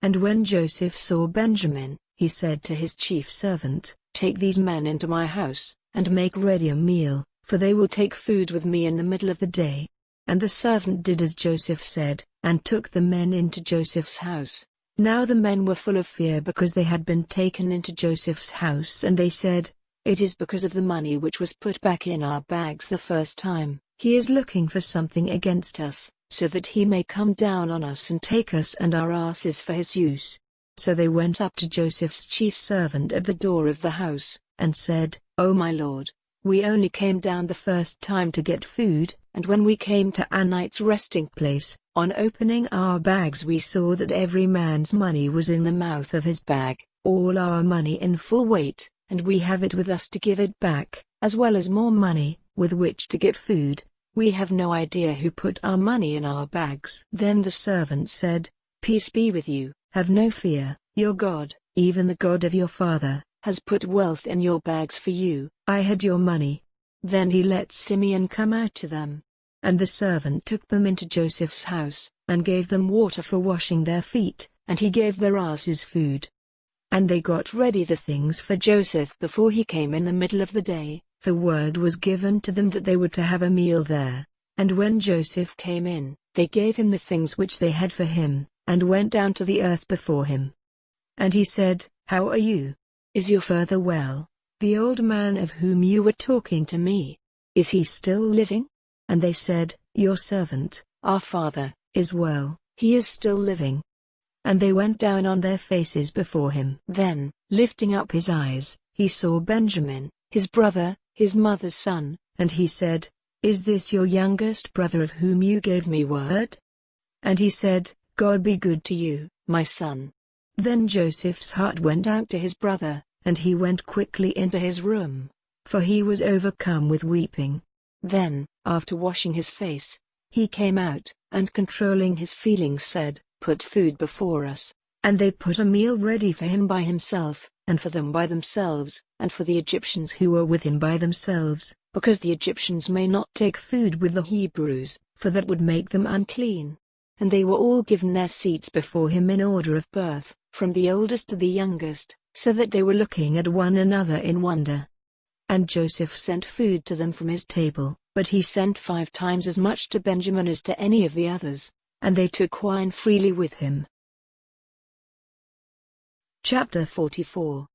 And when Joseph saw Benjamin, he said to his chief servant, "Take these men into my house, and make ready a meal, for they will take food with me in the middle of the day." And the servant did as Joseph said, and took the men into Joseph's house. Now the men were full of fear because they had been taken into Joseph's house, and they said, "It is because of the money which was put back in our bags the first time. He is looking for something against us, so that he may come down on us and take us and our asses for his use." So they went up to Joseph's chief servant at the door of the house, and said, "O my lord, we only came down the first time to get food, and when we came to our night's resting place, on opening our bags we saw that every man's money was in the mouth of his bag, all our money in full weight, and we have it with us to give it back, as well as more money, with which to get food. We have no idea who put our money in our bags." Then the servant said, "Peace be with you, have no fear, your God, even the God of your father, has put wealth in your bags for you. I had your money." Then he let Simeon come out to them. And the servant took them into Joseph's house, and gave them water for washing their feet, and he gave their asses food. And they got ready the things for Joseph before he came in the middle of the day, for word was given to them that they were to have a meal there. And when Joseph came in, they gave him the things which they had for him, and went down to the earth before him. And he said, "How are you? Is your father well, the old man of whom you were talking to me? Is he still living?" And they said, "Your servant, our father, is well, he is still living." And they went down on their faces before him. Then, lifting up his eyes, he saw Benjamin, his brother, his mother's son, and he said, "Is this your youngest brother of whom you gave me word?" And he said, "God be good to you, my son." Then Joseph's heart went out to his brother, and he went quickly into his room, for he was overcome with weeping. Then, after washing his face, he came out, and controlling his feelings said, "Put food before us." And they put a meal ready for him by himself, and for them by themselves, and for the Egyptians who were with him by themselves, because the Egyptians may not take food with the Hebrews, for that would make them unclean. And they were all given their seats before him in order of birth, from the oldest to the youngest, so that they were looking at one another in wonder. And Joseph sent food to them from his table, but he sent 5 times as much to Benjamin as to any of the others, and they took wine freely with him. Chapter 44.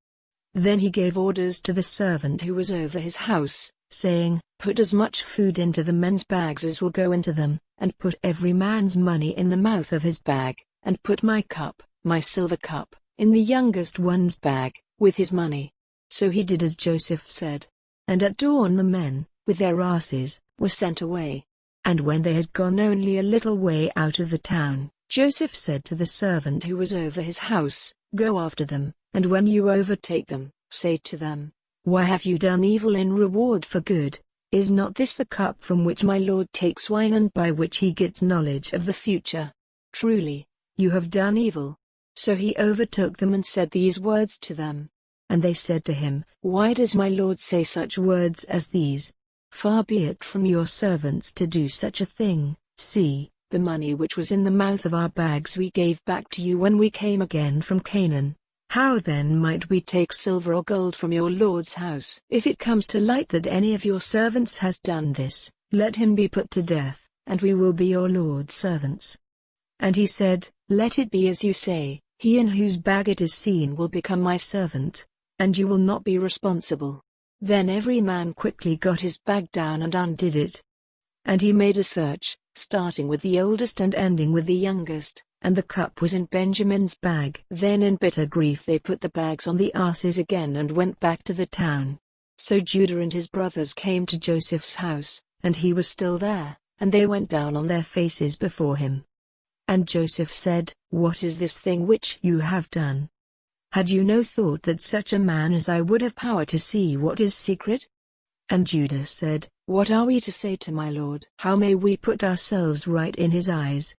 Then he gave orders to the servant who was over his house, saying, "Put as much food into the men's bags as will go into them, and put every man's money in the mouth of his bag, and put my cup, my silver cup, in the youngest one's bag, with his money." So he did as Joseph said. And at dawn the men, with their asses, were sent away. And when they had gone only a little way out of the town, Joseph said to the servant who was over his house, "Go after them, and when you overtake them, say to them, 'Why have you done evil in reward for good? Is not this the cup from which my Lord takes wine and by which he gets knowledge of the future? Truly, you have done evil.'" So he overtook them and said these words to them. And they said to him, "Why does my Lord say such words as these? Far be it from your servants to do such a thing. See, the money which was in the mouth of our bags we gave back to you when we came again from Canaan. How then might we take silver or gold from your Lord's house? If it comes to light that any of your servants has done this, let him be put to death, and we will be your Lord's servants." And he said, "Let it be as you say, he in whose bag it is seen will become my servant, and you will not be responsible." Then every man quickly got his bag down and undid it. And he made a search, starting with the oldest and ending with the youngest, and the cup was in Benjamin's bag. Then in bitter grief they put the bags on the asses again and went back to the town. So Judah and his brothers came to Joseph's house, and he was still there, and they went down on their faces before him. And Joseph said, "What is this thing which you have done? Had you no thought that such a man as I would have power to see what is secret?" And Judah said, "What are we to say to my Lord? How may we put ourselves right in his eyes?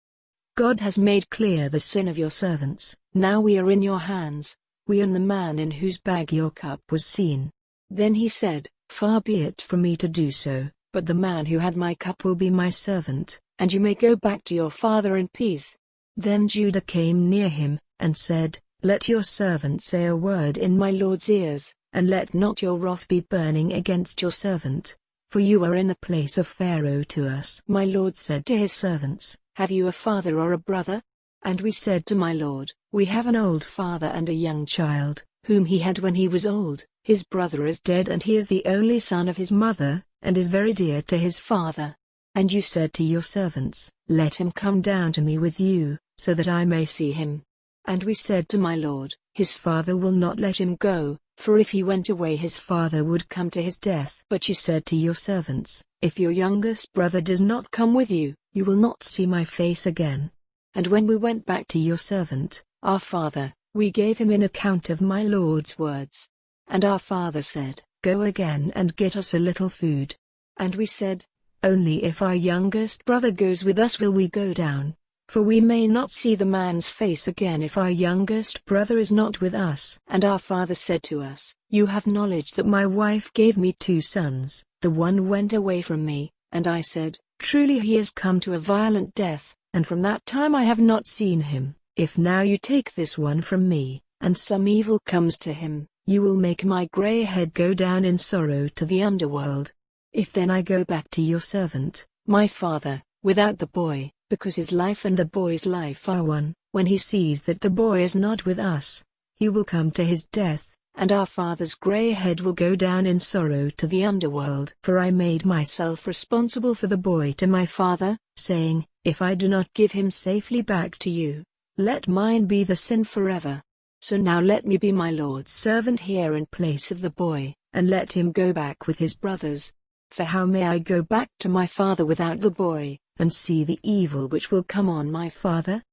God has made clear the sin of your servants. Now we are in your hands, we and the man in whose bag your cup was seen." Then he said, "Far be it from me to do so, but the man who had my cup will be my servant, and you may go back to your father in peace." Then Judah came near him, and said, "Let your servant say a word in my Lord's ears, and let not your wrath be burning against your servant, for you are in the place of Pharaoh to us." My Lord said to his servants, "Have you a father or a brother?" And we said to my Lord, "We have an old father and a young child, whom he had when he was old. His brother is dead and he is the only son of his mother, and is very dear to his father. And you said to your servants, 'Let him come down to me with you, so that I may see him.' And we said to my Lord, 'His father will not let him go, for if he went away his father would come to his death.' But you said to your servants, 'If your youngest brother does not come with you, you will not see my face again.' And when we went back to your servant, our father, we gave him an account of my Lord's words. And our father said, 'Go again and get us a little food.' And we said, 'Only if our youngest brother goes with us will we go down. For we may not see the man's face again if our youngest brother is not with us.' And our father said to us, 'You have knowledge that my wife gave me 2 sons, the one went away from me, and I said, Truly he has come to a violent death, and from that time I have not seen him. If now you take this one from me, and some evil comes to him, you will make my gray head go down in sorrow to the underworld. If then I go back to your servant, my father, without the boy, because his life and the boy's life are one, when he sees that the boy is not with us, he will come to his death, and our father's gray head will go down in sorrow to the underworld. For I made myself responsible for the boy to my father, saying, If I do not give him safely back to you, let mine be the sin forever. So now let me be my Lord's servant here in place of the boy, and let him go back with his brothers. For how may I go back to my father without the boy, and see the evil which will come on my father?"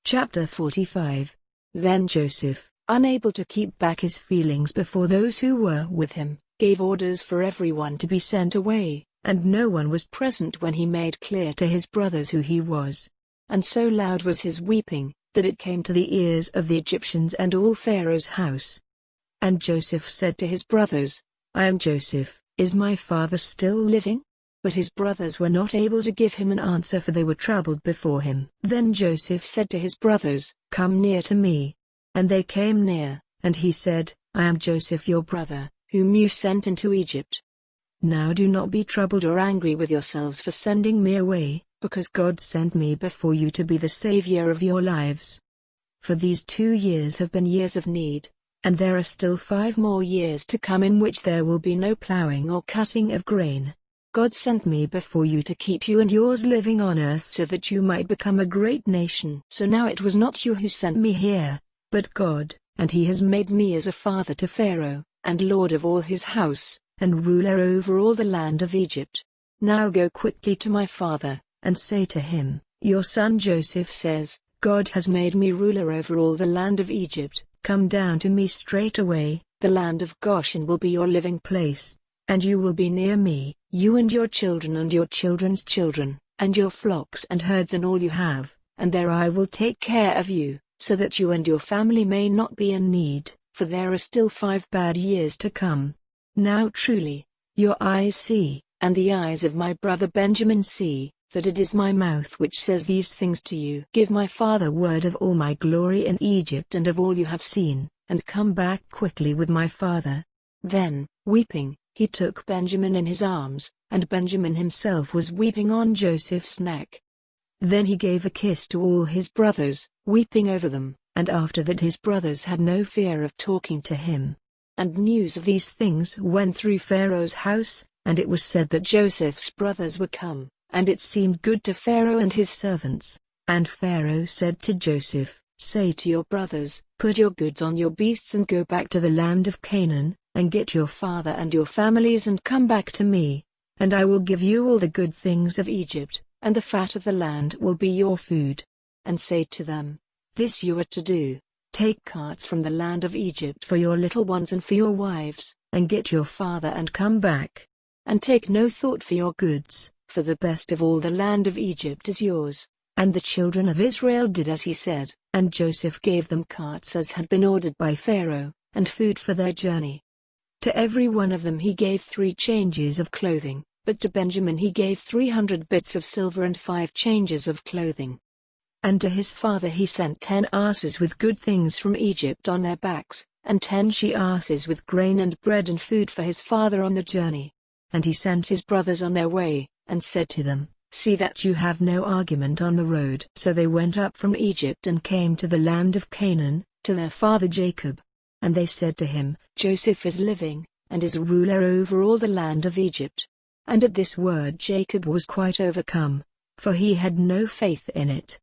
Chapter 45. Then Joseph, unable to keep back his feelings before those who were with him, gave orders for everyone to be sent away, and no one was present when he made clear to his brothers who he was. And so loud was his weeping, that it came to the ears of the Egyptians and all Pharaoh's house. And Joseph said to his brothers, I am Joseph, is my father still living? But his brothers were not able to give him an answer, for they were troubled before him. Then Joseph said to his brothers, Come near to me. And they came near, and he said, I am Joseph your brother, whom you sent into Egypt. Now do not be troubled or angry with yourselves for sending me away, because God sent me before you to be the savior of your lives. For these 2 years have been years of need, and there are still 5 more years to come in which there will be no plowing or cutting of grain. God sent me before you to keep you and yours living on earth so that you might become a great nation. So now it was not you who sent me here, but God, and he has made me as a father to Pharaoh, and lord of all his house, and ruler over all the land of Egypt. Now go quickly to my father, and say to him, Your son Joseph says, God has made me ruler over all the land of Egypt. Come down to me straightway, the land of Goshen will be your living place, and you will be near me, you and your children and your children's children, and your flocks and herds and all you have, and there I will take care of you, so that you and your family may not be in need, for there are still 5 bad years to come. Now truly, your eyes see, and the eyes of my brother Benjamin see, that it is my mouth which says these things to you. Give my father word of all my glory in Egypt and of all you have seen, and come back quickly with my father. Then, weeping, he took Benjamin in his arms, and Benjamin himself was weeping on Joseph's neck. Then he gave a kiss to all his brothers, weeping over them, and after that his brothers had no fear of talking to him. And news of these things went through Pharaoh's house, and it was said that Joseph's brothers were come. And it seemed good to Pharaoh and his servants. And Pharaoh said to Joseph, Say to your brothers, Put your goods on your beasts and go back to the land of Canaan, and get your father and your families and come back to me. And I will give you all the good things of Egypt, and the fat of the land will be your food. And say to them, This you are to do, take carts from the land of Egypt for your little ones and for your wives, and get your father and come back. And take no thought for your goods, for the best of all the land of Egypt is yours. And the children of Israel did as he said, and Joseph gave them carts as had been ordered by Pharaoh, and food for their journey. To every one of them he gave 3 changes of clothing, but to Benjamin he gave 300 bits of silver and 5 changes of clothing. And to his father he sent 10 asses with good things from Egypt on their backs, and 10 she-asses with grain and bread and food for his father on the journey. And he sent his brothers on their way, and said to them, See that you have no argument on the road. So they went up from Egypt and came to the land of Canaan, to their father Jacob. And they said to him, Joseph is living, and is ruler over all the land of Egypt. And at this word Jacob was quite overcome, for he had no faith in it.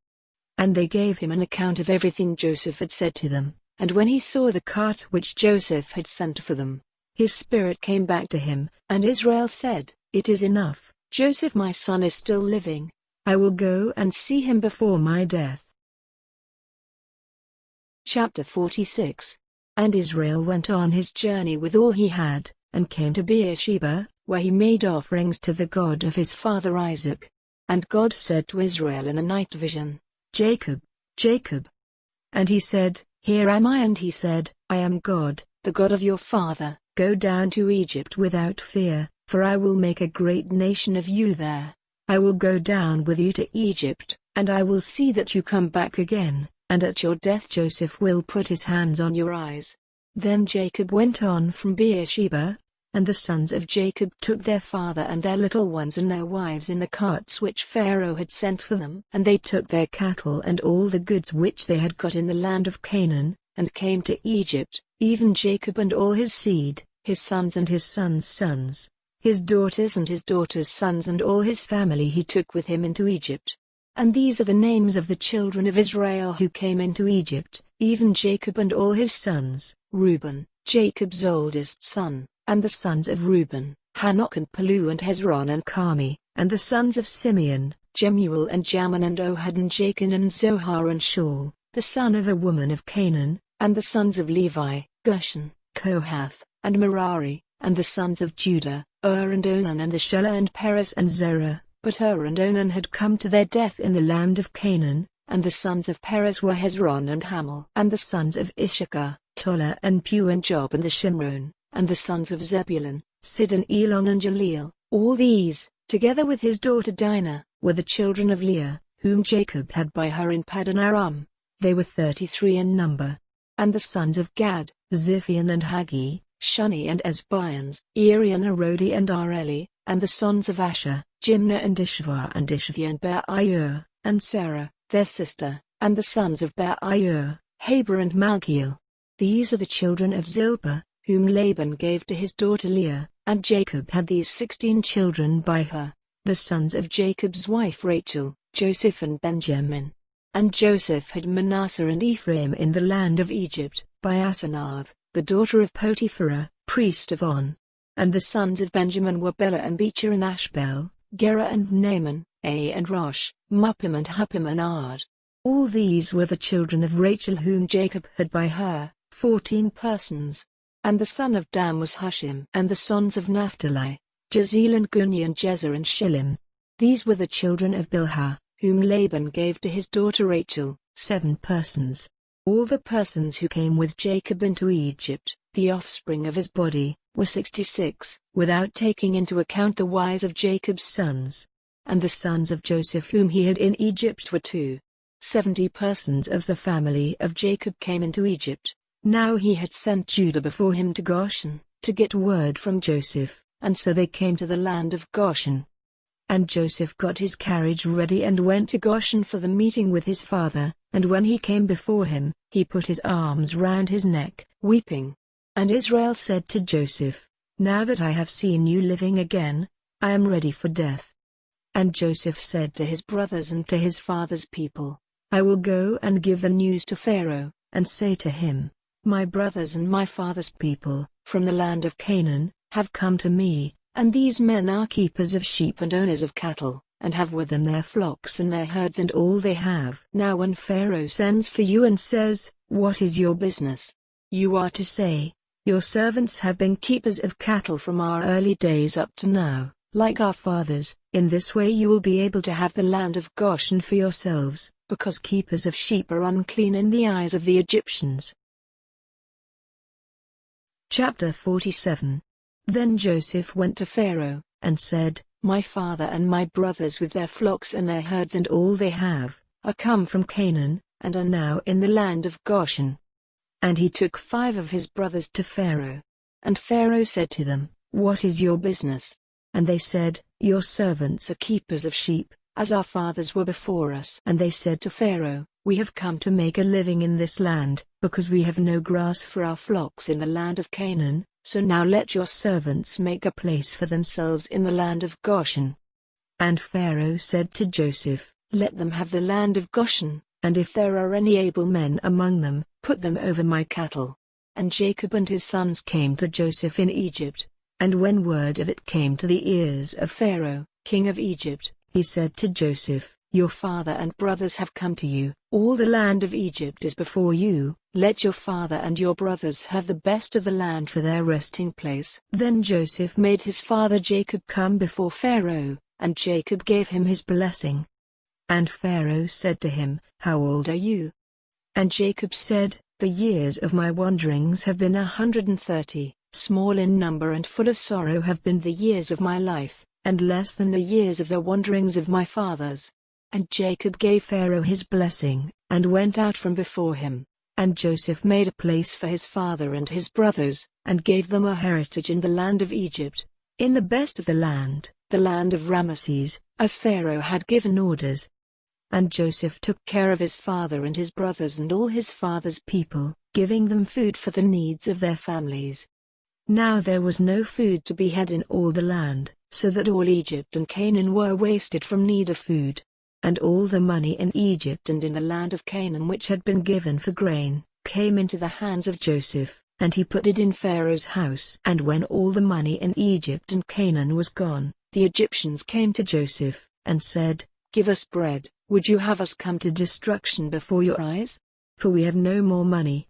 And they gave him an account of everything Joseph had said to them, and when he saw the carts which Joseph had sent for them, his spirit came back to him, and Israel said, It is enough. Joseph my son is still living. I will go and see him before my death. Chapter 46. And Israel went on his journey with all he had, and came to Beersheba, where he made offerings to the God of his father Isaac. And God said to Israel in a night vision, Jacob, Jacob. And he said, Here am I. And he said, I am God, the God of your father. Go down to Egypt without fear, for I will make a great nation of you there. I will go down with you to Egypt, and I will see that you come back again, and at your death Joseph will put his hands on your eyes. Then Jacob went on from Beersheba, and the sons of Jacob took their father and their little ones and their wives in the carts which Pharaoh had sent for them. And they took their cattle and all the goods which they had got in the land of Canaan, and came to Egypt, even Jacob and all his seed, his sons and his sons' sons. His daughters and his daughters' sons and all his family he took with him into Egypt. And these are the names of the children of Israel who came into Egypt, even Jacob and all his sons: Reuben, Jacob's oldest son, and the sons of Reuben, Hanok and Palu and Hezron and Carmi, and the sons of Simeon, Jemuel and Jamin and Ohad and Jachin and Zohar and Shaul, the son of a woman of Canaan, and the sons of Levi, Gershon, Kohath, and Merari, and the sons of Judah, and Onan and the Shelah and Perez and Zerah. But and Onan had come to their death in the land of Canaan, And the sons of Perez were Hezron and Hamul. And the sons of Issachar, Tola and Pu and Job and the Shimron. And the sons of Zebulun, Sidon, Elon and Jaleel. All these, together with his daughter Dinah, were the children of Leah, whom Jacob had by her in Paddan Aram. They were 33 in number. And the sons of Gad, Ziphion and Haggi, Shuni and Esbians, Eri and Arodi and Areli. And the sons of Asher, Jimnah and Ishva and Ishvi and Be'ayur, and Sarah, their sister. And the sons of Be'ayur, Heber and Malkiel. These are the children of Zilpah, whom Laban gave to his daughter Leah, and Jacob had these 16 children by her. The sons of Jacob's wife Rachel, Joseph and Benjamin. And Joseph had Manasseh and Ephraim in the land of Egypt, by Asenath, the daughter of Potiphera, priest of On. And the sons of Benjamin were Bela and Becher and Ashbel, Gera and Naaman, and Rosh, Muppim and Huppim and Ard. All these were the children of Rachel whom Jacob had by her, 14 persons. And the son of Dan was Hushim. And the sons of Naphtali, Jezeel and Guni and Jezer and Shillim. These were the children of Bilhah, whom Laban gave to his daughter Rachel, 7 persons. All the persons who came with Jacob into Egypt, the offspring of his body, were 66, without taking into account the wives of Jacob's sons. And the sons of Joseph whom he had in Egypt were 70 persons of the family of Jacob came into Egypt. Now he had sent Judah before him to Goshen, to get word from Joseph, and so they came to the land of Goshen. And Joseph got his carriage ready and went to Goshen for the meeting with his father, and when he came before him, he put his arms round his neck, weeping. And Israel said to Joseph, "Now that I have seen you living again, I am ready for death." And Joseph said to his brothers and to his father's people, "I will go and give the news to Pharaoh, and say to him, my brothers and my father's people, from the land of Canaan, have come to me, and these men are keepers of sheep and owners of cattle, and have with them their flocks and their herds and all they have. Now when Pharaoh sends for you and says, 'What is your business?' you are to say, 'Your servants have been keepers of cattle from our early days up to now, like our fathers.' In this way you will be able to have the land of Goshen for yourselves, because keepers of sheep are unclean in the eyes of the Egyptians." Chapter 47. Then Joseph went to Pharaoh, and said, "My father and my brothers with their flocks and their herds and all they have, are come from Canaan, and are now in the land of Goshen." And he took 5 of his brothers to Pharaoh. And Pharaoh said to them, "What is your business?" And they said, "Your servants are keepers of sheep, as our fathers were before us." And they said to Pharaoh, "We have come to make a living in this land, because we have no grass for our flocks in the land of Canaan, so now let your servants make a place for themselves in the land of Goshen." And Pharaoh said to Joseph, "Let them have the land of Goshen, and if there are any able men among them, put them over my cattle." And Jacob and his sons came to Joseph in Egypt, and when word of it came to the ears of Pharaoh, king of Egypt, he said to Joseph, "Your father and brothers have come to you, all the land of Egypt is before you, let your father and your brothers have the best of the land for their resting place." Then Joseph made his father Jacob come before Pharaoh, and Jacob gave him his blessing. And Pharaoh said to him, "How old are you?" And Jacob said, "The years of my wanderings have been 130, small in number and full of sorrow have been the years of my life, and less than the years of the wanderings of my fathers." And Jacob gave Pharaoh his blessing, and went out from before him. And Joseph made a place for his father and his brothers, and gave them a heritage in the land of Egypt, in the best of the land of Ramesses, as Pharaoh had given orders. And Joseph took care of his father and his brothers and all his father's people, giving them food for the needs of their families. Now there was no food to be had in all the land, so that all Egypt and Canaan were wasted from need of food. And all the money in Egypt and in the land of Canaan which had been given for grain, came into the hands of Joseph, and he put it in Pharaoh's house. And when all the money in Egypt and Canaan was gone, the Egyptians came to Joseph, and said, "Give us bread, would you have us come to destruction before your eyes? For we have no more money."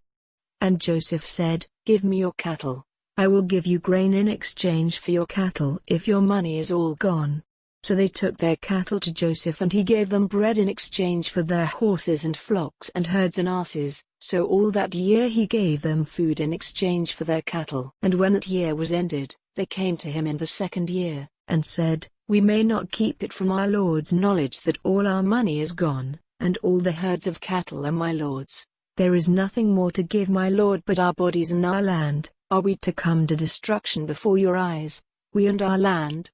And Joseph said, "Give me your cattle. I will give you grain in exchange for your cattle if your money is all gone." So they took their cattle to Joseph, and he gave them bread in exchange for their horses and flocks and herds and asses. So all that year he gave them food in exchange for their cattle. And when that year was ended, they came to him in the second year, and said, We may not keep it from our lord's knowledge that all our money is gone, and all the herds of cattle are my lord's. There is nothing more to give my lord but our bodies and our land. Are we to come to destruction before your eyes, we and our land?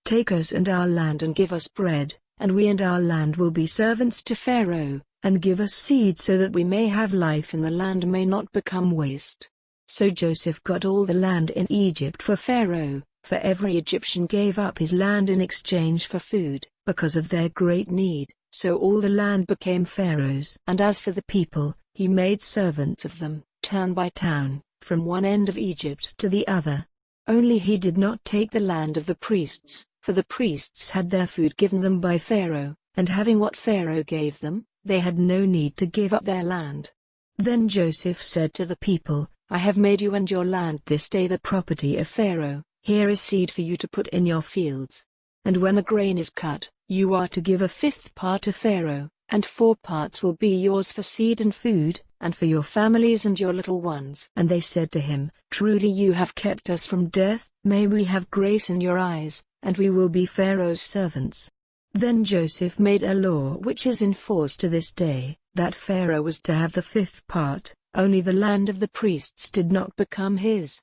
Take us and our land and give us bread, and we and our land will be servants to Pharaoh, and give us seed so that we may have life and the land may not become waste. So Joseph got all the land in Egypt for Pharaoh, for every Egyptian gave up his land in exchange for food, because of their great need. So all the land became Pharaoh's. And as for the people, he made servants of them, town by town, from one end of Egypt to the other. Only he did not take the land of the priests, for the priests had their food given them by Pharaoh, and having what Pharaoh gave them, they had no need to give up their land. Then Joseph said to the people, I have made you and your land this day the property of Pharaoh. Here is seed for you to put in your fields. And when the grain is cut, you are to give a fifth part to Pharaoh, and 4 parts will be yours for seed and food, and for your families and your little ones. And they said to him, Truly you have kept us from death. May we have grace in your eyes, and we will be Pharaoh's servants. Then Joseph made a law which is in force to this day, that Pharaoh was to have the 5th part, only the land of the priests did not become his.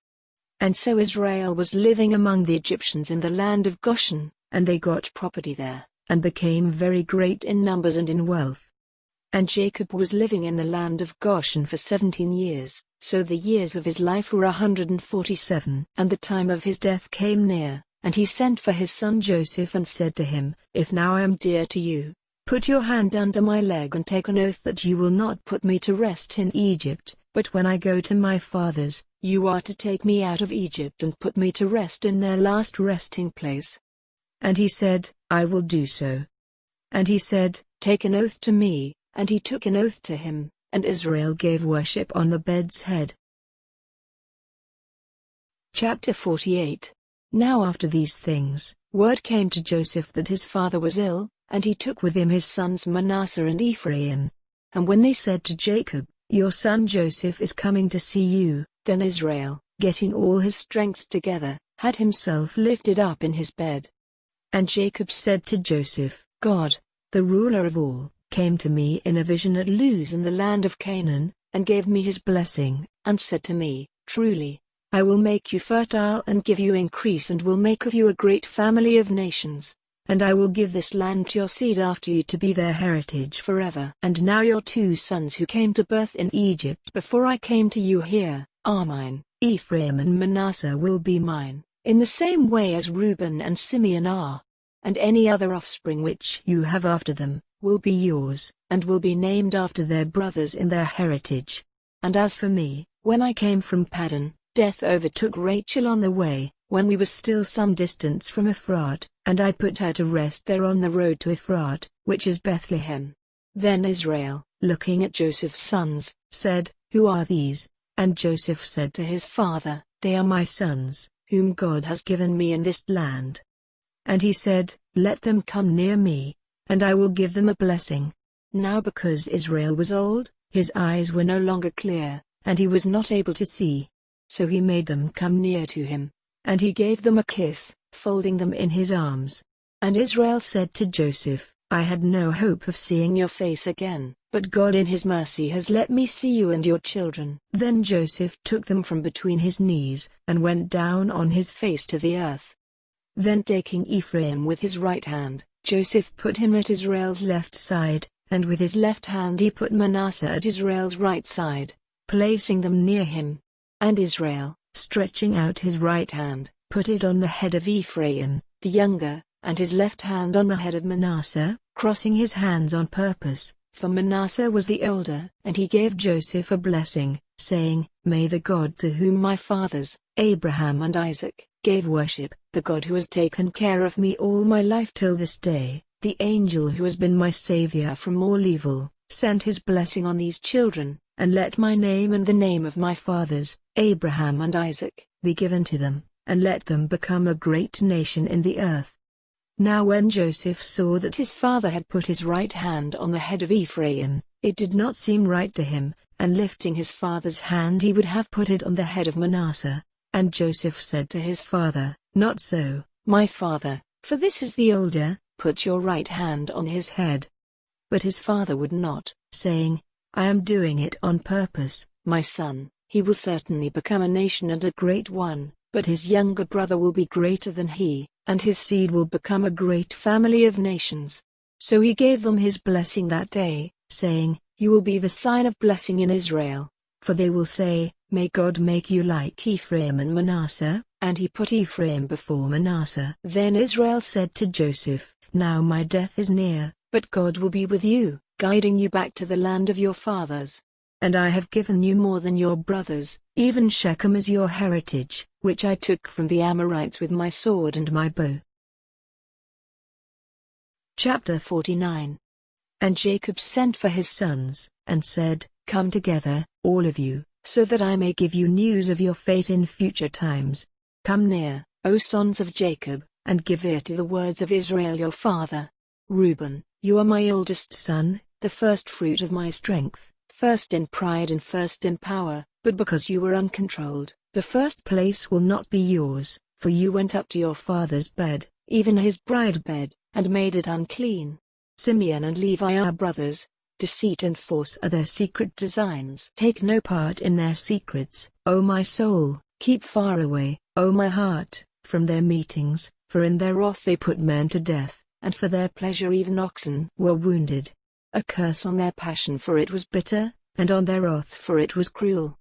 And so Israel was living among the Egyptians in the land of Goshen, and they got property there, and became very great in numbers and in wealth. And Jacob was living in the land of Goshen for 17 years, so the years of his life were 147. And the time of his death came near, and he sent for his son Joseph and said to him, If now I am dear to you, put your hand under my leg and take an oath that you will not put me to rest in Egypt, but when I go to my fathers, you are to take me out of Egypt and put me to rest in their last resting place. And he said, I will do so. And he said, Take an oath to me. And he took an oath to him, and Israel gave worship on the bed's head. Chapter 48. Now after these things, word came to Joseph that his father was ill, and he took with him his sons Manasseh and Ephraim. And when they said to Jacob, Your son Joseph is coming to see you, then Israel, getting all his strength together, had himself lifted up in his bed. And Jacob said to Joseph, God, the ruler of all, came to me in a vision at Luz in the land of Canaan, and gave me his blessing, and said to me, Truly, I will make you fertile and give you increase and will make of you a great family of nations, and I will give this land to your seed after you to be their heritage forever. And now your 2 sons who came to birth in Egypt before I came to you here, are mine. Ephraim and Manasseh will be mine, in the same way as Reuben and Simeon are. And any other offspring which you have after them, will be yours, and will be named after their brothers in their heritage. And as for me, when I came from Paddan, death overtook Rachel on the way, when we were still some distance from Ephrat, and I put her to rest there on the road to Ephrat, which is Bethlehem. Then Israel, looking at Joseph's sons, said, Who are these? And Joseph said to his father, They are my sons, whom God has given me in this land. And he said, Let them come near me, and I will give them a blessing. Now because Israel was old, his eyes were no longer clear, and he was not able to see. So he made them come near to him, and he gave them a kiss, folding them in his arms. And Israel said to Joseph, I had no hope of seeing your face again, but God in his mercy has let me see you and your children. Then Joseph took them from between his knees, and went down on his face to the earth. Then taking Ephraim with his right hand, Joseph put him at Israel's left side, and with his left hand he put Manasseh at Israel's right side, placing them near him. And Israel, stretching out his right hand, put it on the head of Ephraim, the younger, and his left hand on the head of Manasseh, crossing his hands on purpose, for Manasseh was the older. And he gave Joseph a blessing, saying, May the God to whom my fathers, Abraham and Isaac, gave worship, the God who has taken care of me all my life till this day, the angel who has been my Savior from all evil, send his blessing on these children, and let my name and the name of my fathers, Abraham and Isaac, be given to them, and let them become a great nation in the earth. Now when Joseph saw that his father had put his right hand on the head of Ephraim, it did not seem right to him, and lifting his father's hand he would have put it on the head of Manasseh. And Joseph said to his father, Not so, my father, for this is the older, put your right hand on his head. But his father would not, saying, I am doing it on purpose, my son. He will certainly become a nation and a great one, but his younger brother will be greater than he, and his seed will become a great family of nations. So he gave them his blessing that day, saying, You will be the sign of blessing in Israel. For they will say, May God make you like Ephraim and Manasseh, and he put Ephraim before Manasseh. Then Israel said to Joseph, Now my death is near, but God will be with you, guiding you back to the land of your fathers. And I have given you more than your brothers, even Shechem is your heritage, which I took from the Amorites with my sword and my bow. Chapter 49. And Jacob sent for his sons, and said, Come together, all of you, so that I may give you news of your fate in future times. Come near, O sons of Jacob, and give ear to the words of Israel your father. Reuben, you are my oldest son, the first fruit of my strength, first in pride and first in power, but because you were uncontrolled, the first place will not be yours, for you went up to your father's bed, even his bride bed, and made it unclean. Simeon and Levi are brothers. Deceit and force are their secret designs. Take no part in their secrets, O my soul, keep far away, O my heart, from their meetings, for in their wrath they put men to death, and for their pleasure even oxen were wounded. A curse on their passion, for it was bitter, and on their wrath, for it was cruel.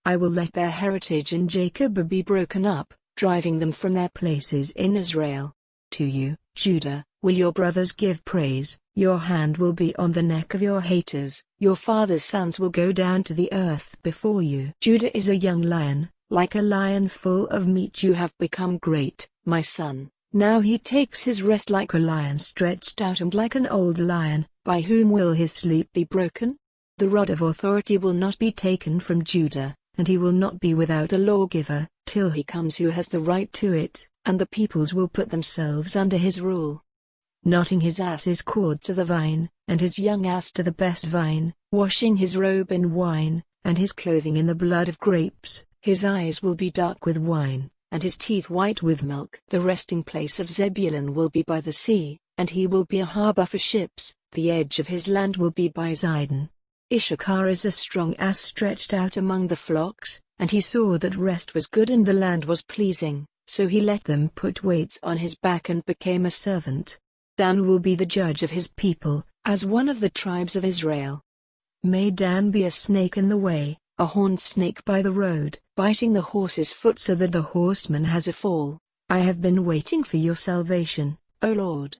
I will let their heritage in Jacob be broken up, driving them from their places in Israel. To you, Judah, will your brothers give praise, your hand will be on the neck of your haters, your father's sons will go down to the earth before you. Judah is a young lion, like a lion full of meat you have become great, my son. Now he takes his rest like a lion stretched out and like an old lion. By whom will his sleep be broken? The rod of authority will not be taken from Judah, and he will not be without a lawgiver, till he comes who has the right to it, and the peoples will put themselves under his rule. Knotting his ass's cord to the vine, and his young ass to the best vine, washing his robe in wine, and his clothing in the blood of grapes, his eyes will be dark with wine, and his teeth white with milk. The resting place of Zebulun will be by the sea, and he will be a harbor for ships. The edge of his land will be by Zidon. Issachar is a strong ass stretched out among the flocks, and he saw that rest was good and the land was pleasing, so he let them put weights on his back and became a servant. Dan will be the judge of his people, as one of the tribes of Israel. May Dan be a snake in the way, a horned snake by the road, biting the horse's foot so that the horseman has a fall. I have been waiting for your salvation, O Lord.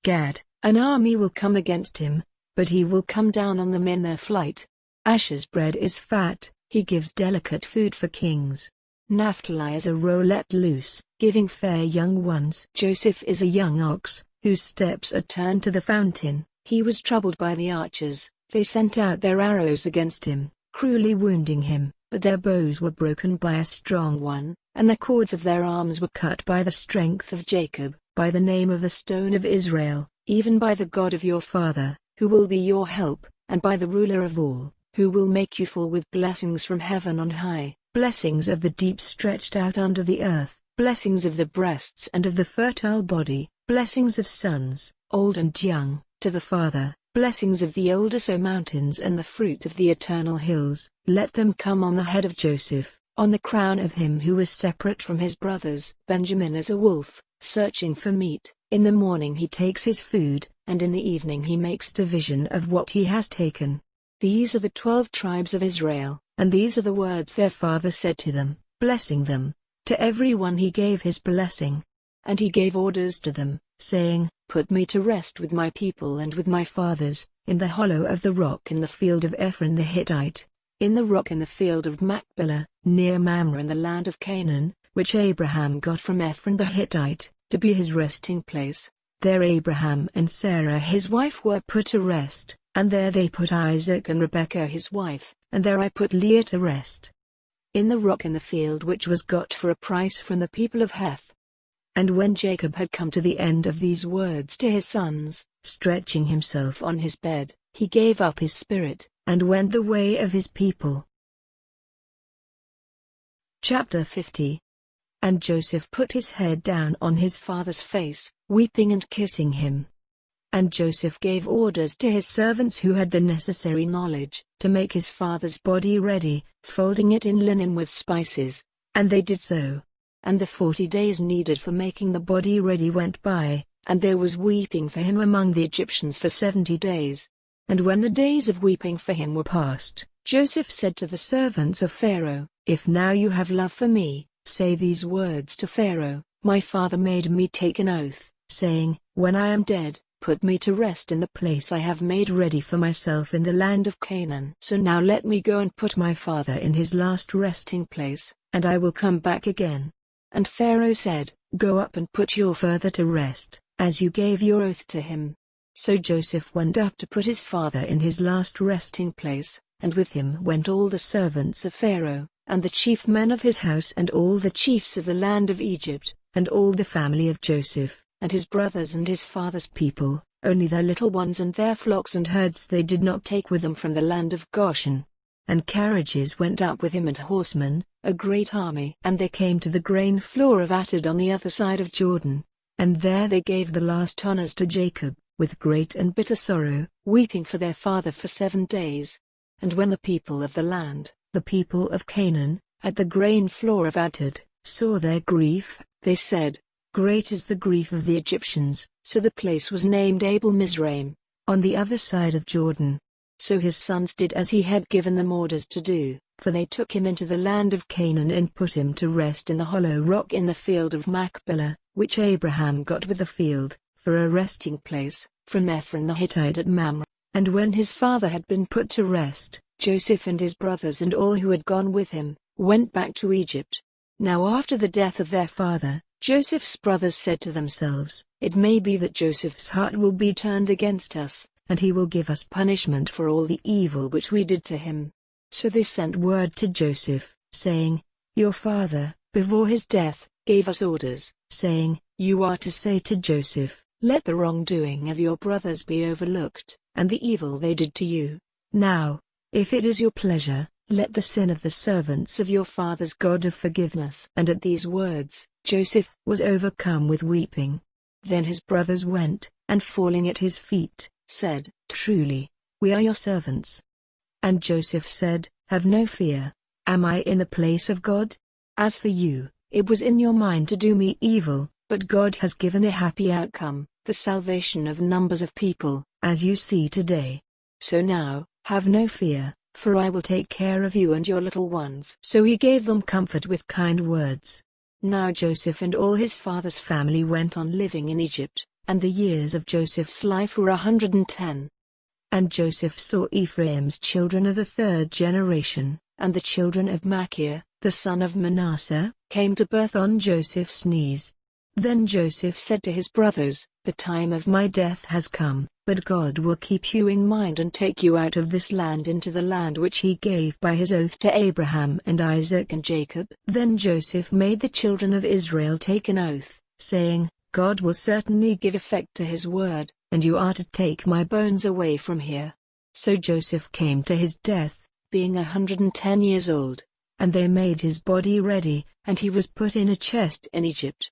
Gad, an army will come against him, but he will come down on them in their flight. Asher's bread is fat, he gives delicate food for kings. Naphtali is a roe let loose, giving fair young ones. Joseph is a young ox, whose steps are turned to the fountain. He was troubled by the archers, they sent out their arrows against him, cruelly wounding him, but their bows were broken by a strong one, and the cords of their arms were cut by the strength of Jacob, by the name of the stone of Israel, even by the God of your father, who will be your help, and by the ruler of all, who will make you full with blessings from heaven on high, blessings of the deep stretched out under the earth, blessings of the breasts and of the fertile body, blessings of sons, old and young, to the Father, blessings of the oldest O mountains and the fruit of the eternal hills. Let them come on the head of Joseph, on the crown of him who was separate from his brothers. Benjamin is a wolf, searching for meat. In the morning he takes his food, and in the evening he makes division of what he has taken. These are the 12 tribes of Israel, and these are the words their father said to them, blessing them. To every one he gave his blessing. And he gave orders to them, saying, Put me to rest with my people and with my fathers, in the hollow of the rock in the field of Ephron the Hittite, in the rock in the field of Machpelah, near Mamre in the land of Canaan, which Abraham got from Ephron the Hittite, to be his resting place. There Abraham and Sarah his wife were put to rest, and there they put Isaac and Rebekah his wife, and there I put Leah to rest. In the rock in the field which was got for a price from the people of Heth. And when Jacob had come to the end of these words to his sons, stretching himself on his bed, he gave up his spirit, and went the way of his people. Chapter 50. And Joseph put his head down on his father's face, weeping and kissing him. And Joseph gave orders to his servants who had the necessary knowledge, to make his father's body ready, folding it in linen with spices. And they did so. And the 40 days needed for making the body ready went by, and there was weeping for him among the Egyptians for 70 days. And when the days of weeping for him were past, Joseph said to the servants of Pharaoh, "If now you have love for me, say these words to Pharaoh, my father made me take an oath, saying, when I am dead, put me to rest in the place I have made ready for myself in the land of Canaan. So now let me go and put my father in his last resting place, and I will come back again." And Pharaoh said, "Go up and put your father to rest, as you gave your oath to him." So Joseph went up to put his father in his last resting place, and with him went all the servants of Pharaoh, and the chief men of his house and all the chiefs of the land of Egypt, and all the family of Joseph, and his brothers and his father's people, only their little ones and their flocks and herds they did not take with them from the land of Goshen. And carriages went up with him and horsemen, a great army. And they came to the grain floor of Atad on the other side of Jordan, and there they gave the last honors to Jacob, with great and bitter sorrow, weeping for their father for 7 days. And when the people of the land, the people of Canaan, at the grain floor of Atad, saw their grief, they said, "Great is the grief of the Egyptians." So the place was named Abel Mizraim, on the other side of Jordan. So his sons did as he had given them orders to do, for they took him into the land of Canaan and put him to rest in the hollow rock in the field of Machpelah, which Abraham got with the field, for a resting place, from Ephron the Hittite at Mamre. And when his father had been put to rest, Joseph and his brothers and all who had gone with him, went back to Egypt. Now after the death of their father, Joseph's brothers said to themselves, "It may be that Joseph's heart will be turned against us, and he will give us punishment for all the evil which we did to him." So they sent word to Joseph, saying, "Your father, before his death, gave us orders, saying, you are to say to Joseph, let the wrongdoing of your brothers be overlooked, and the evil they did to you. Now, if it is your pleasure, let the sin of the servants of your father's God of forgiveness." And at these words, Joseph was overcome with weeping. Then his brothers went, and falling at his feet, said, "Truly, we are your servants." And Joseph said, "Have no fear. Am I in the place of God? As for you, it was in your mind to do me evil, but God has given a happy outcome, the salvation of numbers of people, as you see today. So now, have no fear, for I will take care of you and your little ones." So he gave them comfort with kind words. Now Joseph and all his father's family went on living in Egypt, and the years of Joseph's life were 110. And Joseph saw Ephraim's children of the 3rd generation, and the children of Machir, the son of Manasseh, came to birth on Joseph's knees. Then Joseph said to his brothers, "The time of my death has come, but God will keep you in mind and take you out of this land into the land which he gave by his oath to Abraham and Isaac and Jacob." Then Joseph made the children of Israel take an oath, saying, "God will certainly give effect to his word, and you are to take my bones away from here." So Joseph came to his death, being 110 years old. And they made his body ready, and he was put in a chest in Egypt.